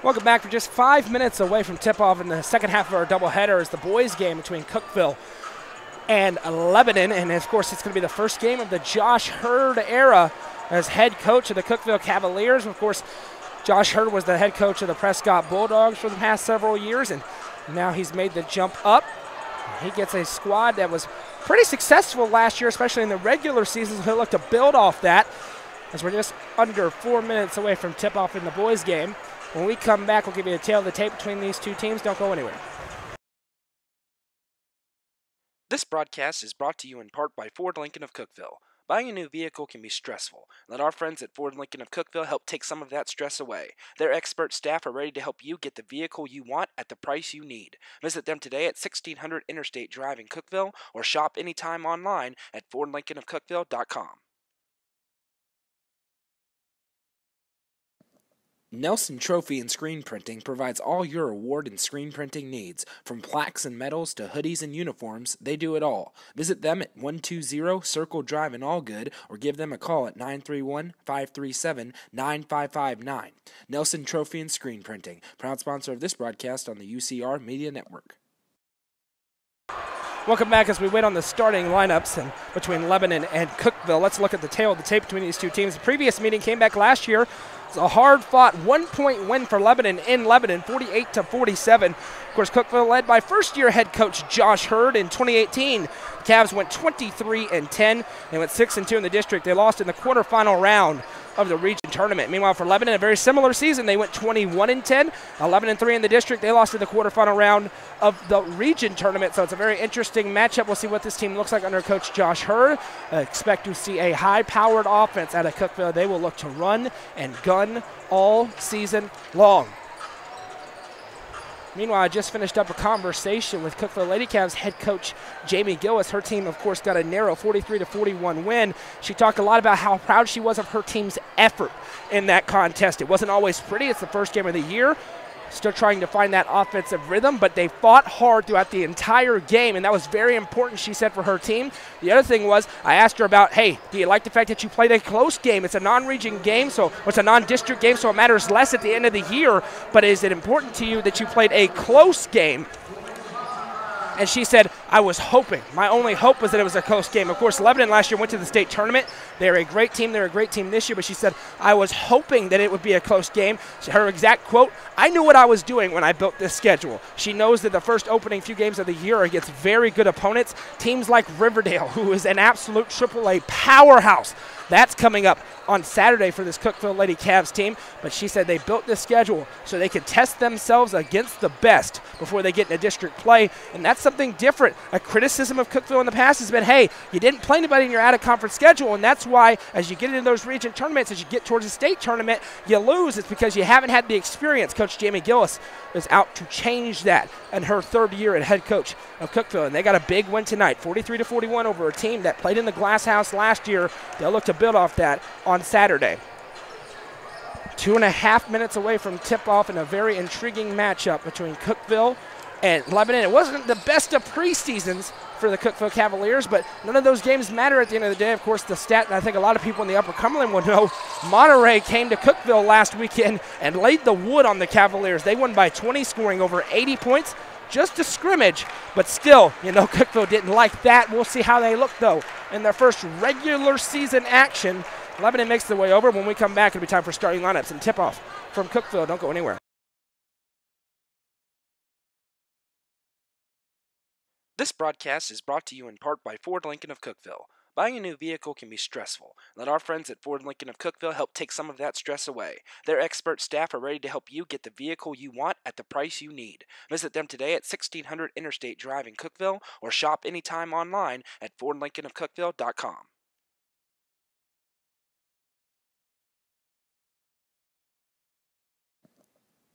Welcome back. We're just 5 minutes away from tip-off in the second half of our doubleheader is the boys' game between Cookeville and Lebanon. And, of course, it's going to be the first game of the Josh Hurd era as head coach of the Cookeville Cavaliers. Of course, Josh Hurd was the head coach of the Prescott Bulldogs for the past several years, and now he's made the jump up. He gets a squad that was pretty successful last year, especially in the regular season, so he'll look to build off that as we're just under 4 minutes away from tip-off in the boys' game. When we come back, we'll give you a tail of the tape between these two teams. Don't go anywhere. This broadcast is brought to you in part by Ford Lincoln of Cookeville. Buying a new vehicle can be stressful. Let our friends at Ford Lincoln of Cookeville help take some of that stress away. Their expert staff are ready to help you get the vehicle you want at the price you need. Visit them today at 1600 Interstate Drive in Cookeville or shop anytime online at FordLincolnofCookeville.com. Nelson Trophy and Screen Printing provides all your award and screen printing needs. From plaques and medals to hoodies and uniforms, they do it all. Visit them at 120 Circle Drive in Allgood or give them a call at 931-537-9559. Nelson Trophy and Screen Printing, proud sponsor of this broadcast on the UCR Media Network. Welcome back as we wait on the starting lineups between Lebanon and Cookeville. Let's look at the tail of the tape between these two teams. The previous meeting came back last year. It's a hard-fought one-point win for Lebanon in Lebanon, 48-47. Of course, Cookeville led by first-year head coach Josh Hurd in 2018. The Cavs went 23-10. They went 6-2 in the district. They lost in the quarterfinal round of the region tournament. Meanwhile, for Lebanon, a very similar season. They went 21-10, 11-3 in the district. They lost in the quarterfinal round of the region tournament. So it's a very interesting matchup. We'll see what this team looks like under Coach Josh Hurd. Expect to see a high-powered offense out of Cookeville. They will look to run and gun all season long. Meanwhile, I just finished up a conversation with Cookeville Lady Cavs head coach Jamie Gillis. Her team, of course, got a narrow 43-41 win. She talked a lot about how proud she was of her team's effort in that contest. It wasn't always pretty. It's the first game of the year. Still trying to find that offensive rhythm, but they fought hard throughout the entire game, and that was very important, she said, for her team. The other thing was, I asked her about, hey, do you like the fact that you played a close game? It's a non-region game, so it's a non-district game, so it matters less at the end of the year, but is it important to you that you played a close game? And she said, I was hoping. My only hope was that it was a close game. Of course, Lebanon last year went to the state tournament. They're a great team. They're a great team this year. But she said, I was hoping that it would be a close game. Her exact quote, I knew what I was doing when I built this schedule. She knows that the first opening few games of the year are against very good opponents. Teams like Riverdale, who is an absolute AAA powerhouse. That's coming up on Saturday for this Cookeville Lady Cavs team. But she said they built this schedule so they could test themselves against the best before they get into district play. And that's something different. A criticism of Cookeville in the past has been, hey, you didn't play anybody in your out-of-conference schedule. And that's why as you get into those region tournaments, as you get towards the state tournament, you lose. It's because you haven't had the experience. Coach Jamie Gillis is out to change that in her third year at head coach of Cookeville. And they got a big win tonight, 43-41 over a team that played in the Glass House last year. They'll look to build off that on Saturday. 2.5 minutes away from tip-off in a very intriguing matchup between Cookeville and Lebanon. It wasn't the best of preseasons for the Cookeville Cavaliers, but none of those games matter at the end of the day. Of course, the stat, and I think a lot of people in the Upper Cumberland would know, Monterey came to Cookeville last weekend and laid the wood on the Cavaliers. They won by 20, scoring over 80 points. Just a scrimmage, but still, Cookeville didn't like that. We'll see how they look, though, in their first regular season action. Lebanon makes their way over. When we come back, it'll be time for starting lineups and tip-off from Cookeville. Don't go anywhere. This broadcast is brought to you in part by Ford Lincoln of Cookeville. Buying a new vehicle can be stressful. Let our friends at Ford Lincoln of Cookeville help take some of that stress away. Their expert staff are ready to help you get the vehicle you want at the price you need. Visit them today at 1600 Interstate Drive in Cookeville or shop anytime online at FordLincolnofCookeville.com.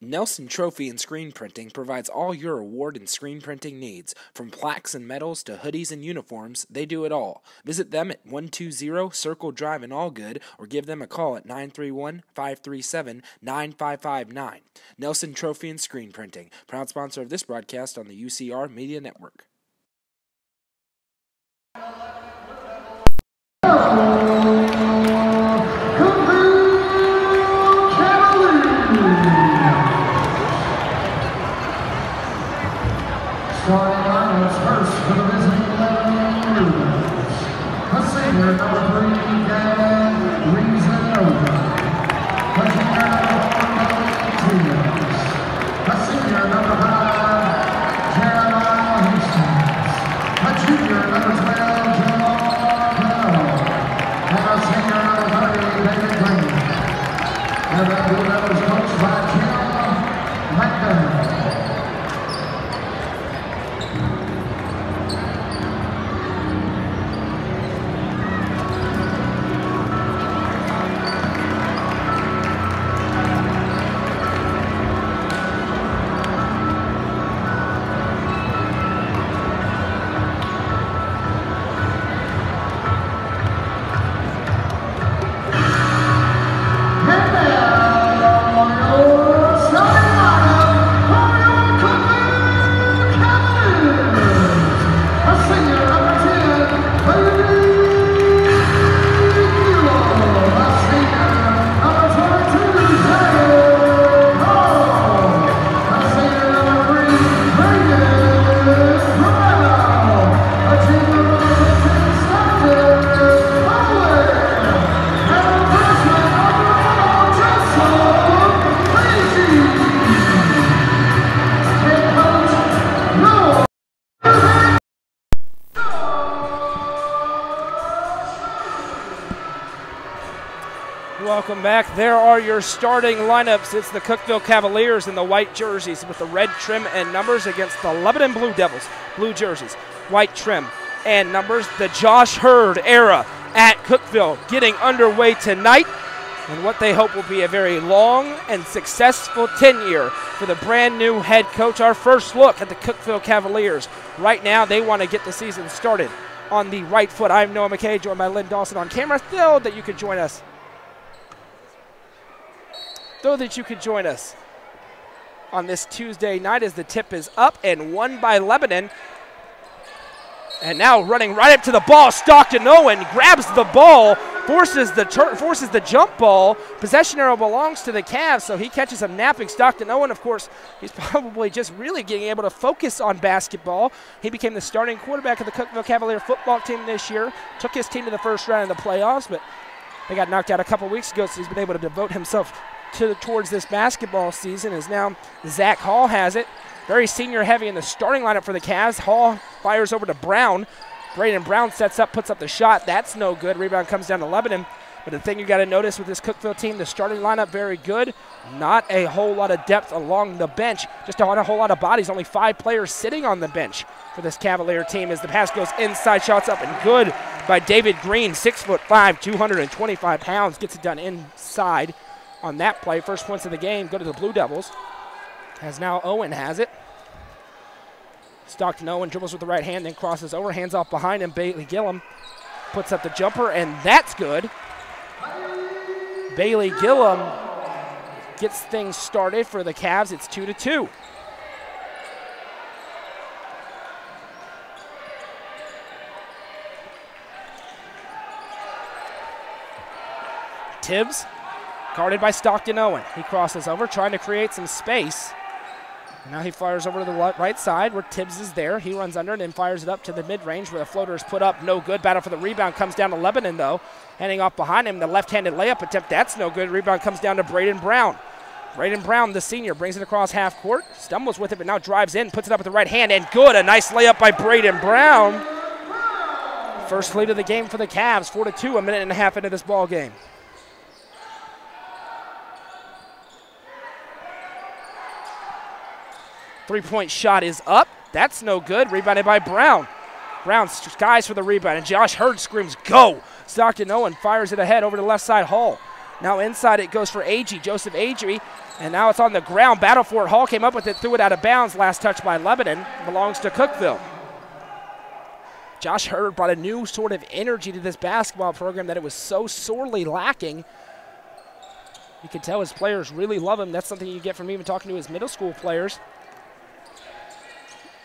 Nelson Trophy and Screen Printing provides all your award and screen printing needs. From plaques and medals to hoodies and uniforms, they do it all. Visit them at 120 Circle Drive in Allgood or give them a call at 931-537-9559. Nelson Trophy and Screen Printing, proud sponsor of this broadcast on the UCR Media Network. Starting lineups first for the visiting Lebanon. A senior number 3, Dan Reasonova. A junior number 4, a senior number 5, Jeremiah Hastings. A junior number 12, John Bell. And a senior number 30, David Green. And that Blue Devils coached by Kim McDonough. Welcome back. There are your starting lineups. It's the Cookeville Cavaliers in the white jerseys with the red trim and numbers against the Lebanon Blue Devils. Blue jerseys, white trim and numbers. The Josh Hurd era at Cookeville getting underway tonight, and what they hope will be a very long and successful tenure for the brand new head coach. Our first look at the Cookeville Cavaliers. Right now, they want to get the season started on the right foot. I'm Noah McKay, joined by Lynn Dawson on camera. Thrilled that you could join us. On this Tuesday night as the tip is up and won by Lebanon. And now running right up to the ball, Stockton Owen grabs the ball, forces the jump ball. Possession arrow belongs to the Cavs, so he catches him napping. Stockton Owen, of course, he's probably just really getting able to focus on basketball. He became the starting quarterback of the Cookeville Cavalier football team this year. Took his team to the first round of the playoffs, but they got knocked out a couple weeks ago, so he's been able to devote himself towards this basketball season. As now Zach Hall has it. Very senior heavy in the starting lineup for the Cavs. Hall fires over to Brown. Braden Brown sets up, puts up the shot. That's no good. Rebound comes down to Lebanon. But the thing you got to notice with this Cookeville team, the starting lineup very good. Not a whole lot of depth along the bench. Just a whole lot of bodies. Only 5 players sitting on the bench for this Cavalier team as the pass goes inside. Shots up and good by David Green. 6'5", 225 pounds. Gets it done inside on that play. First points of the game go to the Blue Devils. As now Owen has it. Stockton Owen dribbles with the right hand, then crosses over, hands off behind him. Bailey Gillum puts up the jumper, and that's good. Bailey Gillum gets things started for the Cavs. It's 2-2. Tibbs, guarded by Stockton Owen. He crosses over, trying to create some space. Now he fires over to the right side where Tibbs is there. He runs under it and fires it up to the mid-range where the floater is put up. No good. Battle for the rebound comes down to Lebanon, though. Handing off behind him, the left-handed layup attempt. That's no good. Rebound comes down to Braden Brown. Braden Brown, the senior, brings it across half court. Stumbles with it, but now drives in, puts it up with the right hand, and good. A nice layup by Braden Brown. First lead of the game for the Cavs, 4-2, a minute and a half into this ball game. Three-point shot is up. That's no good. Rebounded by Brown. Brown skies for the rebound, and Josh Hurd screams, go! Stockton Owen fires it ahead over to the left side, Hall. Now inside it goes for Agee, Joseph Agee, and now it's on the ground. Battle for it. Hall came up with it, threw it out of bounds. Last touch by Lebanon. Belongs to Cookeville. Josh Hurd brought a new sort of energy to this basketball program that it was so sorely lacking. You can tell his players really love him. That's something you get from even talking to his middle school players.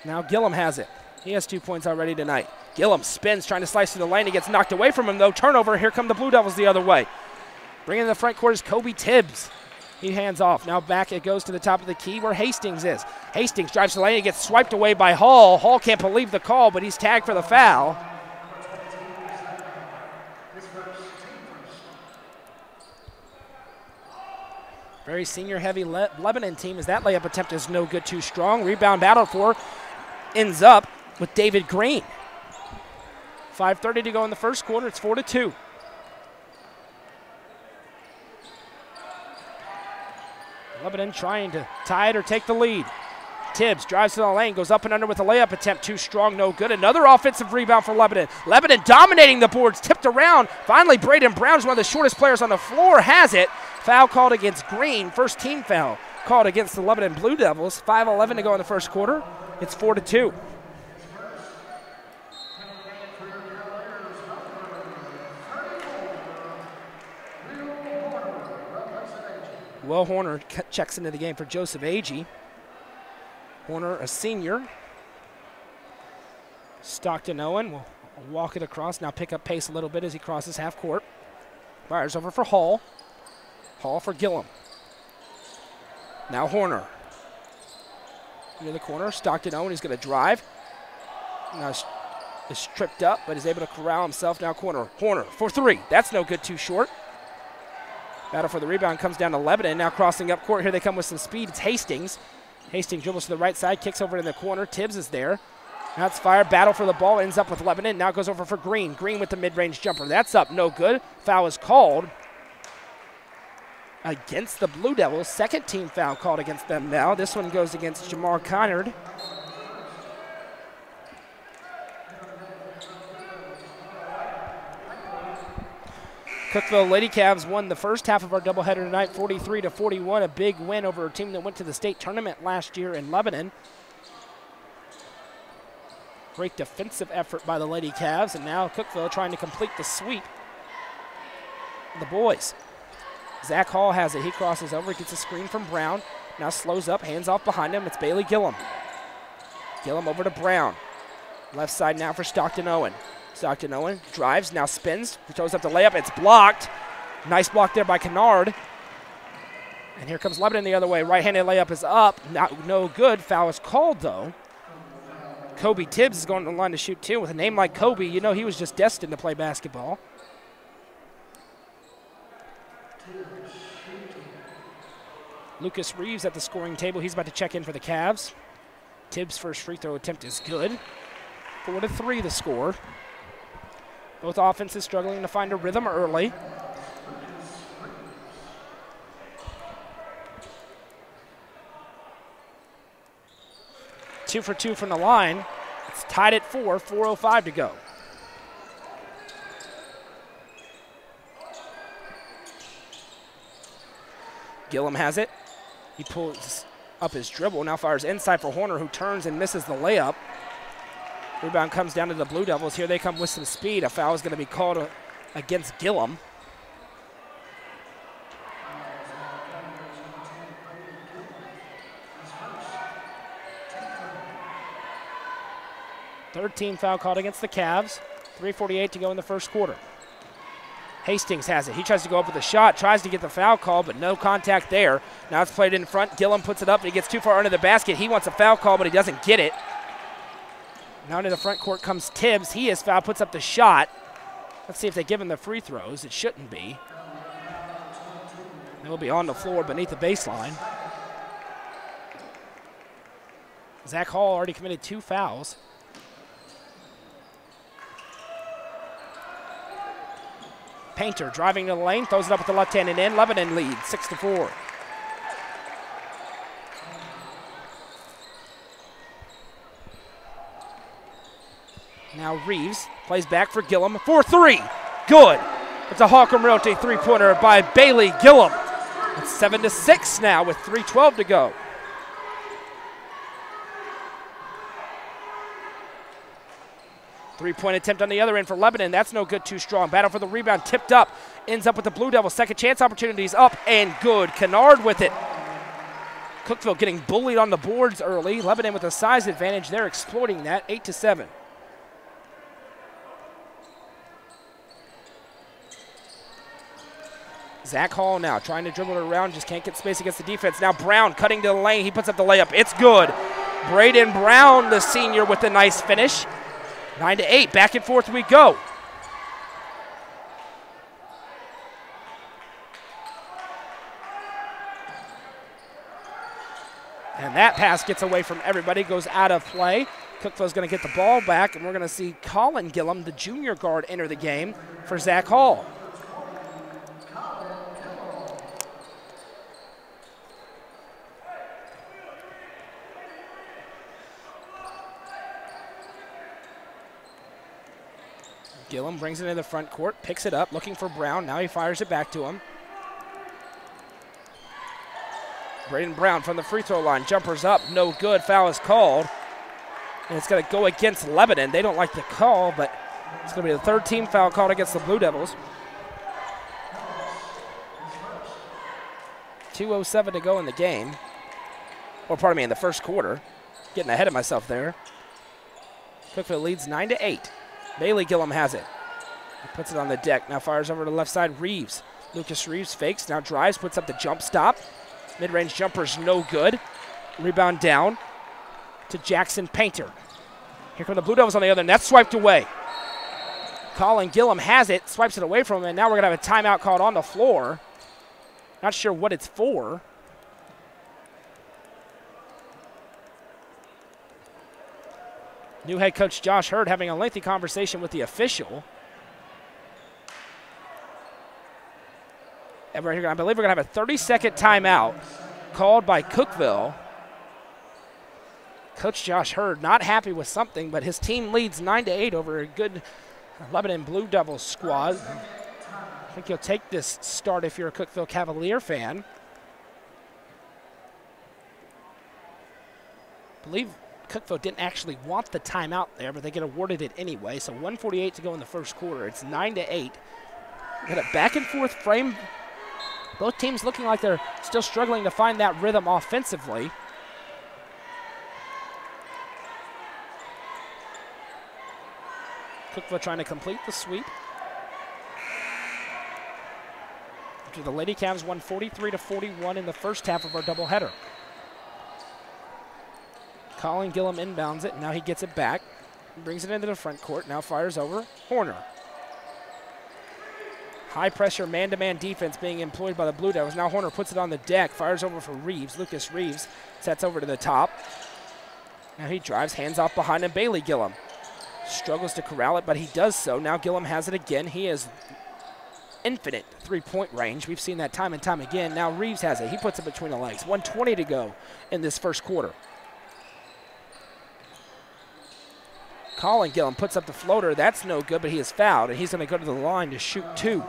Now Gillum has it. He has 2 points already tonight. Gillum spins, trying to slice through the lane. He gets knocked away from him, though. Turnover. Here come the Blue Devils the other way. Bringing in the front court is Kobe Tibbs. He hands off. Now back it goes to the top of the key where Hastings is. Hastings drives to the lane and gets swiped away by Hall. Hall can't believe the call, but he's tagged for the foul. Very senior-heavy Lebanon team as that layup attempt is no good, too strong. Rebound battle for ends up with David Green. 5:30 to go in the first quarter. It's 4-2. Lebanon trying to tie it or take the lead. Tibbs drives to the lane, goes up and under with a layup attempt. Too strong, no good. Another offensive rebound for Lebanon. Lebanon dominating the boards, tipped around. Finally, Braden Brown's one of the shortest players on the floor, has it. Foul called against Green. First team foul called against the Lebanon Blue Devils. 5:11 to go in the first quarter. It's 4-2. Will Horner checks into the game for Joseph Agee. Horner, a senior. Stockton Owen will walk it across, now pick up pace a little bit as he crosses half court. Fires over for Hall. Hall for Gillum. Now Horner. Near the corner, Stockton Owen, he's going to drive. Now is tripped up, but is able to corral himself. Now corner. Horner for three. That's no good, too short. Battle for the rebound comes down to Lebanon. Now crossing up court. Here they come with some speed. It's Hastings. Hastings dribbles to the right side, kicks over in the corner. Tibbs is there. Now it's fire. Battle for the ball. Ends up with Lebanon. Now goes over for Green. Green with the mid-range jumper. That's up. No good. Foul is called against the Blue Devils. Second team foul called against them now. This one goes against Jamar Conard. Cookeville Lady Cavs won the first half of our doubleheader tonight, 43-41, a big win over a team that went to the state tournament last year in Lebanon. Great defensive effort by the Lady Cavs, and now Cookeville trying to complete the sweep. The boys. Zach Hall has it. He crosses over, gets a screen from Brown. Now slows up, hands off behind him. It's Bailey Gillum. Gillum over to Brown. Left side now for Stockton Owen. Stockton Owen drives, now spins, throws up the layup. It's blocked. Nice block there by Kennard. And here comes Lebanon the other way. Right-handed layup is up. No good. Foul is called, though. Kobe Tibbs is going to the line to shoot, too. With a name like Kobe, you know he was just destined to play basketball. Lucas Reeves at the scoring table. He's about to check in for the Cavs. Tibbs' first free throw attempt is good. 4-3 the score. Both offenses struggling to find a rhythm early. Two for two from the line. It's tied at 4:05 to go. Gillum has it. He pulls up his dribble, now fires inside for Horner, who turns and misses the layup. Rebound comes down to the Blue Devils. Here they come with some speed. A foul is going to be called against Gillum. Third team foul called against the Cavs. 3:48 to go in the first quarter. Hastings has it. He tries to go up with a shot, tries to get the foul call, but no contact there. Now it's played in front. Gillum puts it up, and he gets too far under the basket. He wants a foul call, but he doesn't get it. Now into the front court comes Tibbs. He is fouled, puts up the shot. Let's see if they give him the free throws. It shouldn't be. They will be on the floor beneath the baseline. Zach Hall already committed 2 fouls. Painter driving to the lane, throws it up with the left hand and in. Lebanon leads 6-4. Now Reeves plays back for Gillum for 3. Good. It's a Holcomb Realty three-pointer by Bailey Gillum. It's 7-6 now with 3:12 to go. Three-point attempt on the other end for Lebanon. That's no good, too strong. Battle for the rebound, tipped up. Ends up with the Blue Devils. Second chance opportunities up and good. Kennard with it. Cookeville getting bullied on the boards early. Lebanon with a size advantage. They're exploiting that, 8-7. Zach Hall now trying to dribble it around, just can't get space against the defense. Now Brown cutting to the lane. He puts up the layup. It's good. Braden Brown, the senior, with a nice finish. 9-8. Back and forth we go. And that pass gets away from everybody, goes out of play. Cookeville's going to get the ball back, and we're going to see Colin Gillum, the junior guard, enter the game for Zach Hall. Gillum brings it into the front court, picks it up, looking for Brown. Now he fires it back to him. Braden Brown from the free throw line, jumpers up, no good, foul is called. And it's going to go against Lebanon. They don't like the call, but it's going to be the third team foul called against the Blue Devils. 2:07 to go in the game. Or pardon me, in the first quarter. Getting ahead of myself there. Cookeville leads 9-8. Bailey Gillum has it. He puts it on the deck, now fires over to the left side, Reeves. Lucas Reeves fakes, now drives, puts up the jump stop. Mid-range jumper's no good. Rebound down to Jackson Painter. Here come the Blue Devils on the other end. That's swiped away. Colin Gillum has it, swipes it away from him, and now we're going to have a timeout called on the floor. Not sure what it's for. New head coach Josh Hurd having a lengthy conversation with the official. And right here, I believe we're going to have a 30-second timeout called by Cookeville. Coach Josh Hurd not happy with something, but his team leads 9-8 over a good Lebanon Blue Devils squad. I think you'll take this start if you're a Cookeville Cavalier fan. I believe Cookeville didn't actually want the timeout there, but they get awarded it anyway. So 1:48 to go in the first quarter. It's 9-8. Got a back and forth frame. Both teams looking like they're still struggling to find that rhythm offensively. Cookeville trying to complete the sweep. After the Lady Cavs won 43-41 in the first half of our doubleheader. Colin Gillum inbounds it. Now he gets it back. Brings it into the front court. Now fires over. Horner. High pressure man-to-man defense being employed by the Blue Devils. Now Horner puts it on the deck. Fires over for Reeves. Lucas Reeves sets over to the top. Now he drives, hands off behind him. Bailey Gillum struggles to corral it, but he does so. Now Gillum has it again. He has infinite three-point range. We've seen that time and time again. Now Reeves has it. He puts it between the legs. 1:20 to go in this first quarter. Colin Gillum puts up the floater. That's no good, but he is fouled, and he's going to go to the line to shoot two.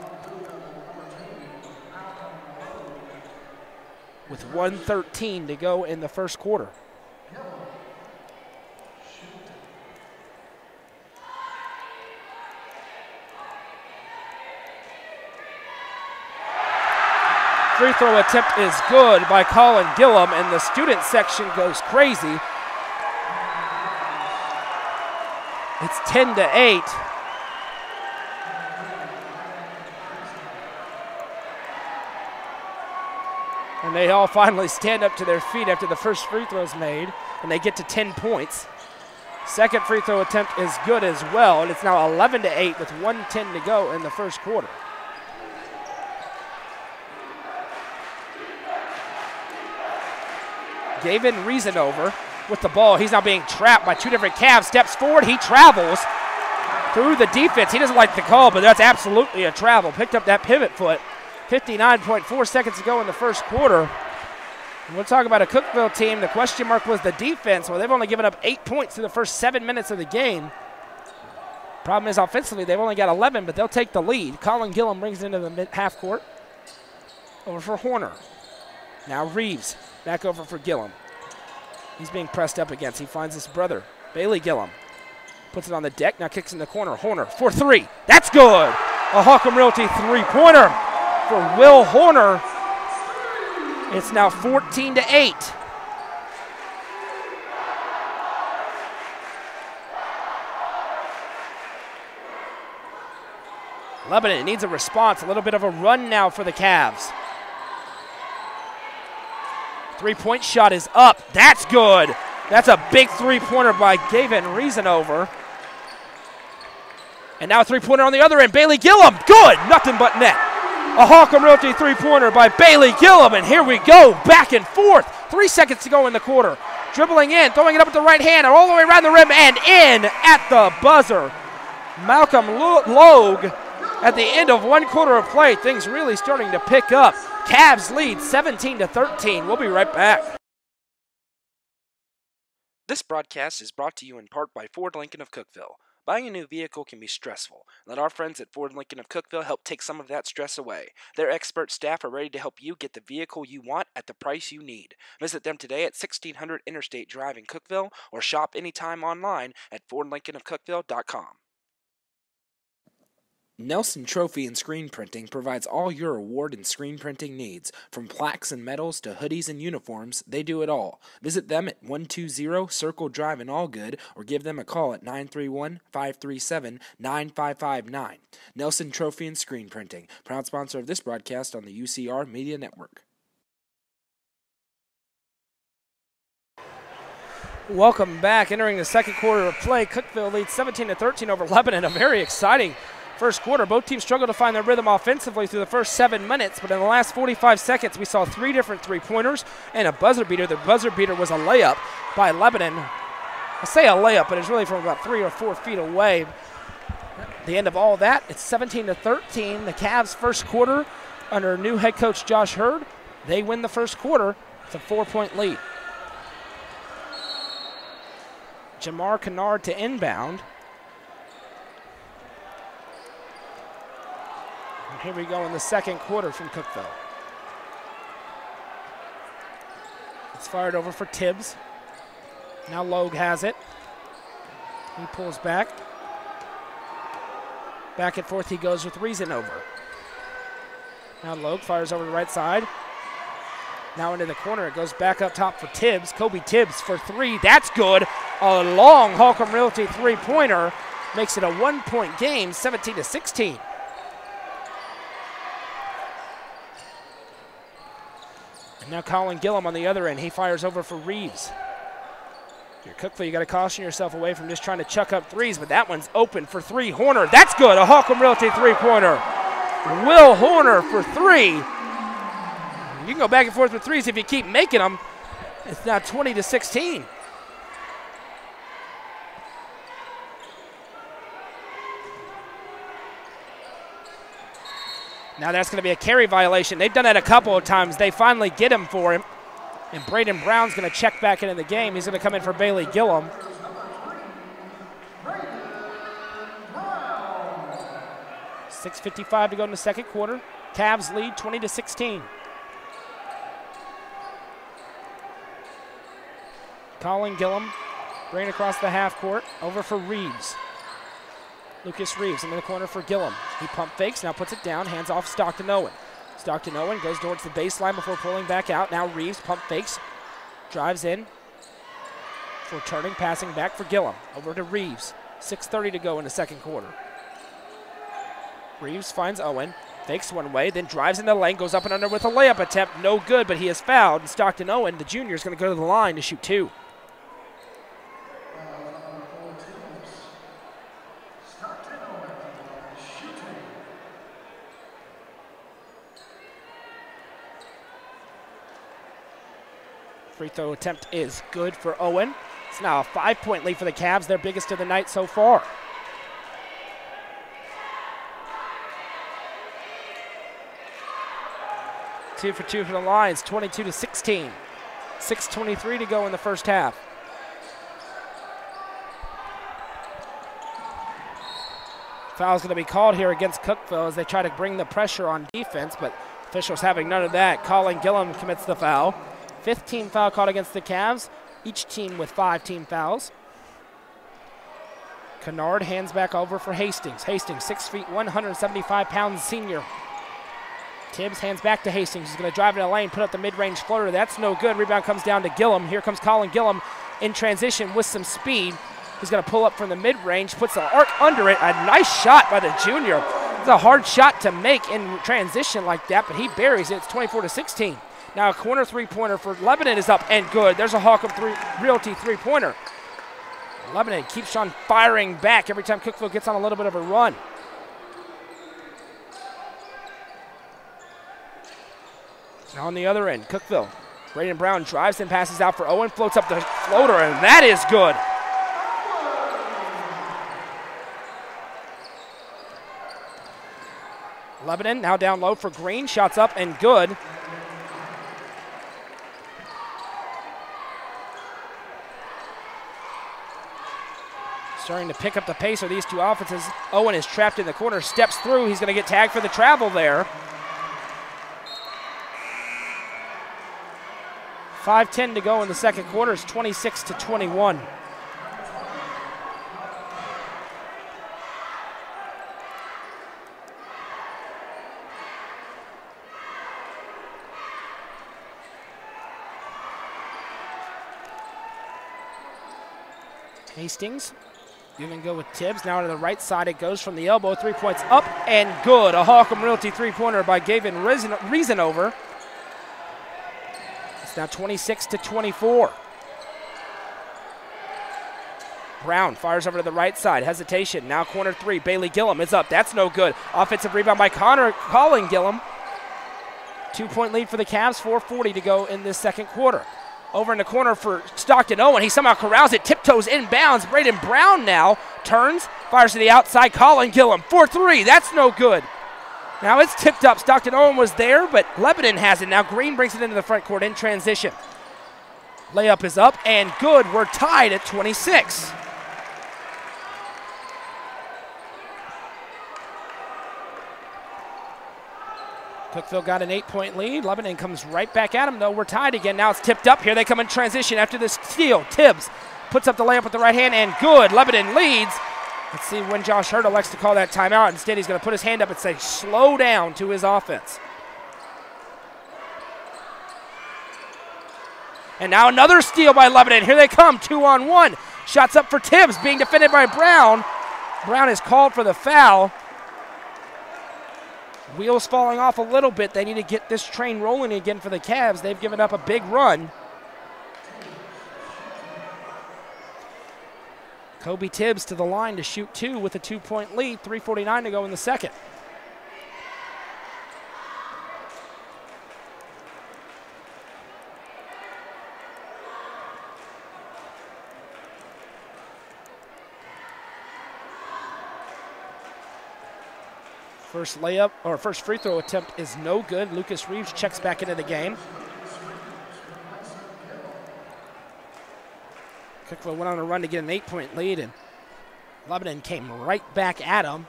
With 1:13 to go in the first quarter. Free throw attempt is good by Colin Gillum, and the student section goes crazy. It's 10-8. And they all finally stand up to their feet after the first free throw is made, and they get to 10 points. Second free throw attempt is good as well, and it's now 11-8 with 1:10 to go in the first quarter. Gavin Reasonover with the ball. He's now being trapped by two different Cavs. Steps forward. He travels through the defense. He doesn't like the call, but that's absolutely a travel. Picked up that pivot foot. 59.4 seconds to go in the first quarter. And we'll talk about a Cookeville team. The question mark was the defense. Well, they've only given up 8 points in the first 7 minutes of the game. Problem is, offensively, they've only got 11, but they'll take the lead. Colin Gillum brings it into the half court. Over for Horner. Now Reeves back over for Gillum. He's being pressed up against. He finds his brother, Bailey Gillum. Puts it on the deck, now kicks in the corner. Horner for three. That's good! A Holcomb Realty three-pointer for Will Horner. It's now 14-8. Lebanon needs a response. A little bit of a run now for the Cavs. Three-point shot is up. That's good. That's a big three-pointer by Gavin Reasanover. And now a three-pointer on the other end. Bailey Gillum. Good. Nothing but net. A Holcomb Realty three-pointer by Bailey Gillum. And here we go. Back and forth. 3 seconds to go in the quarter. Dribbling in. Throwing it up with the right hand. All the way around the rim and in at the buzzer. Malcolm Logue at the end of 1 quarter of play. Things really starting to pick up. Cavs lead 17-13. We'll be right back. This broadcast is brought to you in part by Ford Lincoln of Cookeville. Buying a new vehicle can be stressful. Let our friends at Ford Lincoln of Cookeville help take some of that stress away. Their expert staff are ready to help you get the vehicle you want at the price you need. Visit them today at 1600 Interstate Drive in Cookeville or shop anytime online at FordLincolnofCookeville.com. Nelson Trophy and Screen Printing provides all your award and screen printing needs. From plaques and medals to hoodies and uniforms, they do it all. Visit them at 120 Circle Drive in Allgood or give them a call at 931-537-9559. Nelson Trophy and Screen Printing, proud sponsor of this broadcast on the UCR Media Network. Welcome back. Entering the second quarter of play, Cookeville leads 17-13 over Lebanon. A very exciting first quarter. Both teams struggled to find their rhythm offensively through the first 7 minutes, but in the last 45 seconds, we saw 3 different three-pointers and a buzzer beater. The buzzer beater was a layup by Lebanon. I say a layup, but it's really from about 3 or 4 feet away. At the end of all that, it's 17-13. The Cavs' first quarter under new head coach Josh Hurd. They win the first quarter. It's a 4-point lead. Jamar Kennard to inbound. And here we go in the second quarter from Cookeville. It's fired over for Tibbs. Now Logue has it. He pulls back. Back and forth he goes with Reasanover. Now Logue fires over the right side. Now into the corner. It goes back up top for Tibbs. Kobe Tibbs for 3. That's good. A long Holcomb Realty three-pointer makes it a 1-point game, 17-16. And now Colin Gillum on the other end. He fires over for Reeves. If you're Cookeville, you got to caution yourself away from just trying to chuck up threes, but that one's open for 3. Horner, that's good. A Holcomb Realty three-pointer. Will Horner for 3. You can go back and forth with threes if you keep making them. It's now 20-16. Now that's going to be a carry violation. They've done that a couple of times. They finally get him for him. And Braden Brown's going to check back into the game. He's going to come in for Bailey Gillum. 6:55 to go in the second quarter. Cavs lead 20-16. Colin Gillum bringing across the half court, over for Reeves. Lucas Reeves into the corner for Gillum. He pump fakes, now puts it down, hands off Stockton Owen. Stockton Owen goes towards the baseline before pulling back out. Now Reeves pump fakes, drives in for turning, passing back for Gillum. Over to Reeves. 6:30 to go in the second quarter. Reeves finds Owen, fakes one way, then drives into the lane, goes up and under with a layup attempt. No good, but he is fouled. And Stockton Owen, the junior, is going to go to the line to shoot 2. Free throw attempt is good for Owen. It's now a 5-point lead for the Cavs, their biggest of the night so far. Two for the Lions, 22-16. 6:23 to go in the first half. Foul's going to be called here against Cookeville as they try to bring the pressure on defense, but officials having none of that. Colin Gillum commits the foul. 5th team foul called against the Cavs, each team with 5 team fouls. Kennard hands back over for Hastings. Hastings, 6 feet, 175 pounds senior. Tibbs hands back to Hastings. He's going to drive in the lane, put up the mid-range floater. That's no good. Rebound comes down to Gillum. Here comes Colin Gillum in transition with some speed. He's going to pull up from the mid-range, puts the arc under it. A nice shot by the junior. It's a hard shot to make in transition like that, but he buries it. It's 24-16. Now a corner three-pointer for Lebanon is up and good. There's a Hawkham Realty three-pointer. Lebanon keeps on firing back every time Cookeville gets on a little bit of a run. Now on the other end, Cookeville. Braden Brown drives and passes out for Owen, floats up the floater, and that is good. Lebanon now down low for Green, shots up and good. Starting to pick up the pace of these two offenses. Owen is trapped in the corner, steps through. He's going to get tagged for the travel there. 5:10 to go in the second quarter. It's 26-21. Hastings, give and go with Tibbs. Now to the right side it goes from the elbow. 3 points up and good. A Hawkham Realty three-pointer by Gavin Reasanover. It's now 26-24. Brown fires over to the right side. Hesitation. Now corner three. Bailey Gillum is up. That's no good. Offensive rebound by Colin Gillum. 2-point lead for the Cavs. 4:40 to go in this second quarter. Over in the corner for Stockton Owen. He somehow corrals it, tiptoes inbounds. Braden Brown now turns, fires to the outside. Colin Gillum, 4-3. That's no good. Now it's tipped up. Stockton Owen was there, but Lebanon has it. Now Green brings it into the front court in transition. Layup is up and good. We're tied at 26. Cookeville got an 8-point lead. Lebanon comes right back at him, though. We're tied again. Now it's tipped up. Here they come in transition after this steal. Tibbs puts up the layup with the right hand, and good. Lebanon leads. Let's see when Josh Hurd elects to call that timeout. Instead, he's going to put his hand up and say, slow down to his offense. And now another steal by Lebanon. Here they come, 2-on-1. Shots up for Tibbs, being defended by Brown. Brown is called for the foul. Wheels falling off a little bit. They need to get this train rolling again for the Cavs. They've given up a big run. Kobe Tibbs to the line to shoot two with a 2-point lead. 3:49 to go in the second. First layup, or first free throw attempt is no good. Lucas Reeves checks back into the game. Cookeville went on a run to get an 8-point lead, and Lebanon came right back at them.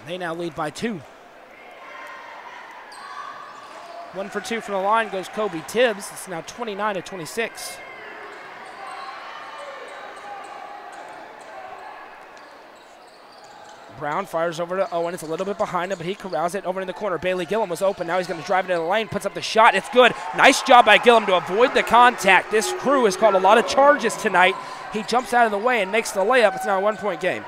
They now lead by 2. 1 for 2 from the line goes Kobe Tibbs. It's now 29-26. Brown fires over to Owen. It's a little bit behind him, but he corrals it over in the corner. Bailey Gillum was open. Now he's going to drive it into the lane, puts up the shot. It's good. Nice job by Gillum to avoid the contact. This crew has called a lot of charges tonight. He jumps out of the way and makes the layup. It's now a 1-point game.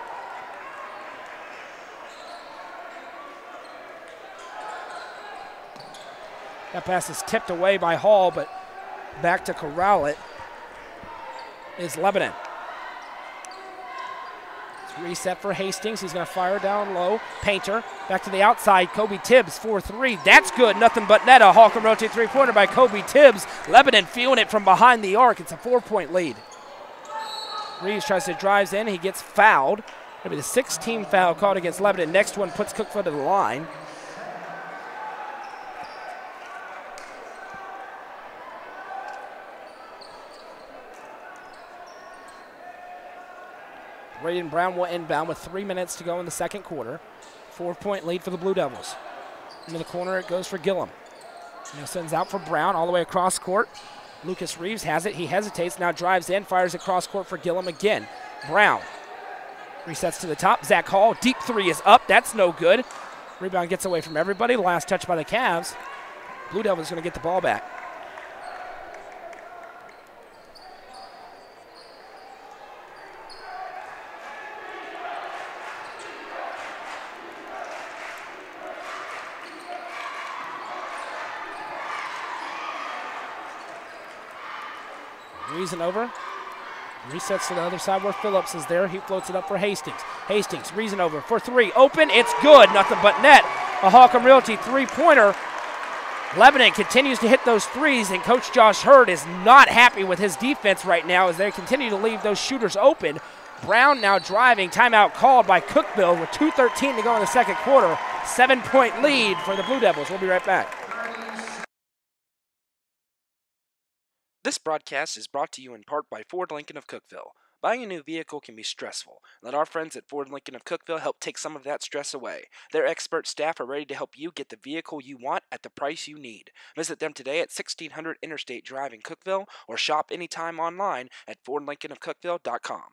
That pass is tipped away by Hall, but back to corral it is Lebanon. Reset for Hastings. He's going to fire down low. Painter back to the outside. Kobe Tibbs 4-3. That's good. Nothing but net. A Hawkham rotate three-pointer by Kobe Tibbs. Lebanon feeling it from behind the arc. It's a 4-point lead. Reeves tries to drive in. He gets fouled. It'll be the 16th foul called against Lebanon. Next one puts Cookeville to the line. Braden Brown will inbound with 3 minutes to go in the second quarter. 4-point lead for the Blue Devils. Into the corner it goes for Gillum. Now sends out for Brown all the way across court. Lucas Reeves has it. He hesitates, now drives in, fires across court for Gillum again. Brown resets to the top. Zach Hall, deep three is up. That's no good. Rebound gets away from everybody. The last touch by the Cavs. Blue Devils going to get the ball back. Reason over. Resets to the other side where Phillips is there. He floats it up for Hastings. Hastings, Reason over for three. Open, it's good. Nothing but net. A Holcomb Realty three-pointer. Lebanon continues to hit those threes, and Coach Josh Hurd is not happy with his defense right now as they continue to leave those shooters open. Brown now driving. Timeout called by Cookeville with 2:13 to go in the second quarter. 7-point lead for the Blue Devils. We'll be right back. This broadcast is brought to you in part by Ford Lincoln of Cookeville. Buying a new vehicle can be stressful. Let our friends at Ford Lincoln of Cookeville help take some of that stress away. Their expert staff are ready to help you get the vehicle you want at the price you need. Visit them today at 1600 Interstate Drive in Cookeville or shop anytime online at FordLincolnofCookeville.com.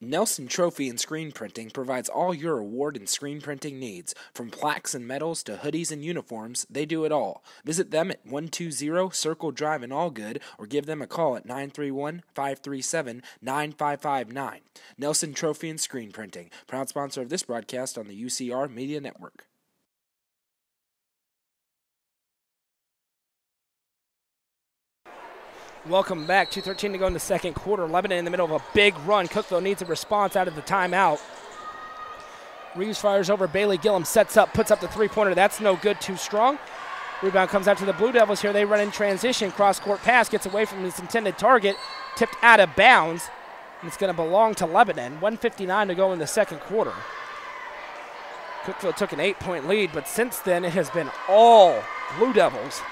Nelson Trophy and Screen Printing provides all your award and screen printing needs. From plaques and medals to hoodies and uniforms, they do it all. Visit them at 120 Circle Drive in Allgood or give them a call at 931-537-9559. Nelson Trophy and Screen Printing, proud sponsor of this broadcast on the UCR Media Network. Welcome back. 2:13 to go in the second quarter. Lebanon in the middle of a big run. Cookeville needs a response out of the timeout. Reeves fires over. Bailey Gillum sets up, puts up the three-pointer. That's no good, too strong. Rebound comes out to the Blue Devils here. They run in transition. Cross-court pass gets away from its intended target. Tipped out of bounds. And it's going to belong to Lebanon. 1:59 to go in the second quarter. Cookeville took an 8-point lead, but since then it has been all Blue Devils.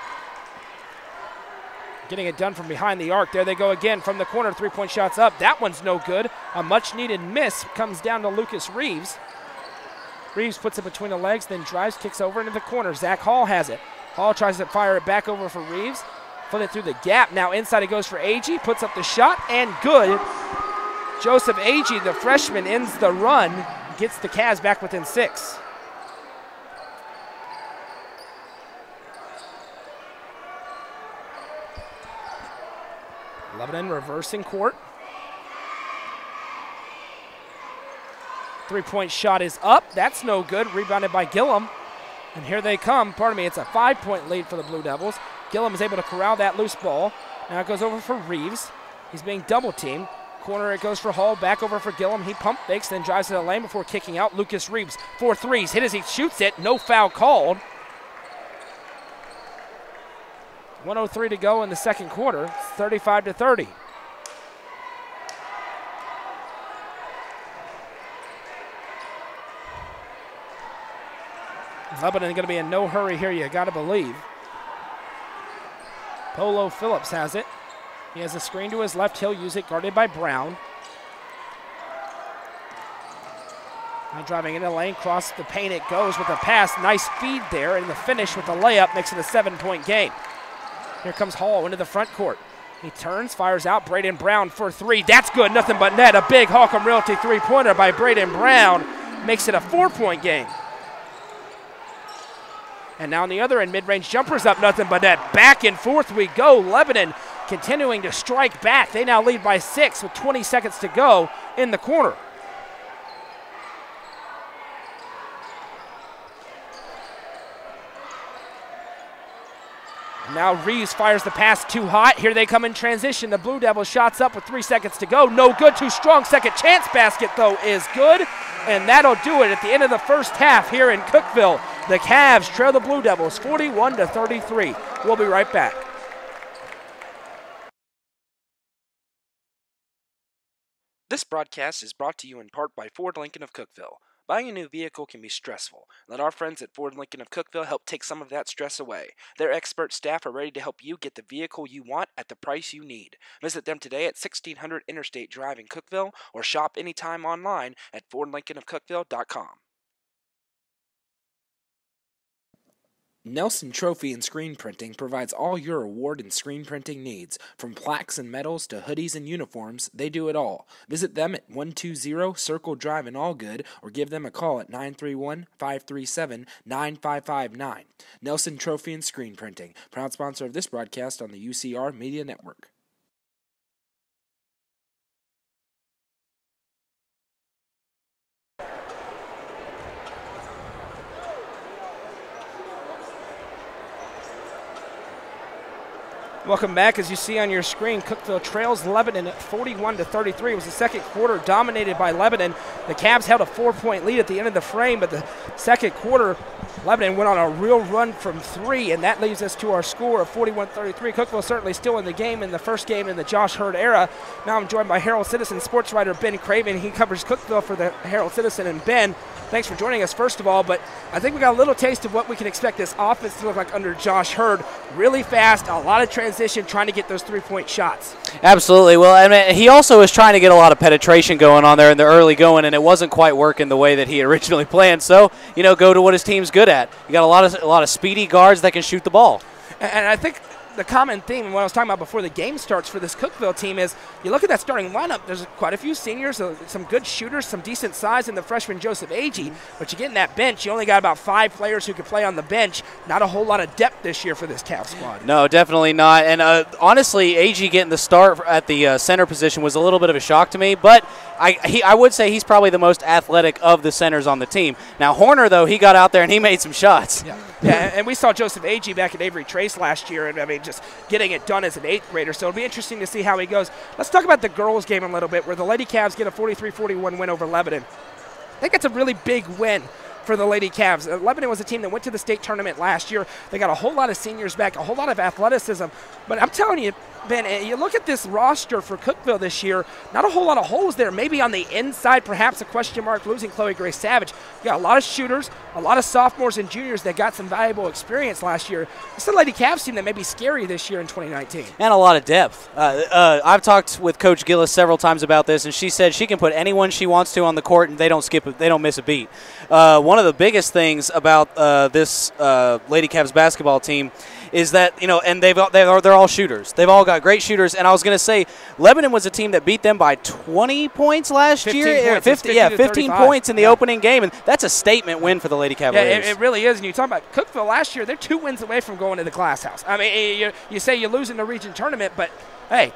Getting it done from behind the arc. There they go again from the corner. Three-point shots up. That one's no good. A much-needed miss comes down to Lucas Reeves. Reeves puts it between the legs, then drives, kicks over into the corner. Zach Hall has it. Hall tries to fire it back over for Reeves. Put it through the gap. Now inside it goes for Agee. Puts up the shot, and good. Joseph Agee, the freshman, ends the run. Gets the Cavs back within 6. Lebanon reversing court. Three-point shot is up. That's no good. Rebounded by Gillum. And here they come. Pardon me, it's a 5-point lead for the Blue Devils. Gillum is able to corral that loose ball. Now it goes over for Reeves. He's being double-teamed. Corner it goes for Hall. Back over for Gillum. He pump fakes, then drives to the lane before kicking out. Lucas Reeves, 4 threes. Hit as he shoots it. No foul called. 1:03 to go in the second quarter. It's 35-30. Lebanon going to be in no hurry here, you got to believe. Polo Phillips has it. He has a screen to his left. He'll use it, guarded by Brown. Now driving into the lane, cross the paint it goes with a pass. Nice feed there, and the finish with the layup makes it a 7-point game. Here comes Hall into the front court. He turns, fires out. Braden Brown for 3. That's good, nothing but net. A big Holcomb Realty three-pointer by Braden Brown makes it a 4-point game. And now on the other end, mid-range jumpers up, nothing but net. Back and forth we go. Lebanon continuing to strike back. They now lead by 6 with 20 seconds to go in the corner. Now Reeves fires the pass too hot. Here they come in transition. The Blue Devils shots up with 3 seconds to go. No good, too strong. Second chance basket, though, is good. And that'll do it at the end of the first half here in Cookeville. The Cavs trail the Blue Devils 41-33. We'll be right back. This broadcast is brought to you in part by Ford Lincoln of Cookeville. Buying a new vehicle can be stressful. Let our friends at Ford Lincoln of Cookeville help take some of that stress away. Their expert staff are ready to help you get the vehicle you want at the price you need. Visit them today at 1600 Interstate Drive in Cookeville or shop anytime online at FordLincolnofCookeville.com. Nelson Trophy and Screen Printing provides all your award and screen printing needs. From plaques and medals to hoodies and uniforms, they do it all. Visit them at 120 Circle Drive in Allgood or give them a call at 931-537-9559. Nelson Trophy and Screen Printing, proud sponsor of this broadcast on the UCR Media Network. Welcome back. As you see on your screen, Cookeville trails Lebanon at 41-33. It was the second quarter dominated by Lebanon. The Cavs held a 4-point lead at the end of the frame, but the second quarter, Lebanon went on a real run from three, and that leaves us to our score of 41-33. Cookeville certainly still in the game in the first game in the Josh Hurd era. Now I'm joined by Herald Citizen sports writer Ben Craven. He covers Cookeville for the Herald Citizen. And Ben, thanks for joining us first of all, but I think we got a little taste of what we can expect this offense to look like under Josh Hurd. Really fast, a lot of transition, trying to get those three-point shots. Absolutely. Well, I mean, he also was trying to get a lot of penetration going on there in the early going, and it wasn't quite working the way that he originally planned. So, you know, go to what his team's good at. You got a lot of speedy guards that can shoot the ball. And I think the common theme, and what I was talking about before the game starts for this Cookeville team, is you look at that starting lineup, there's quite a few seniors, some good shooters, some decent size in the freshman Joseph Agee, but you get in that bench, you only got about 5 players who can play on the bench. Not a whole lot of depth this year for this Cav squad. No, definitely not. And honestly, Agee getting the start at the center position was a little bit of a shock to me, but I would say he's probably the most athletic of the centers on the team. Now, Horner, though, he got out there and he made some shots. Yeah, and we saw Joseph Agee back at Avery Trace last year, and I mean, just getting it done as an 8th grader. So it'll be interesting to see how he goes. Let's talk about the girls' game a little bit, where the Lady Cavs get a 43-41 win over Lebanon. I think it's a really big win for the Lady Cavs. Lebanon was a team that went to the state tournament last year. They got a whole lot of seniors back, a whole lot of athleticism. But I'm telling you, Ben, you look at this roster for Cookeville this year, not a whole lot of holes there. Maybe on the inside, perhaps a question mark losing Chloe Grace Savage. You got a lot of shooters, a lot of sophomores and juniors that got some valuable experience last year. It's the Lady Cavs team that may be scary this year in 2019. And a lot of depth. I've talked with Coach Gillis several times about this, and she said she can put anyone she wants to on the court, and they don't miss a beat. One of the biggest things about this Lady Cavs basketball team is that, you know, and they're all shooters. They've all got great shooters. And I was going to say, Lebanon was a team that beat them by 20 points last year. 15 points in the opening game. And that's a statement win for the Lady Cavaliers. Yeah, it really is. And you talk about Cookeville last year, they're 2 wins away from going to the Glass House. I mean, you say you lose in the region tournament, but, hey,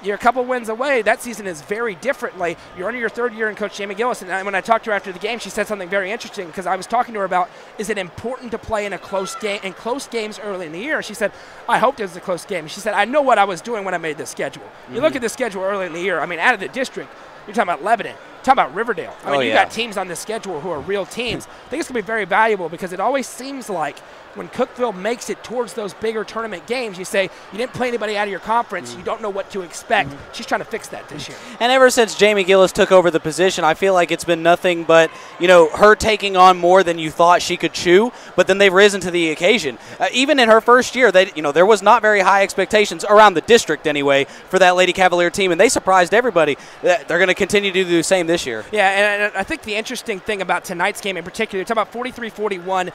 you're a couple wins away. That season is very different. Like, you're under your 3rd year in Coach Jamie Gillis, and when I talked to her after the game, she said something very interesting, because I was talking to her about, is it important to play in a close game, in close games early in the year? She said, I hoped it was a close game. She said, I know what I was doing when I made this schedule. You look at the schedule early in the year, I mean, out of the district, you're talking about Lebanon, you're talking about Riverdale. I mean, you got teams on this schedule who are real teams. I think it's going to be very valuable, because it always seems like when Cookeville makes it towards those bigger tournament games, you say, you didn't play anybody out of your conference, you don't know what to expect. She's trying to fix that this year. And ever since Jamie Gillis took over the position, I feel like it's been nothing but, you know, her taking on more than you thought she could chew, but then they've risen to the occasion. Even in her first year, there was not very high expectations around the district anyway for that Lady Cavalier team, and they surprised everybody. They're going to continue to do the same this year. Yeah, and I think the interesting thing about tonight's game in particular, you're talking about 43-41,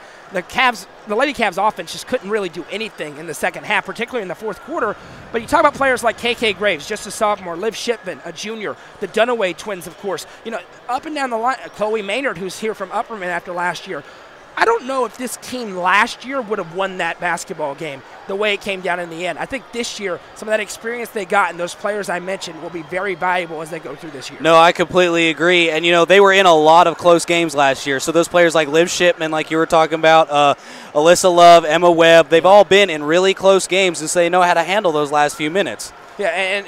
the Lady Cavs offense just couldn't really do anything in the second half, particularly in the fourth quarter. But you talk about players like KK Graves, just a sophomore, Liv Shipman, a junior, the Dunaway twins, of course. You know, up and down the line, Chloe Maynard, who's here from Upperman after last year. I don't know if this team last year would have won that basketball game the way it came down in the end. I think this year, some of that experience they got and those players I mentioned will be very valuable as they go through this year. No, I completely agree. And, you know, they were in a lot of close games last year. So those players like Liv Shipman, like you were talking about, Alyssa Love, Emma Webb, they've all been in really close games, and so they know how to handle those last few minutes. Yeah, and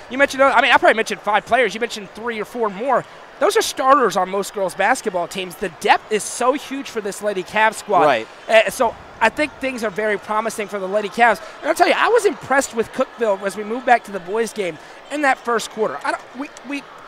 you mentioned, I mean, I probably mentioned 5 players. You mentioned 3 or 4 more. Those are starters on most girls' basketball teams. The depth is so huge for this Lady Cavs squad. Right. So I think things are very promising for the Lady Cavs. And I'll tell you, I was impressed with Cookeville as we moved back to the boys' game in that first quarter.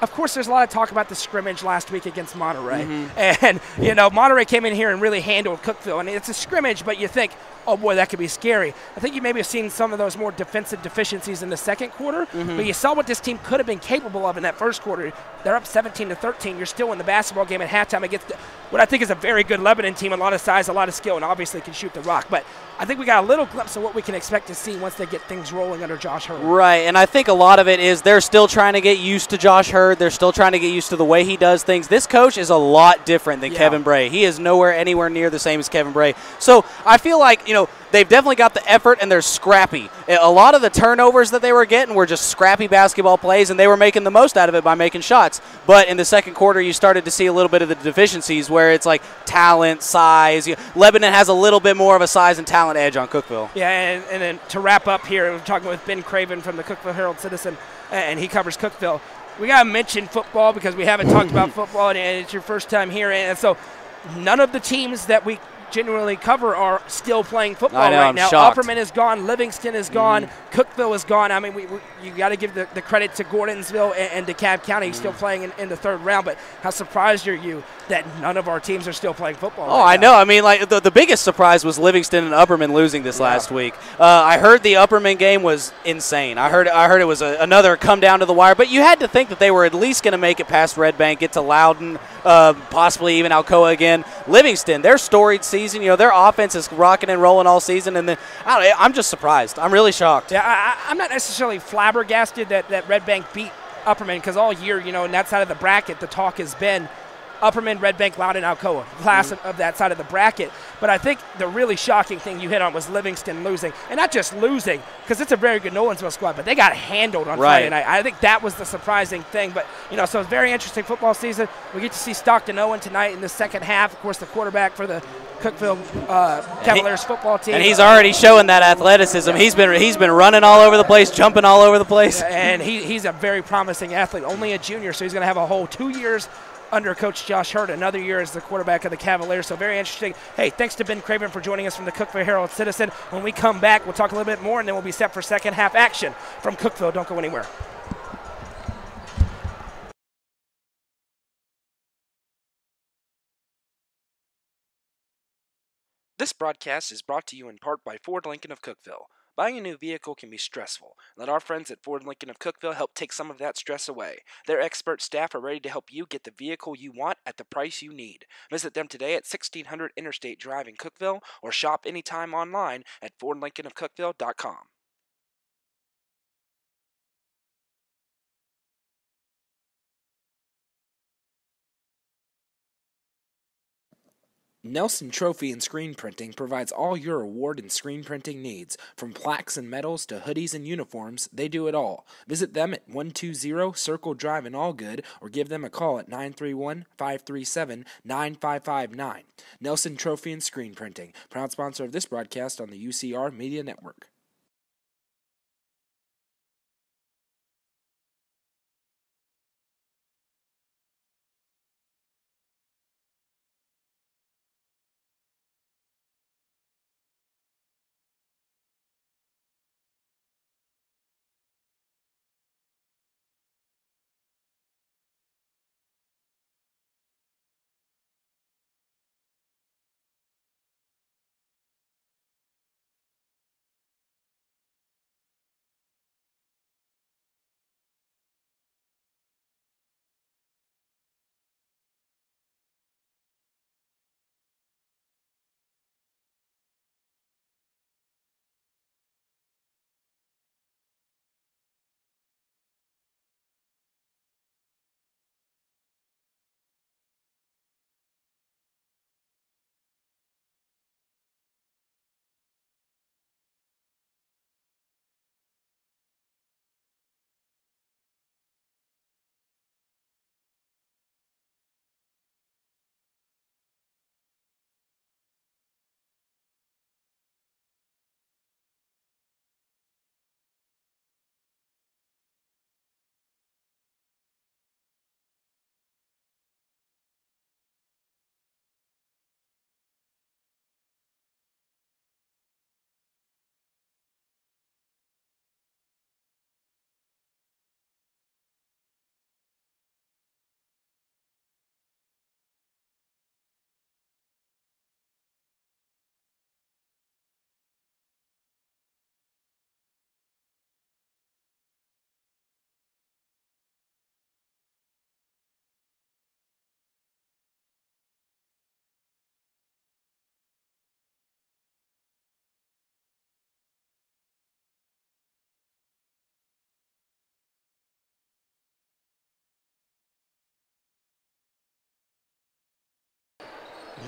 Of course, there's a lot of talk about the scrimmage last week against Monterey. And, you know, Monterey came in here and really handled Cookeville. And it's a scrimmage, but you think, oh, boy, that could be scary. I think you maybe have seen some of those more defensive deficiencies in the second quarter. But you saw what this team could have been capable of in that first quarter. They're up 17-13. You're still in the basketball game at halftime against what I think is a very good Lebanon team, a lot of size, a lot of skill, and obviously can shoot the rock. But I think we got a little glimpse of what we can expect to see once they get things rolling under Josh Hurd. Right, and I think a lot of it is they're still trying to get used to Josh Hurd. They're still trying to get used to the way he does things. This coach is a lot different than Kevin Bray. He is anywhere near the same as Kevin Bray. So I feel like, they've definitely got the effort and they're scrappy. A lot of the turnovers that they were getting were just scrappy basketball plays, and they were making the most out of it by making shots. But in the second quarter, you started to see a little bit of the deficiencies where it's like talent, size. Lebanon has a little bit more of a size and talent edge on Cookeville. Yeah, and then to wrap up here, we're talking with Ben Craven from the Cookeville Herald-Citizen, and he covers Cookeville. We got to mention football because we haven't talked about football, and it's your first time here. And so none of the teams that we genuinely cover are still playing football right I'm now. Shocked. Upperman is gone. Livingston is gone. Cookeville is gone. I mean, you got to give the credit to Gordonsville and DeKalb County still playing in the third round. But how surprised are you that none of our teams are still playing football? Oh, I know. I mean, like the biggest surprise was Livingston and Upperman losing this last week. I heard the Upperman game was insane. I heard it was another come down to the wire. But you had to think that they were at least going to make it past Red Bank, get to Loudon, possibly even Alcoa again. Livingston, their storied season, their offense is rocking and rolling all season, and then I'm just surprised. I'm really shocked. Yeah, I'm not necessarily flabbergasted that Red Bank beat Upperman because all year, in that side of the bracket, the talk has been Upperman, Red Bank, Loudon, Alcoa, class of that side of the bracket. But I think the really shocking thing you hit on was Livingston losing. And not just losing, because it's a very good Nolensville squad, but they got handled on Friday night. I think that was the surprising thing. But, so it's a very interesting football season. We get to see Stockton Owen tonight in the second half. Of course, the quarterback for the Cookeville Cavaliers football team. And he's already showing that athleticism. He's been running all over the place, jumping all over the place. And he's a very promising athlete, only a junior, so he's going to have a whole 2 years under Coach Josh Hurd, another year as the quarterback of the Cavaliers. So very interesting. Hey, thanks to Ben Craven for joining us from the Cookeville Herald-Citizen. When we come back, we'll talk a little bit more, and then we'll be set for second half action from Cookeville. Don't go anywhere. This broadcast is brought to you in part by Ford Lincoln of Cookeville. Buying a new vehicle can be stressful. Let our friends at Ford Lincoln of Cookeville help take some of that stress away. Their expert staff are ready to help you get the vehicle you want at the price you need. Visit them today at 1600 Interstate Drive in Cookeville or shop anytime online at FordLincolnofCookeville.com. Nelson Trophy and Screen Printing provides all your award and screen printing needs. From plaques and medals to hoodies and uniforms, they do it all. Visit them at 120 Circle Drive in Allgood or give them a call at 931-537-9559. Nelson Trophy and Screen Printing, proud sponsor of this broadcast on the UCR Media Network.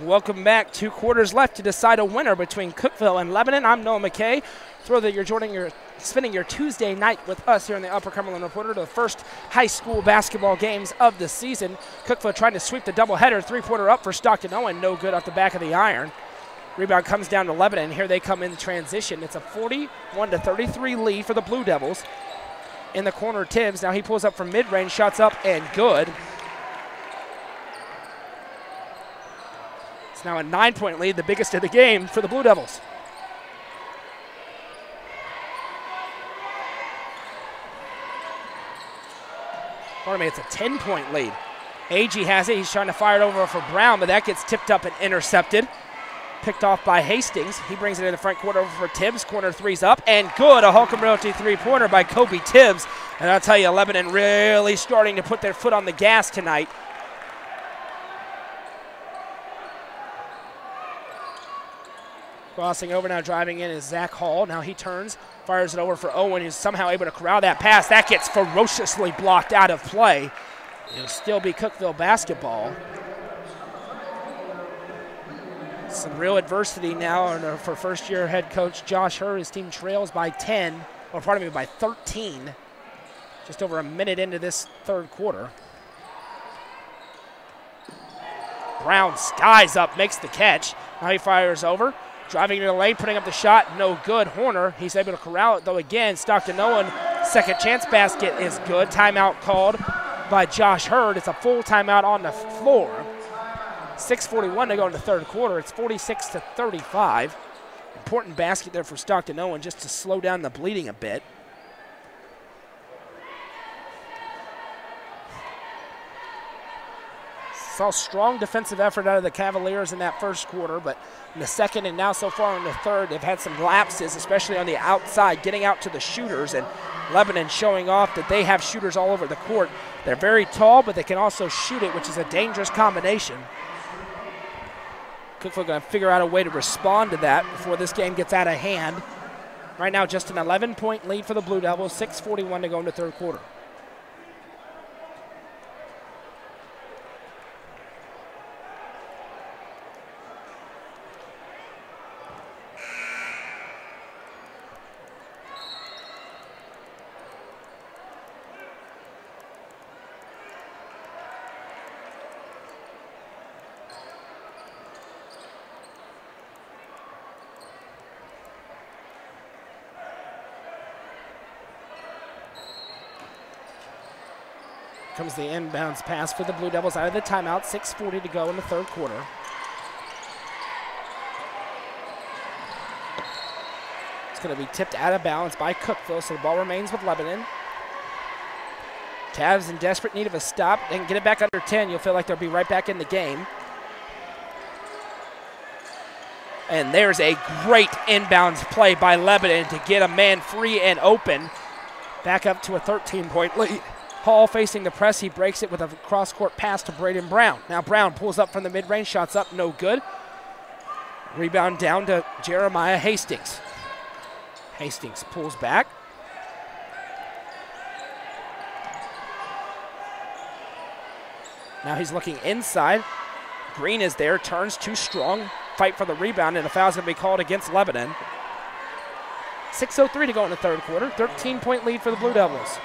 Welcome back. 2 quarters left to decide a winner between Cookeville and Lebanon. I'm Noah McKay. Thrilled that you're spending your Tuesday night with us here in the Upper Cumberland Reporter to the first high school basketball games of the season. Cookeville trying to sweep the doubleheader. 3-pointer up for Stockton Owen. No good off the back of the iron. Rebound comes down to Lebanon. Here they come in transition. It's a 41-33 lead for the Blue Devils. In the corner, Tibbs. Now he pulls up from mid-range. Shots up and good. It's now a 9-point lead, the biggest of the game for the Blue Devils. Pardon me, it's a 10-point lead. Agee has it. He's trying to fire it over for Brown, but that gets tipped up and intercepted. Picked off by Hastings. He brings it in the front court over for Tibbs. Corner three's up and good. A Holcomb Realty 3-pointer by Kobe Tibbs. And I'll tell you, Lebanon really starting to put their foot on the gas tonight. Crossing over now, driving in is Zach Hall. Now he turns, fires it over for Owen, who's somehow able to corral that pass. That gets ferociously blocked out of play. It'll still be Cookeville basketball. Some real adversity now for first-year head coach Josh Hurd. His team trails by 10, or pardon me, by 13. Just over a minute into this third quarter. Brown skies up, makes the catch. Now he fires over. Driving into the lane, putting up the shot, no good. Horner, he's able to corral it though again. Stockton Owen, second chance basket is good. Timeout called by Josh Hurd. It's a full timeout on the floor. 6:41 to go in the third quarter. It's 46-35. Important basket there for Stockton Owen just to slow down the bleeding a bit. Saw strong defensive effort out of the Cavaliers in that first quarter, but in the second and now so far in the third, they've had some lapses, especially on the outside, getting out to the shooters, and Lebanon showing off that they have shooters all over the court. They're very tall, but they can also shoot it, which is a dangerous combination. Cookeville going to figure out a way to respond to that before this game gets out of hand. Right now, just an 11-point lead for the Blue Devils, 6:41 to go in the third quarter. Comes the inbounds pass for the Blue Devils out of the timeout. 6:40 to go in the third quarter. It's going to be tipped out of bounds by Cookeville, so the ball remains with Lebanon. Cavs in desperate need of a stop. They can get it back under 10. You'll feel like they'll be right back in the game. And there's a great inbounds play by Lebanon to get a man free and open. Back up to a 13-point lead. Hall facing the press. He breaks it with a cross-court pass to Braden Brown. Now Brown pulls up from the mid-range. Shots up, no good. Rebound down to Jeremiah Hastings. Hastings pulls back. Now he's looking inside. Green is there, turns too strong. Fight for the rebound, and a foul's going to be called against Lebanon. 6:03 to go in the third quarter. 13-point lead for the Blue Devils.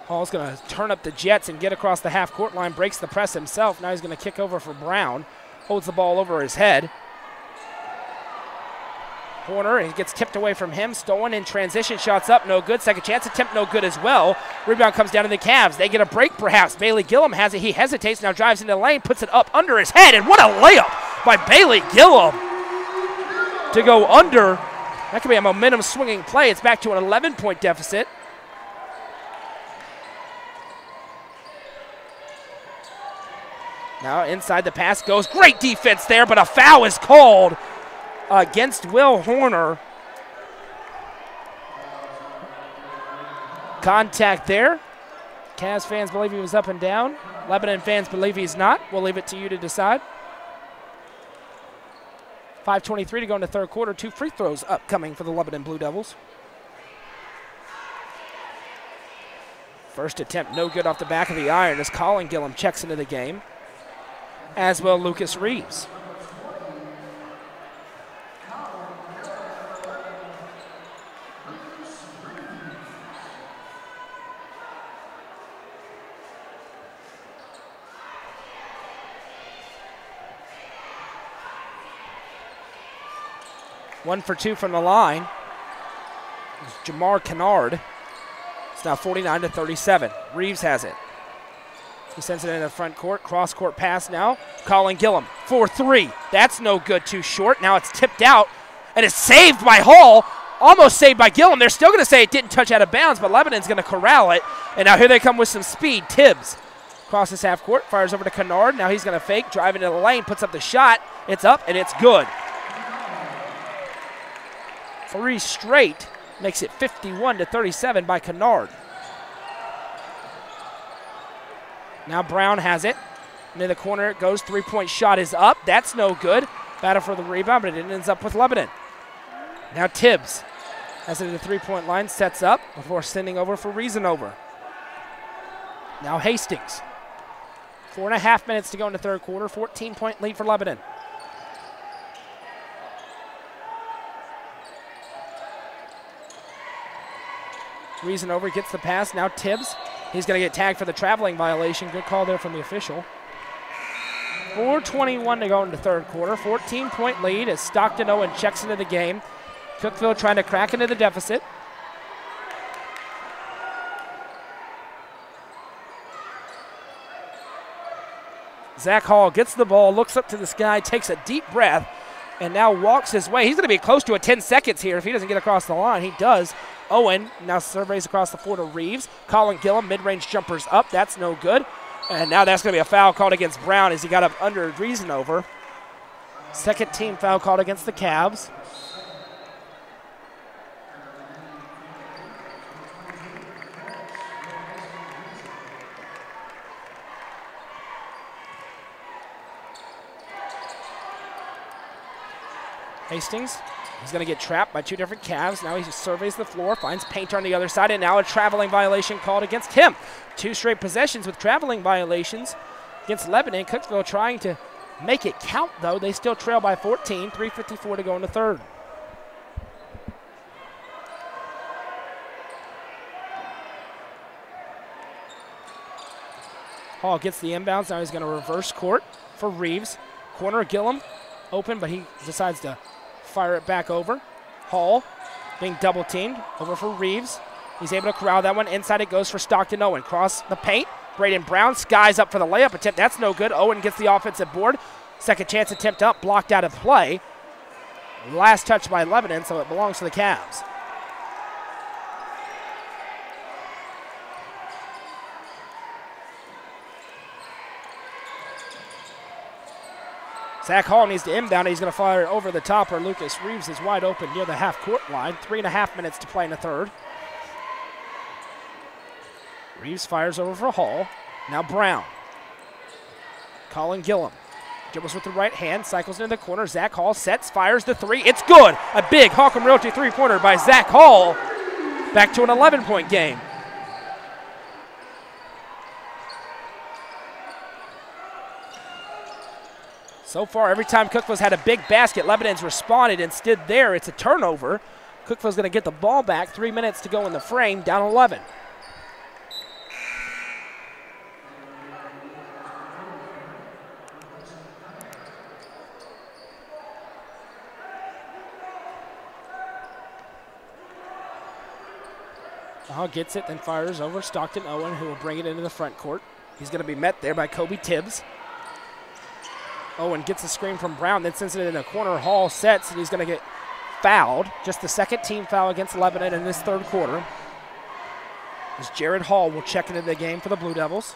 Hall's going to turn up the Jets and get across the half-court line, breaks the press himself. Now he's going to kick over for Brown. Holds the ball over his head. Horner, he gets tipped away from him. Stolen in transition, shots up, no good. Second chance attempt, no good as well. Rebound comes down to the Cavs. They get a break perhaps. Bailey Gillum has it. He hesitates, now drives into the lane, puts it up under his head, and what a layup by Bailey Gillum to go under. That could be a momentum swinging play. It's back to an 11-point deficit. Now inside the pass goes. Great defense there, but a foul is called against Will Horner. Contact there. Cavs fans believe he was up and down. Lebanon fans believe he's not. We'll leave it to you to decide. 5:23 to go in the third quarter. 2 free throws upcoming for the Lebanon Blue Devils. First attempt, no good off the back of the iron as Colin Gillum checks into the game, as will Lucas Reeves. One for two from the line. It's Jamar Kennard. It's now 49-37. Reeves has it. He sends it into the front court. Cross-court pass now. Colin Gillum, 4-3. That's no good, too short. Now it's tipped out, and it's saved by Hall. Almost saved by Gillum. They're still going to say it didn't touch out of bounds, but Lebanon's going to corral it. And now here they come with some speed. Tibbs crosses half court, fires over to Kennard. Now he's going to fake, drive into the lane, puts up the shot. It's up, and it's good. 3 straight makes it 51-37 by Kennard. Now Brown has it. Near the corner it goes. 3-point shot is up. That's no good. Battle for the rebound, but it ends up with Lebanon. Now Tibbs has it at the 3-point line, sets up before sending over for Reasonover. Now Hastings. 4.5 minutes to go in the third quarter. 14-point lead for Lebanon. Reasonover gets the pass. Now Tibbs. He's going to get tagged for the traveling violation. Good call there from the official. 4:21 to go in the third quarter. 14-point lead as Stockton Owen checks into the game. Cookeville trying to crack into the deficit. Zach Hall gets the ball, looks up to the sky, takes a deep breath, and now walks his way. He's going to be close to a 10 seconds here if he doesn't get across the line. He does. Owen now surveys across the floor to Reeves. Colin Gillum, mid-range jumpers up. That's no good. And now that's going to be a foul called against Brown as he got up under Reasonover. Second team foul called against the Cavs. Hastings, he's going to get trapped by two different Cavs. Now he surveys the floor, finds Painter on the other side, and now a traveling violation called against him. 2 straight possessions with traveling violations against Lebanon. Cookeville trying to make it count, though. They still trail by 14, 3:54 to go in the third. Hall gets the inbounds. Now he's going to reverse court for Reeves. Corner, Gillum open, but he decides to fire it back over. Hall being double teamed over for Reeves. He's able to corral that one. Inside it goes for Stockton Owen. Cross the paint. Braden Brown skies up for the layup attempt. That's no good. Owen gets the offensive board. Second chance attempt up, blocked out of play. Last touch by Lebanon, so it belongs to the Cavs. Zach Hall needs to inbound. He's going to fire it over the top, or Lucas Reeves is wide open near the half-court line. 3.5 minutes to play in the third. Reeves fires over for Hall. Now Brown. Colin Gillum. Dribbles with the right hand, cycles into the corner. Zach Hall sets, fires the three. It's good. A big Holcomb Realty three-pointer by Zach Hall. Back to an 11-point game. So far, every time Cookeville's had a big basket, Lebanon's responded. Instead there, it's a turnover. Cookeville's going to get the ball back. 3 minutes to go in the frame, down 11. Hall gets it, then fires over Stockton Owen, who will bring it into the front court. He's going to be met there by Kobe Tibbs. Owen gets a screen from Brown, then sends it in the corner. Hall sets, and he's going to get fouled. Just the second team foul against Lebanon in this third quarter. As Jared Hall will check into the game for the Blue Devils.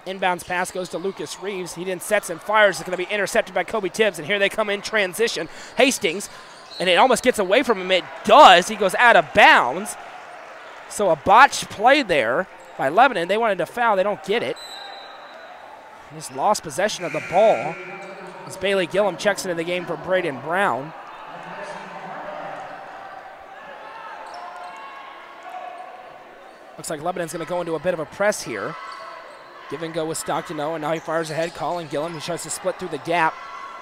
Inbounds pass goes to Lucas Reeves. He then sets and fires. It's going to be intercepted by Kobe Tibbs, and here they come in transition. Hastings, and it almost gets away from him. It does. He goes out of bounds. So a botched play there by Lebanon. They wanted to foul. They don't get it. Just lost possession of the ball. As Bailey Gillum checks into the game for Braden Brown. Looks like Lebanon's going to go into a bit of a press here. Give and go with Stockton O, and now he fires ahead. Colin Gillum, he tries to split through the gap.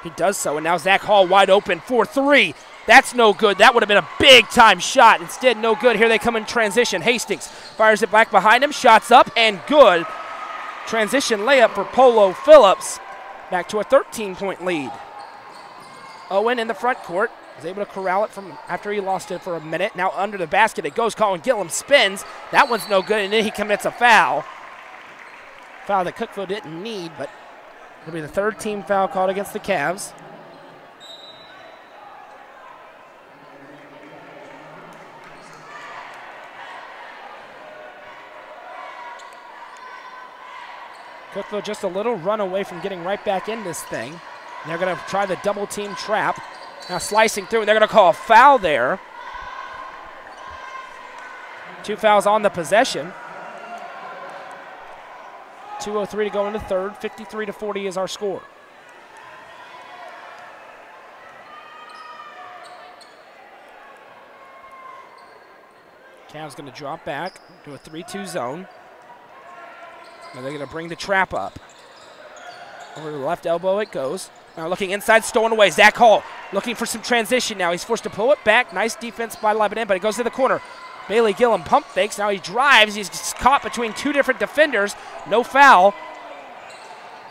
He does so, and now Zach Hall wide open for three. That's no good. That would have been a big-time shot. Instead, no good. Here they come in transition. Hastings fires it back behind him. Shots up, and good. Transition layup for Polo Phillips. Back to a 13-point lead. Owen in the front court is able to corral it from after he lost it for a minute. Now under the basket it goes. Colin Gillum spins. That one's no good, and then he commits a foul. Foul that Cookeville didn't need, but it'll be the third team foul called against the Cavs. Cookeville just a little run away from getting right back in this thing. They're going to try the double team trap. Now slicing through, they're going to call a foul there. 2 fouls on the possession. 2:03 to go in the third. 53-40 is our score. Cavs going to drop back to a 3-2 zone. Now they're going to bring the trap up. Over the left elbow it goes. Now looking inside, stolen away. Zach Hall looking for some transition now. He's forced to pull it back. Nice defense by Lebanon, but it goes to the corner. Bailey Gillum pump fakes. Now he drives. He's caught between two different defenders. No foul.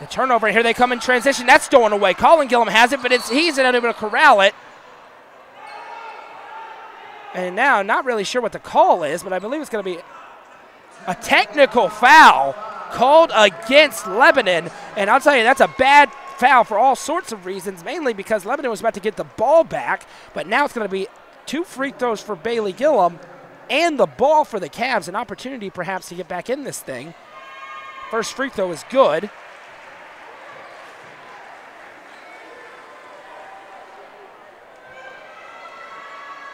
The turnover. Here they come in transition. That's stolen away. Colin Gillum has it, but he's unable to corral it. And now, not really sure what the call is, but I believe it's going to be a technical foul called against Lebanon. And I'll tell you, that's a bad foul for all sorts of reasons, mainly because Lebanon was about to get the ball back, but now it's going to be 2 free throws for Bailey Gillum and the ball for the Cavs, an opportunity perhaps to get back in this thing. First free throw is good.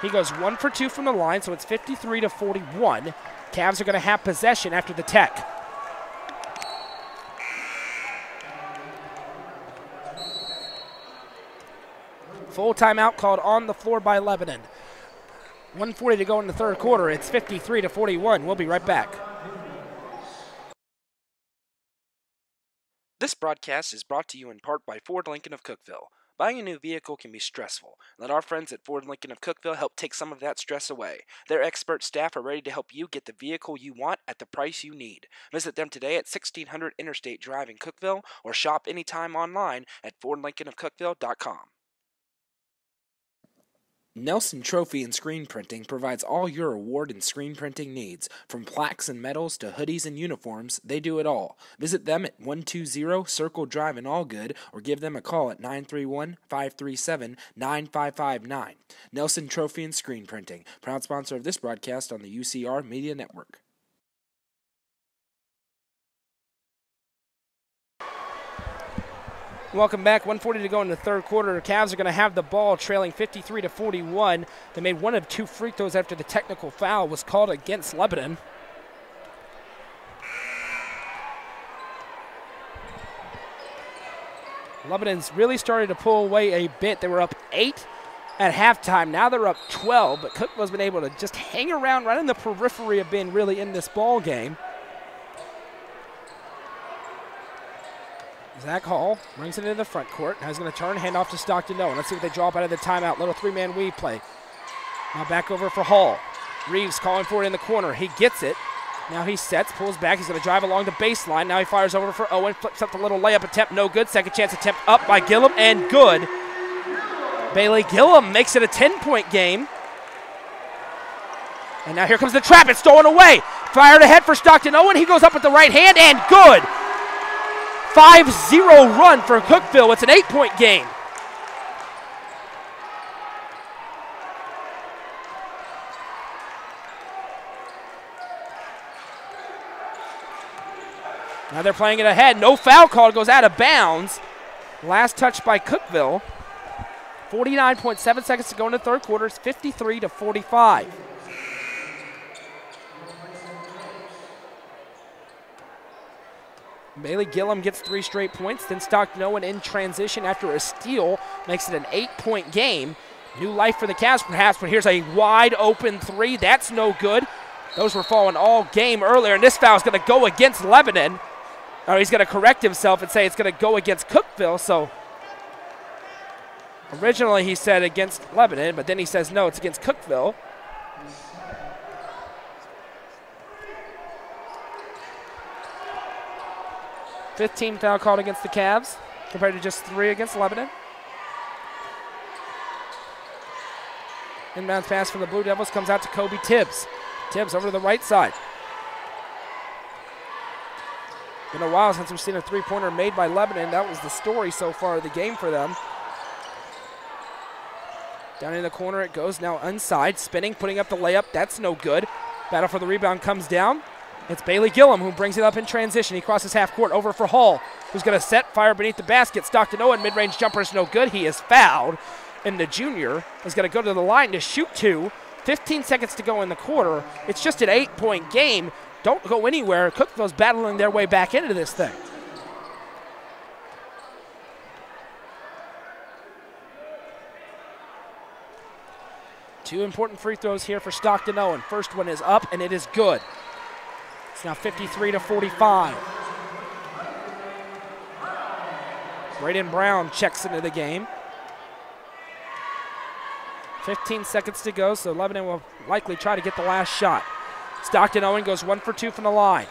He goes 1 for 2 from the line, so it's 53-41. Cavs are going to have possession after the tech. Full timeout called on the floor by Lebanon. 1:40 to go in the third quarter. It's 53-41. We'll be right back. This broadcast is brought to you in part by Ford Lincoln of Cookeville. Buying a new vehicle can be stressful. Let our friends at Ford Lincoln of Cookeville help take some of that stress away. Their expert staff are ready to help you get the vehicle you want at the price you need. Visit them today at 1600 Interstate Drive in Cookeville or shop anytime online at FordLincolnofCookeville.com. Nelson Trophy and Screen Printing provides all your award and screen printing needs. From plaques and medals to hoodies and uniforms, they do it all. Visit them at 120 Circle Drive in Allgood or give them a call at 931-537-9559. Nelson Trophy and Screen Printing, proud sponsor of this broadcast on the UCR Media Network. Welcome back. 1:40 to go in the third quarter. The Cavs are going to have the ball trailing 53-41. They made 1 of 2 free throws after the technical foul was called against Lebanon. Lebanon's really started to pull away a bit. They were up 8 at halftime. Now they're up 12, but Cookeville's been able to just hang around right in the periphery of being really in this ball game. Zach Hall brings it into the front court. Now he's going to turn, hand off to Stockton O. Let's see what they draw up out of the timeout. Little 3-man weave play. Now back over for Hall. Reeves calling for it in the corner. He gets it. Now he sets, pulls back. He's going to drive along the baseline. Now he fires over for Owen. Flips up the little layup attempt. No good. Second chance attempt up by Gillum and good. Bailey Gillum makes it a 10-point game. And now here comes the trap. It's stolen away. Fired ahead for Stockton Owen. He goes up with the right hand and good. 5-0 run for Cookeville. It's an 8-point game. Now they're playing it ahead. No foul call. Goes out of bounds. Last touch by Cookeville. 49.7 seconds to go in the third quarter. It's 53-45. Bailey Gillum gets 3 straight points. Then Stockton Owen in transition after a steal makes it an 8-point game. New life for the Cavs perhaps, but here's a wide open 3. That's no good. Those were falling all game earlier, and this foul is going to go against Lebanon. Or he's going to correct himself and say it's going to go against Cookeville. So originally he said against Lebanon, but then he says no, it's against Cookeville. Fifth-team foul called against the Cavs compared to just 3 against Lebanon. Inbounds pass from the Blue Devils comes out to Kobe Tibbs. Tibbs over to the right side. Been a while since we've seen a 3-pointer made by Lebanon. That was the story so far of the game for them. Down in the corner it goes, now inside, spinning, putting up the layup. That's no good. Battle for the rebound comes down. It's Bailey Gillum who brings it up in transition. He crosses half court over for Hall, who's going to set, fire beneath the basket. Stockton Owen, mid-range jumper is no good. He is fouled, and the junior is going to go to the line to shoot 2. 15 seconds to go in the quarter. It's just an 8-point game. Don't go anywhere. Cookeville's battling their way back into this thing. Two important free throws here for Stockton Owen. First one is up, and it is good. It's now 53-45. Braden Brown checks into the game. 15 seconds to go, so Lebanon will likely try to get the last shot. Stockton Owen goes 1 for 2 from the line.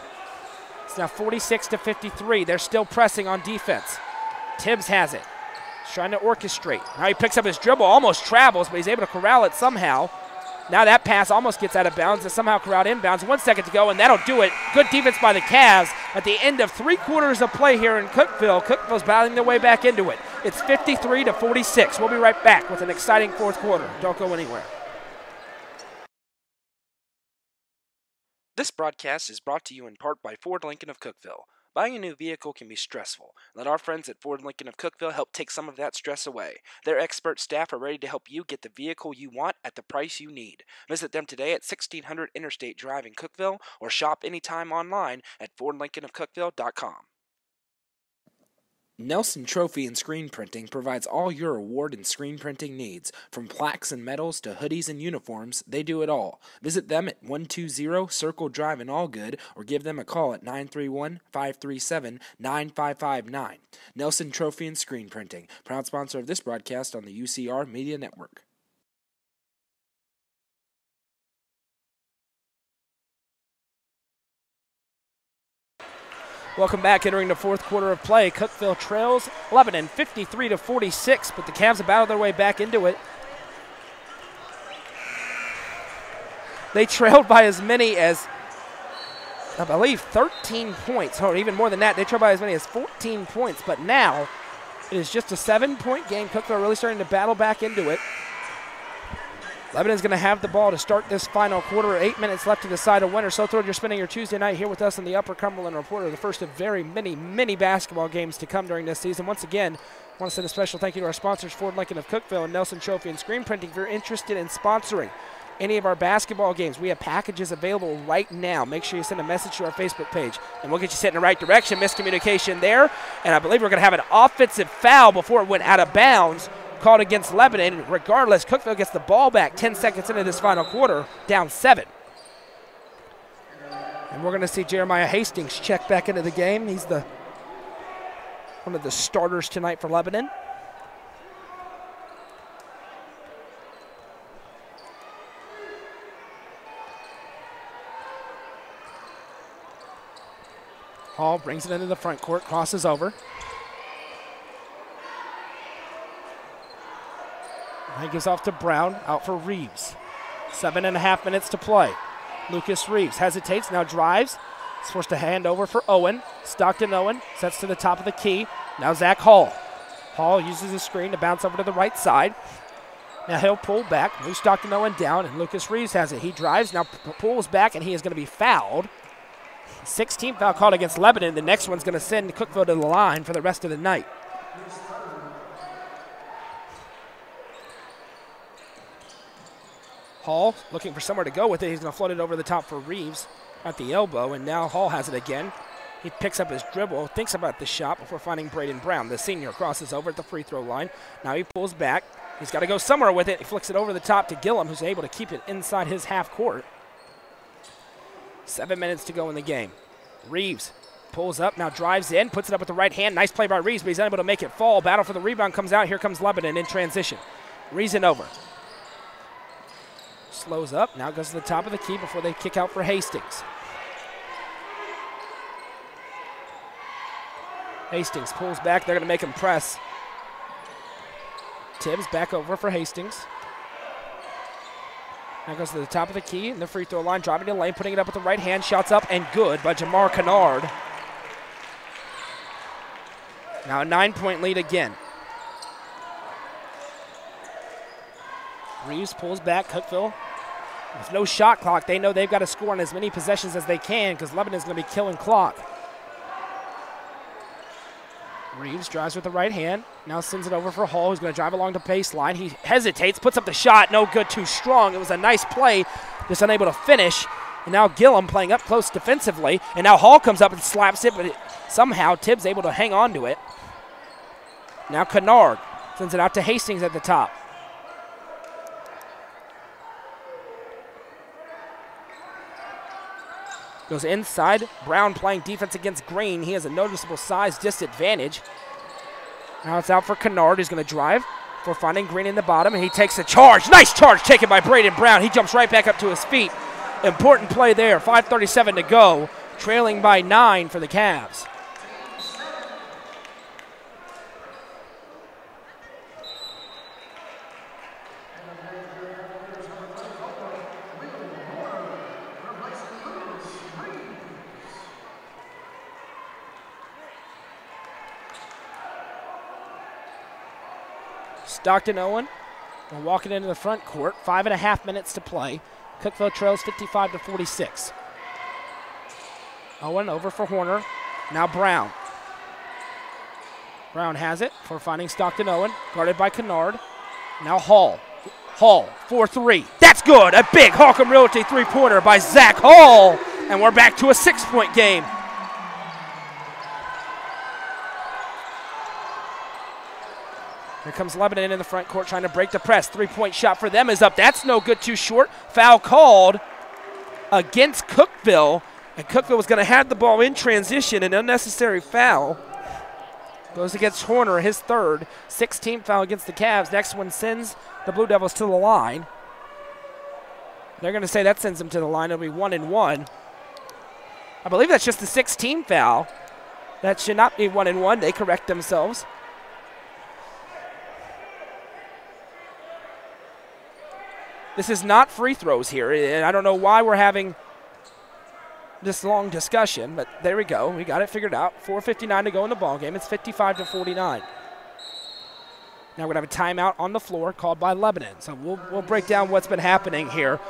It's now 46-53. They're still pressing on defense. Tibbs has it. He's trying to orchestrate. Now he picks up his dribble, almost travels, but he's able to corral it somehow. Now that pass almost gets out of bounds. It's somehow corralled inbounds. 1 second to go, and that'll do it. Good defense by the Cavs at the end of 3 quarters of play here in Cookeville. Cookeville's battling their way back into it. It's 53-46. We'll be right back with an exciting 4th quarter. Don't go anywhere. This broadcast is brought to you in part by Ford Lincoln of Cookeville. Buying a new vehicle can be stressful. Let our friends at Ford Lincoln of Cookeville help take some of that stress away. Their expert staff are ready to help you get the vehicle you want at the price you need. Visit them today at 1600 Interstate Drive in Cookeville or shop anytime online at FordLincolnofCookeville.com. Nelson Trophy and Screen Printing provides all your award and screen printing needs. From plaques and medals to hoodies and uniforms, they do it all. Visit them at 120 Circle Drive in Allgood or give them a call at 931-537-9559. Nelson Trophy and Screen Printing, proud sponsor of this broadcast on the UCR Media Network. Welcome back. Entering the 4th quarter of play. Cookeville trails Lebanon 53-46, but the Cavs have battled their way back into it. They trailed by as many as, I believe, 13 points, or even more than that. They trailed by as many as 14 points, but now it is just a 7-point game. Cookeville really starting to battle back into it. Lebanon's going to have the ball to start this final quarter. 8 minutes left to decide a winner. So thrilled you're spending your Tuesday night here with us on the Upper Cumberland Reporter, the first of very many basketball games to come during this season. Once again, I want to send a special thank you to our sponsors, Ford Lincoln of Cookeville and Nelson Trophy and Screen Printing. If you're interested in sponsoring any of our basketball games, we have packages available right now. Make sure you send a message to our Facebook page, and we'll get you set in the right direction. Miscommunication there, and I believe we're going to have an offensive foul before it went out of bounds, called against Lebanon. Regardless, Cookeville gets the ball back 10 seconds into this final quarter, down 7. And we're going to see Jeremiah Hastings check back into the game. He's one of the starters tonight for Lebanon. Hall brings it into the front court, crosses over. He gives off to Brown, out for Reeves. 7.5 minutes to play. Lucas Reeves hesitates, now drives. He's forced to hand over for Owen. Stockton Owen sets to the top of the key. Now Zach Hall. Hall uses his screen to bounce over to the right side. Now he'll pull back, move Stockton Owen down, and Lucas Reeves has it. He drives, now pulls back, and he is going to be fouled. 16th foul called against Lebanon. The next one's going to send Cookeville to the line for the rest of the night. Hall looking for somewhere to go with it. He's going to float it over the top for Reeves at the elbow, and now Hall has it again. He picks up his dribble, thinks about the shot before finding Braden Brown. The senior crosses over at the free throw line. Now he pulls back. He's got to go somewhere with it. He flicks it over the top to Gillum, who's able to keep it inside his half court. 7 minutes to go in the game. Reeves pulls up, now drives in, puts it up with the right hand. Nice play by Reeves, but he's unable to make it fall. Battle for the rebound comes out. Here comes Lebanon in transition. Reason over. Slows up, now goes to the top of the key before they kick out for Hastings. Hastings pulls back. They're going to make him press. Tibbs back over for Hastings. Now goes to the top of the key in the free throw line, driving to the lane, putting it up with the right hand. Shots up and good by Jamar Kennard. Now a 9-point lead again. Reeves pulls back. Cookeville with no shot clock. They know they've got to score on as many possessions as they can because Lebanon's going to be killing clock. Reeves drives with the right hand. Now sends it over for Hall, who's going to drive along the baseline. He hesitates, puts up the shot. No good, too strong. It was a nice play, just unable to finish. And now Gillum playing up close defensively. And now Hall comes up and slaps it, but somehow Tibbs able to hang on to it. Now Kennard sends it out to Hastings at the top. Goes inside. Brown playing defense against Green. He has a noticeable size disadvantage. Now it's out for Kennard, who's going to drive for finding Green in the bottom, and he takes a charge. Nice charge taken by Braden Brown. He jumps right back up to his feet. Important play there. 5:37 to go. Trailing by 9 for the Cavs. Stockton Owen walking into the front court. 5.5 minutes to play. Cookeville trails 55-46. Owen over for Horner. Now Brown. Brown has it for finding Stockton Owen. Guarded by Kennard. Now Hall. Hall for 3. That's good. A big Holcomb Realty three-pointer by Zach Hall. And we're back to a 6-point game. Here comes Lebanon in the front court trying to break the press. 3-point shot for them is up. That's no good, too short. Foul called against Cookeville. And Cookeville was going to have the ball in transition. An unnecessary foul. Goes against Horner, his third. 16th foul against the Cavs. Next one sends the Blue Devils to the line. They're going to say that sends them to the line. It'll be 1-1. I believe that's just the 16th foul. That should not be 1-1. They correct themselves. This is not free throws here, and I don't know why we're having this long discussion, but there we go. We got it figured out. 4:59 to go in the ballgame. It's 55-49. Now we're going to have a timeout on the floor called by Lebanon. So we'll break down what's been happening here.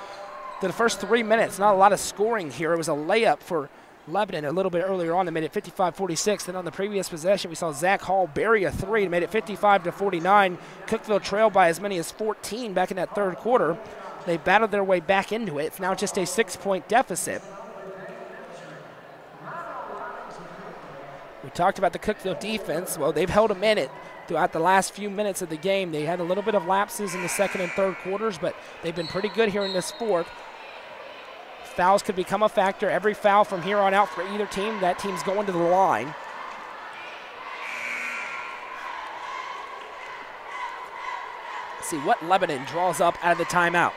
The first 3 minutes, not a lot of scoring here. It was a layup for Lebanon a little bit earlier on. They made it 55-46. Then on the previous possession, we saw Zach Hall bury a 3 and made it 55-49. Cookeville trailed by as many as 14 back in that third quarter. They battled their way back into it. It's now just a 6-point deficit. We talked about the Cookeville defense. Well, they've held them in it throughout the last few minutes of the game. They had a little bit of lapses in the second and third quarters, but they've been pretty good here in this fourth. Fouls could become a factor. Every foul from here on out for either team, that team's going to the line. Let's see what Lebanon draws up out of the timeout.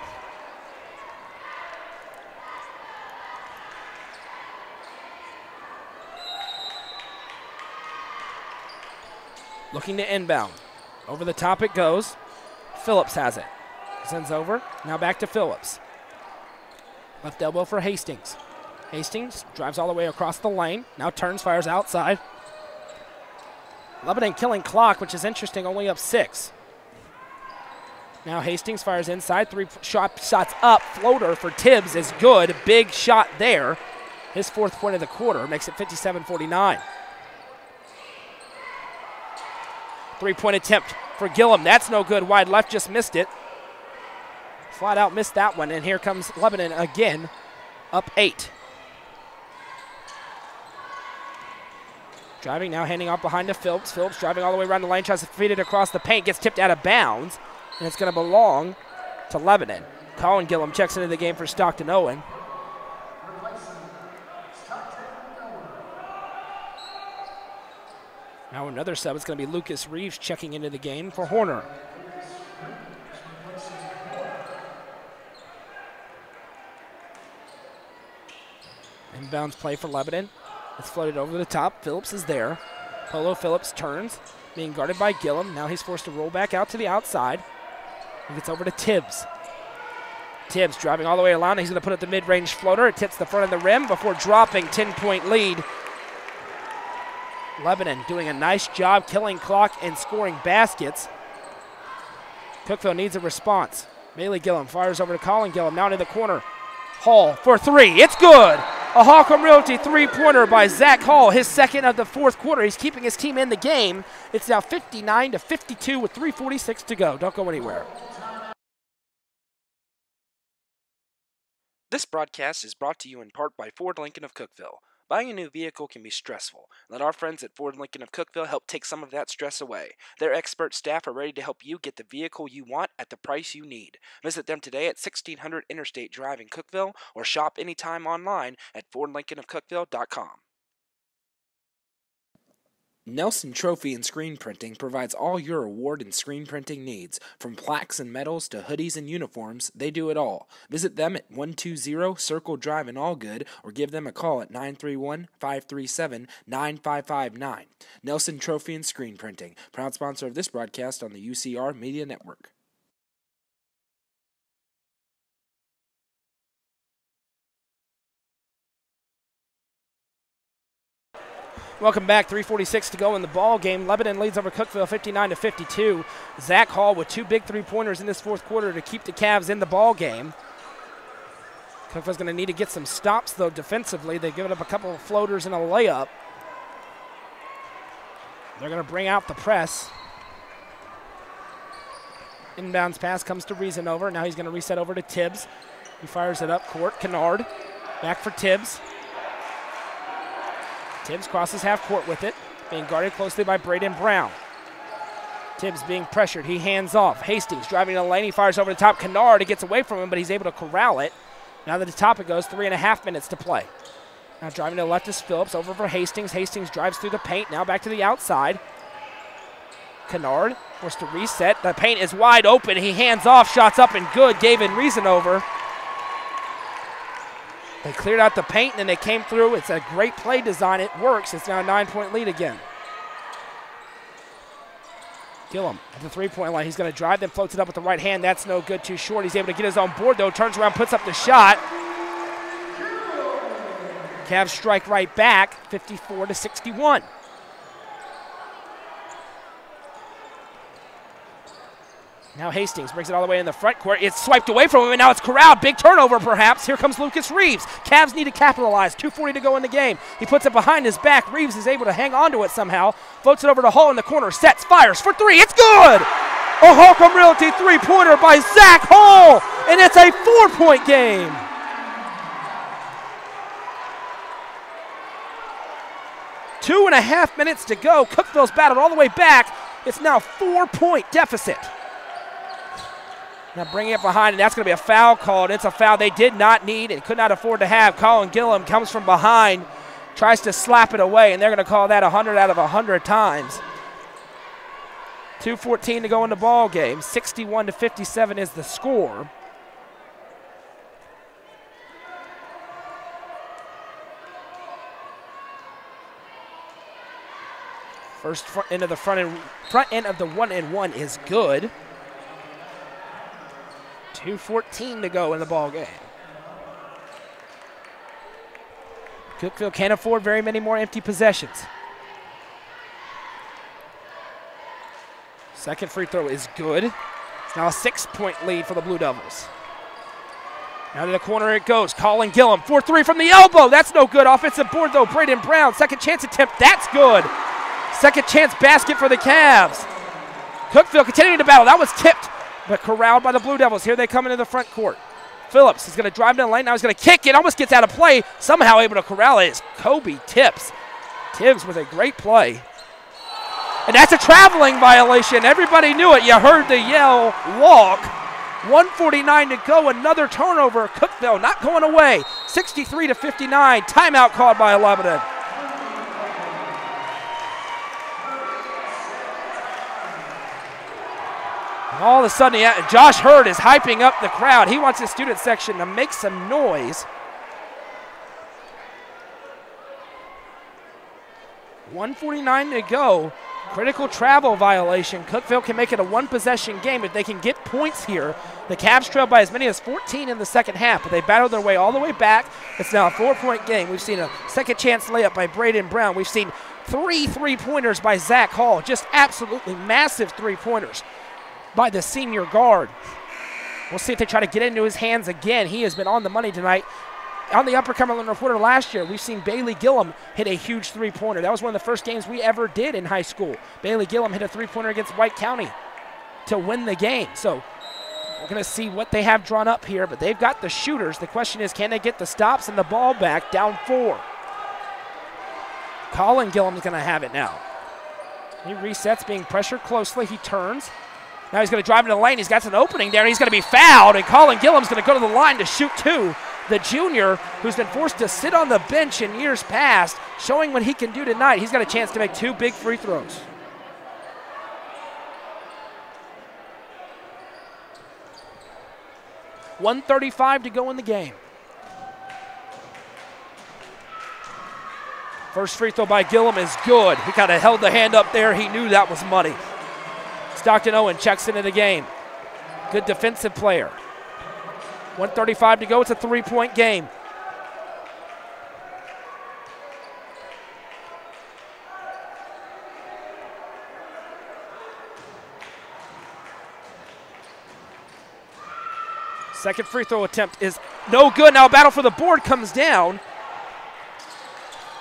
Looking to inbound. Over the top it goes. Phillips has it. Sends over. Now back to Phillips. Left elbow for Hastings. Hastings drives all the way across the lane. Now turns, fires outside. Lebanon killing clock, which is interesting, only up 6. Now Hastings fires inside. 3 shots up. Floater for Tibbs is good. Big shot there. His 4th point of the quarter makes it 57-49. 3-point attempt for Gillum. That's no good. Wide left, just missed it. Flat out missed that one, and here comes Lebanon again, up 8. Driving now, handing off behind to Phillips. Phillips driving all the way around the lane, tries to feed it across the paint, gets tipped out of bounds, and it's going to belong to Lebanon. Colin Gillum checks into the game for Stockton Owen. Now another sub. It's going to be Lucas Reeves checking into the game for Horner. Inbounds play for Lebanon. It's floated over the top. Phillips is there. Polo Phillips turns, being guarded by Gillum. Now he's forced to roll back out to the outside. He gets over to Tibbs. Tibbs driving all the way around. He's going to put up the mid-range floater. It tips the front of the rim before dropping. 10-point lead. Lebanon doing a nice job killing clock and scoring baskets. Cookeville needs a response. Bailey Gillum fires over to Colin Gillum. Now into the corner. Hall for three. It's good. A Holcomb Realty three-pointer by Zach Hall, his second of the fourth quarter. He's keeping his team in the game. It's now 59-52 with 3:46 to go. Don't go anywhere. This broadcast is brought to you in part by Ford Lincoln of Cookeville. Buying a new vehicle can be stressful. Let our friends at Ford Lincoln of Cookeville help take some of that stress away. Their expert staff are ready to help you get the vehicle you want at the price you need. Visit them today at 1600 Interstate Drive in Cookeville or shop anytime online at FordLincolnofCookeville.com. Nelson Trophy and Screen Printing provides all your award and screen printing needs. From plaques and medals to hoodies and uniforms, they do it all. Visit them at 120 Circle Drive in Allgood or give them a call at 931-537-9559. Nelson Trophy and Screen Printing, proud sponsor of this broadcast on the UCR Media Network. Welcome back. 3:46 to go in the ball game. Lebanon leads over Cookeville 59-52. Zach Hall with two big three-pointers in this fourth quarter to keep the Cavs in the ball game. Cookeville's going to need to get some stops, though, defensively. They've given up a couple of floaters and a layup. They're going to bring out the press. Inbounds pass comes to Reasonover. Now he's going to reset over to Tibbs. He fires it up court. Kennard back for Tibbs. Tibbs crosses half court with it, being guarded closely by Braden Brown. Tibbs being pressured. He hands off. Hastings driving to the lane. He fires over the top. Kennard, it gets away from him, but he's able to corral it. Now that the top it goes, 3.5 minutes to play. Now driving to the left is Phillips. Over for Hastings. Hastings drives through the paint. Now back to the outside. Kennard forced to reset. The paint is wide open. He hands off. Shots up and good. Gave in Reasonover. They cleared out the paint, and then they came through. It's a great play design. It works. It's now a 9-point lead again. Gillum at the three-point line. He's going to drive, then floats it up with the right hand. That's no good. Too short. He's able to get his own board, though. Turns around, puts up the shot. Cavs strike right back, 54-61. Now Hastings brings it all the way in the front court. It's swiped away from him, and now it's corralled. Big turnover, perhaps. Here comes Lucas Reeves. Cavs need to capitalize. 2:40 to go in the game. He puts it behind his back. Reeves is able to hang on to it somehow. Floats it over to Hall in the corner. Sets, fires for three. It's good! A Holcomb Realty three-pointer by Zach Hall, and it's a 4-point game. Two and a half minutes to go. Cookeville's battled all the way back. It's now a 4-point deficit. Now bringing it behind, and that's going to be a foul called. It's a foul they did not need and could not afford to have. Colin Gillum comes from behind, tries to slap it away, and they're going to call that 100 out of 100 times. 2:14 to go in the ball game. 61-57 is the score. First front end of the front end of the 1-and-1 is good. 2:14 to go in the ball game. Cookeville can't afford very many more empty possessions. Second free throw is good. It's now a 6-point lead for the Blue Devils. Now to the corner it goes. Colin Gillum, 4-3 from the elbow. That's no good. Offensive board though. Braden Brown, second chance attempt. That's good. Second chance basket for the Cavs. Cookeville continuing to battle. That was tipped, but corralled by the Blue Devils. Here they come into the front court. Phillips is going to drive down the lane. Now he's going to kick it. Almost gets out of play. Somehow able to corral it is Kobe Tips. Tibbs with a great play. And that's a traveling violation. Everybody knew it. You heard the yell, walk. 1:49 to go, another turnover. Cookeville not going away. 63-59, timeout called by Lebanon. And all of a sudden, Josh Hurd is hyping up the crowd. He wants his student section to make some noise. 1:49 to go. Critical travel violation. Cookeville can make it a one-possession game if they can get points here. The Cavs trail by as many as 14 in the second half, but they battled their way all the way back. It's now a 4-point game. We've seen a second-chance layup by Braden Brown. We've seen 3 three-pointers by Zach Hall, just absolutely massive three-pointers by the senior guard. We'll see if they try to get into his hands again. He has been on the money tonight. On the Upper Cumberland Reporter last year, we've seen Bailey Gillum hit a huge three-pointer. That was one of the first games we ever did in high school. Bailey Gillum hit a three-pointer against White County to win the game. So we're going to see what they have drawn up here, but they've got the shooters. The question is, can they get the stops and the ball back down 4? Colin Gillum's going to have it now. He resets, being pressured closely. He turns. Now he's going to drive into the lane. He's got an opening there, and he's going to be fouled, and Colin Gillum's going to go to the line to shoot 2. The junior, who's been forced to sit on the bench in years past, showing what he can do tonight. He's got a chance to make 2 big free throws. $1:35 to go in the game. First free throw by Gillum is good. He kind of held the hand up there. He knew that was money. Stockton Owen checks into the game. Good defensive player. 1:35 to go. It's a 3-point game. Second free throw attempt is no good. Now a battle for the board comes down.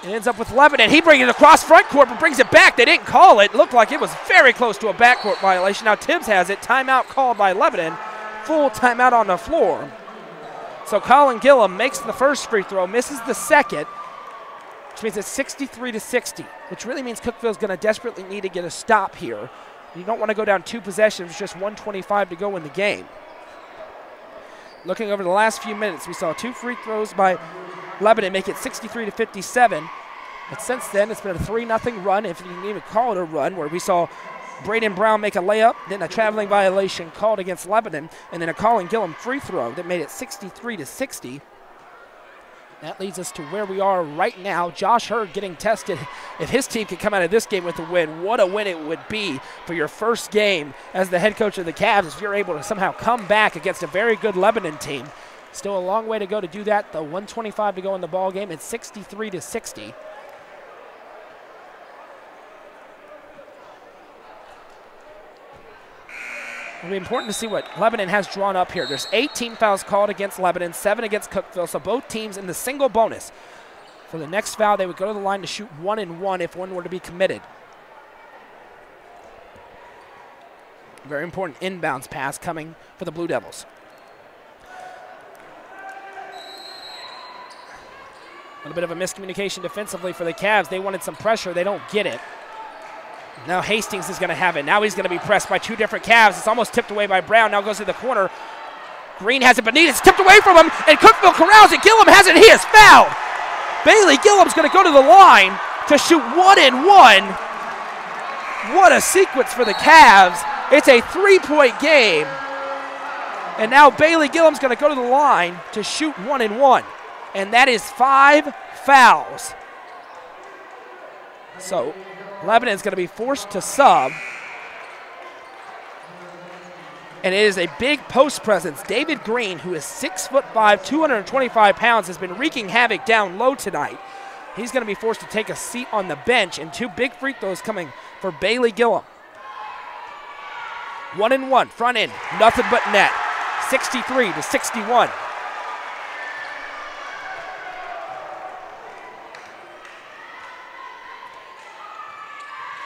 It ends up with Lebanon. He brings it across front court but brings it back. They didn't call it. Looked like it was very close to a backcourt violation. Now Tibbs has it. Timeout called by Lebanon. Full timeout on the floor. So Colin Gillum makes the first free throw, misses the second, which means it's 63-60, which really means Cookeville's going to desperately need to get a stop here. You don't want to go down 2 possessions, just 1:25 to go in the game. Looking over the last few minutes, we saw 2 free throws by Lebanon make it 63-57. But since then, it's been a 3-0 run, if you can even call it a run, where we saw Braden Brown make a layup, then a traveling violation called against Lebanon, and then a Colin Gillum free throw that made it 63-60. That leads us to where we are right now. Josh Hurd getting tested. If his team could come out of this game with a win, what a win it would be for your first game as the head coach of the Cavs if you're able to somehow come back against a very good Lebanon team. Still a long way to go to do that, though. 1:25 to go in the ball game. It's 63-60. It'll be important to see what Lebanon has drawn up here. There's 18 fouls called against Lebanon, 7 against Cookeville, so both teams in the single bonus. For the next foul, they would go to the line to shoot 1-1 if one were to be committed. Very important inbounds pass coming for the Blue Devils. A little bit of a miscommunication defensively for the Cavs. They wanted some pressure. They don't get it. Now Hastings is going to have it. Now he's going to be pressed by 2 different Cavs. It's almost tipped away by Brown. Now goes to the corner. Green has it beneath. It's tipped away from him, and Cookeville corrals it. Gillum has it. He is fouled. Bailey Gillum's going to go to the line to shoot 1-1. What a sequence for the Cavs. It's a 3-point game. And now Bailey Gillum's going to go to the line to shoot 1-1. And that is 5 fouls. So Lebanon's going to be forced to sub. And it is a big post presence. David Green, who is 6'5", 225 pounds, has been wreaking havoc down low tonight. He's going to be forced to take a seat on the bench, and 2 big free throws coming for Bailey Gillum. 1-1, front end, nothing but net. 63-61.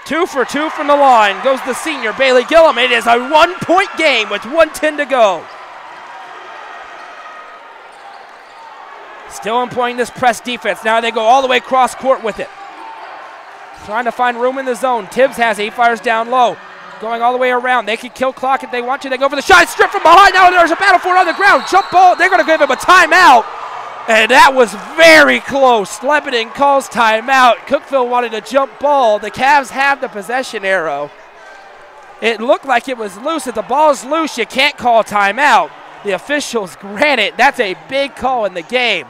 Two for 2 from the line goes the senior Bailey Gillum. It is a 1-point game with 1:10 to go. Still employing this press defense. Now they go all the way cross court with it. trying to find room in the zone. Tibbs has it. He fires down low. Going all the way around. They can kill clock if they want to. They go for the shot. It's stripped from behind. Now there's a battle for it on the ground. Jump ball. They're going to give him a timeout. And that was very close. Lebanon calls timeout. Cookeville wanted a jump ball. The Cavs have the possession arrow. It looked like it was loose. If the ball's loose, you can't call timeout. The officials grant it. That's a big call in the game.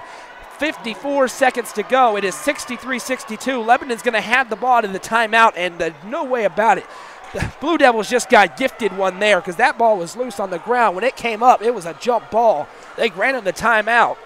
54 seconds to go. It is 63-62. Lebanon's going to have the ball in the timeout, and no way about it. The Blue Devils just got gifted one there because that ball was loose on the ground. When it came up, it was a jump ball. They granted the timeout.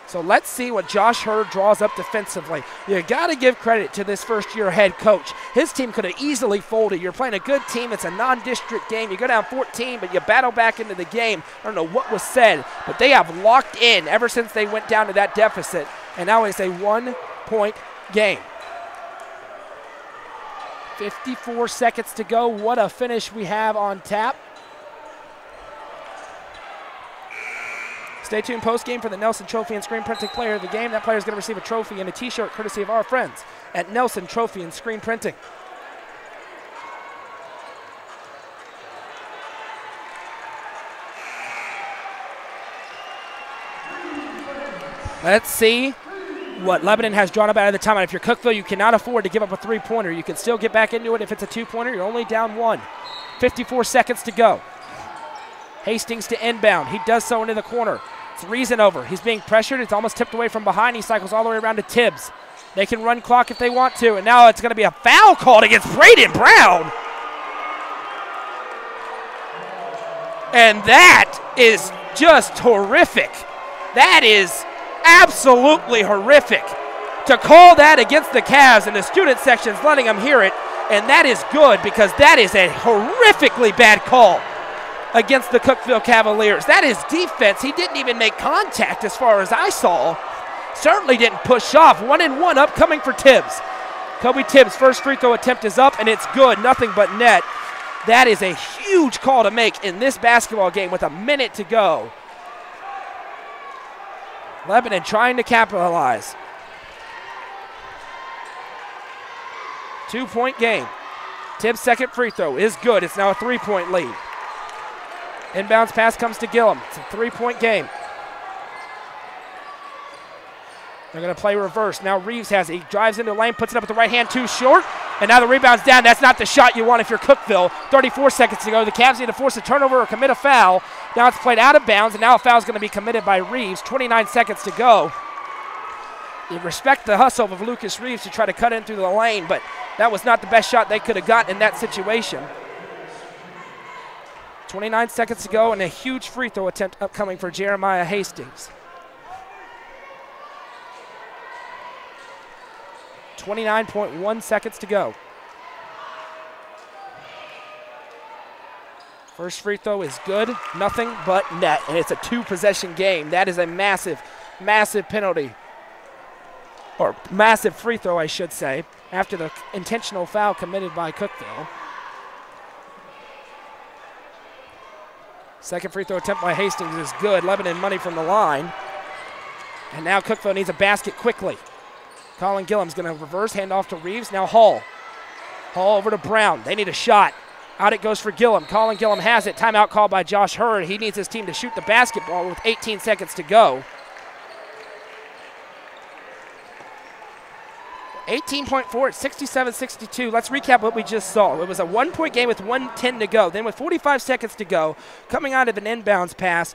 So let's see what Josh Hurd draws up defensively. You got to give credit to this first-year head coach. His team could have easily folded. You're playing a good team. It's a non-district game. You go down 14, but you battle back into the game. I don't know what was said, but they have locked in ever since they went down to that deficit, and now it's a one-point game. 54 seconds to go. What a finish we have on tap. Stay tuned post-game for the Nelson Trophy and Screen Printing Player of the Game. That player is going to receive a trophy and a T-shirt courtesy of our friends at Nelson Trophy and Screen Printing. Let's see what Lebanon has drawn up out of the timeout. If you're Cookeville, you cannot afford to give up a three-pointer. You can still get back into it if it's a two-pointer. You're only down one. 54 seconds to go. Hastings to inbound. He does so into the corner. It's Reason over. He's being pressured. It's almost tipped away from behind. He cycles all the way around to Tibbs. They can run clock if they want to. And now it's going to be a foul called against Braden Brown. And that is just horrific. That is absolutely horrific. To call that against the Cavs, and the student section's letting them hear it. And that is good because that is a horrifically bad call against the Cookeville Cavaliers. That is defense. He didn't even make contact as far as I saw. Certainly didn't push off. 1-and-1 upcoming for Tibbs. Kobe Tibbs' first free throw attempt is up, and it's good. Nothing but net. That is a huge call to make in this basketball game with a minute to go. Lebanon trying to capitalize. 2-point game. Tibbs' second free throw is good. It's now a 3-point lead. Inbounds pass comes to Gillum. It's a 3-point game. They're going to play reverse. Now Reeves has it. He drives into the lane, puts it up with the right hand, too short. And now the rebound's down. That's not the shot you want if you're Cookeville. 34 seconds to go. The Cavs need to force a turnover or commit a foul. Now it's played out of bounds, and now a foul is going to be committed by Reeves. 29 seconds to go. You respect the hustle of Lucas Reeves to try to cut in through the lane, but that was not the best shot they could have gotten in that situation. 29 seconds to go, and a huge free throw attempt upcoming for Jeremiah Hastings. 29.1 seconds to go. First free throw is good, nothing but net, and it's a two-possession game. That is a massive, massive penalty, or massive free throw, I should say, after the intentional foul committed by Cookeville. Second free throw attempt by Hastings is good. Lebanon money from the line. And now Cookeville needs a basket quickly. Colin Gillum's going to reverse, hand off to Reeves. Now Hall. Hall over to Brown. They need a shot. Out it goes for Gillum. Colin Gillum has it. Timeout called by Josh Hurd. He needs his team to shoot the basketball with 18 seconds to go. 18.4 at 67-62. Let's recap what we just saw. It was a 1-point game with 1:10 to go. Then with 45 seconds to go, coming out of an inbounds pass,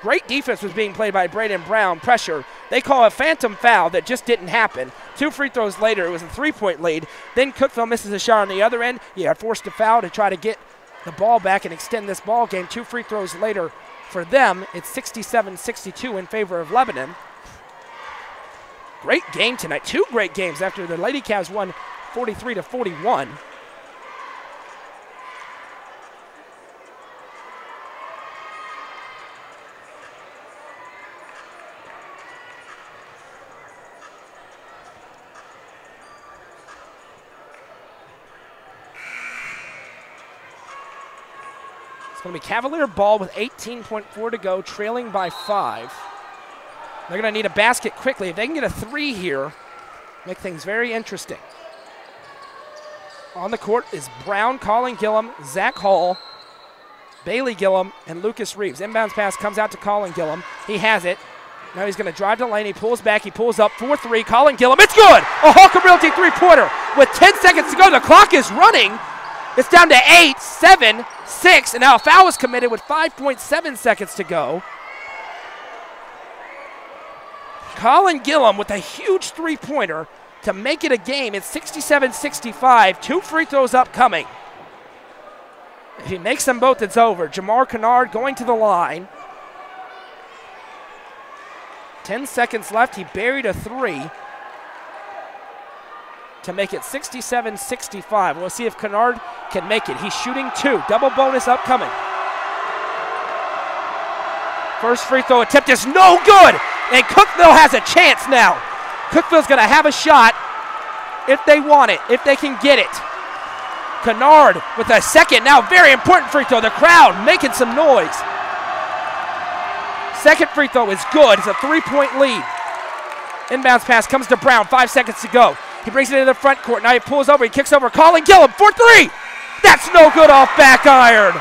great defense was being played by Braden Brown. Pressure. They call a phantom foul that just didn't happen. 2 free throws later, it was a 3-point lead. Then Cookeville misses a shot on the other end. Yeah, forced a foul to try to get the ball back and extend this ball game. 2 free throws later for them, it's 67-62 in favor of Lebanon. Great game tonight. 2 great games after the Lady Cavs won 43-41. It's going to be Cavalier ball with 18.4 to go, trailing by 5. They're going to need a basket quickly. If they can get a 3 here, make things very interesting. On the court is Brown, Colin Gillum, Zach Hall, Bailey Gillum, and Lucas Reeves. Inbounds pass comes out to Colin Gillum. He has it. Now he's going to drive to lane. He pulls back. He pulls up 4-3. Colin Gillum. It's good! A Holcomb Realty three-pointer with 10 seconds to go. The clock is running. It's down to 8, 7, 6, and now a foul is committed with 5.7 seconds to go. Colin Gillum with a huge three-pointer to make it a game. It's 67-65. 2 free throws upcoming. If he makes them both, it's over. Jamar Kennard going to the line. 10 seconds left. He buried a 3 to make it 67-65. We'll see if Kennard can make it. He's shooting 2. Double bonus upcoming. First free throw attempt is no good. And Cookeville has a chance now. Cookeville's going to have a shot if they want it, if they can get it. Kennard with a second, now very important free throw. The crowd making some noise. Second free throw is good. It's a 3-point lead. Inbounds pass comes to Brown. 5 seconds to go. He brings it into the front court. Now he pulls over. He kicks over. Colin Gillum for 3. That's no good off back iron.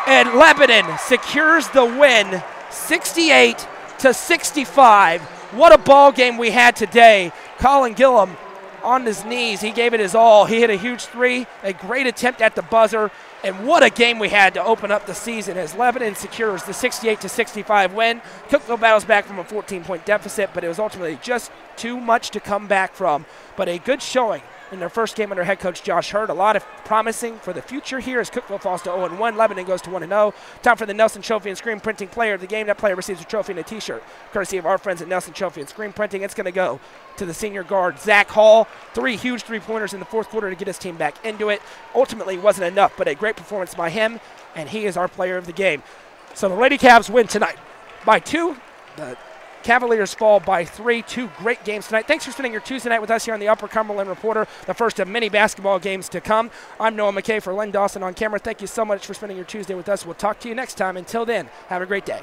And Lebanon secures the win, 68-65. What a ball game we had today. Colin Gillum on his knees. He gave it his all. He hit a huge 3, a great attempt at the buzzer, and what a game we had to open up the season as Lebanon secures the 68-65 win. Cookeville battles back from a 14-point deficit, but it was ultimately just too much to come back from. But a good showing in their first game under head coach Josh Hurd. A lot of promising for the future here as Cookeville falls to 0-1. Lebanon goes to 1-0. Time for the Nelson Trophy and Screen Printing Player of the Game. That player receives a trophy and a T-shirt, courtesy of our friends at Nelson Trophy and Screen Printing. It's going to go to the senior guard, Zach Hall. 3 huge three-pointers in the fourth quarter to get his team back into it. Ultimately wasn't enough, but a great performance by him, and he is our player of the game. So the Lady Cavs win tonight by 2. The Cavaliers fall by 3. 2 great games tonight. Thanks for spending your Tuesday night with us here on the Upper Cumberland Reporter, the first of many basketball games to come. I'm Noah McKay for Len Dawson on camera. Thank you so much for spending your Tuesday with us. We'll talk to you next time. Until then, have a great day.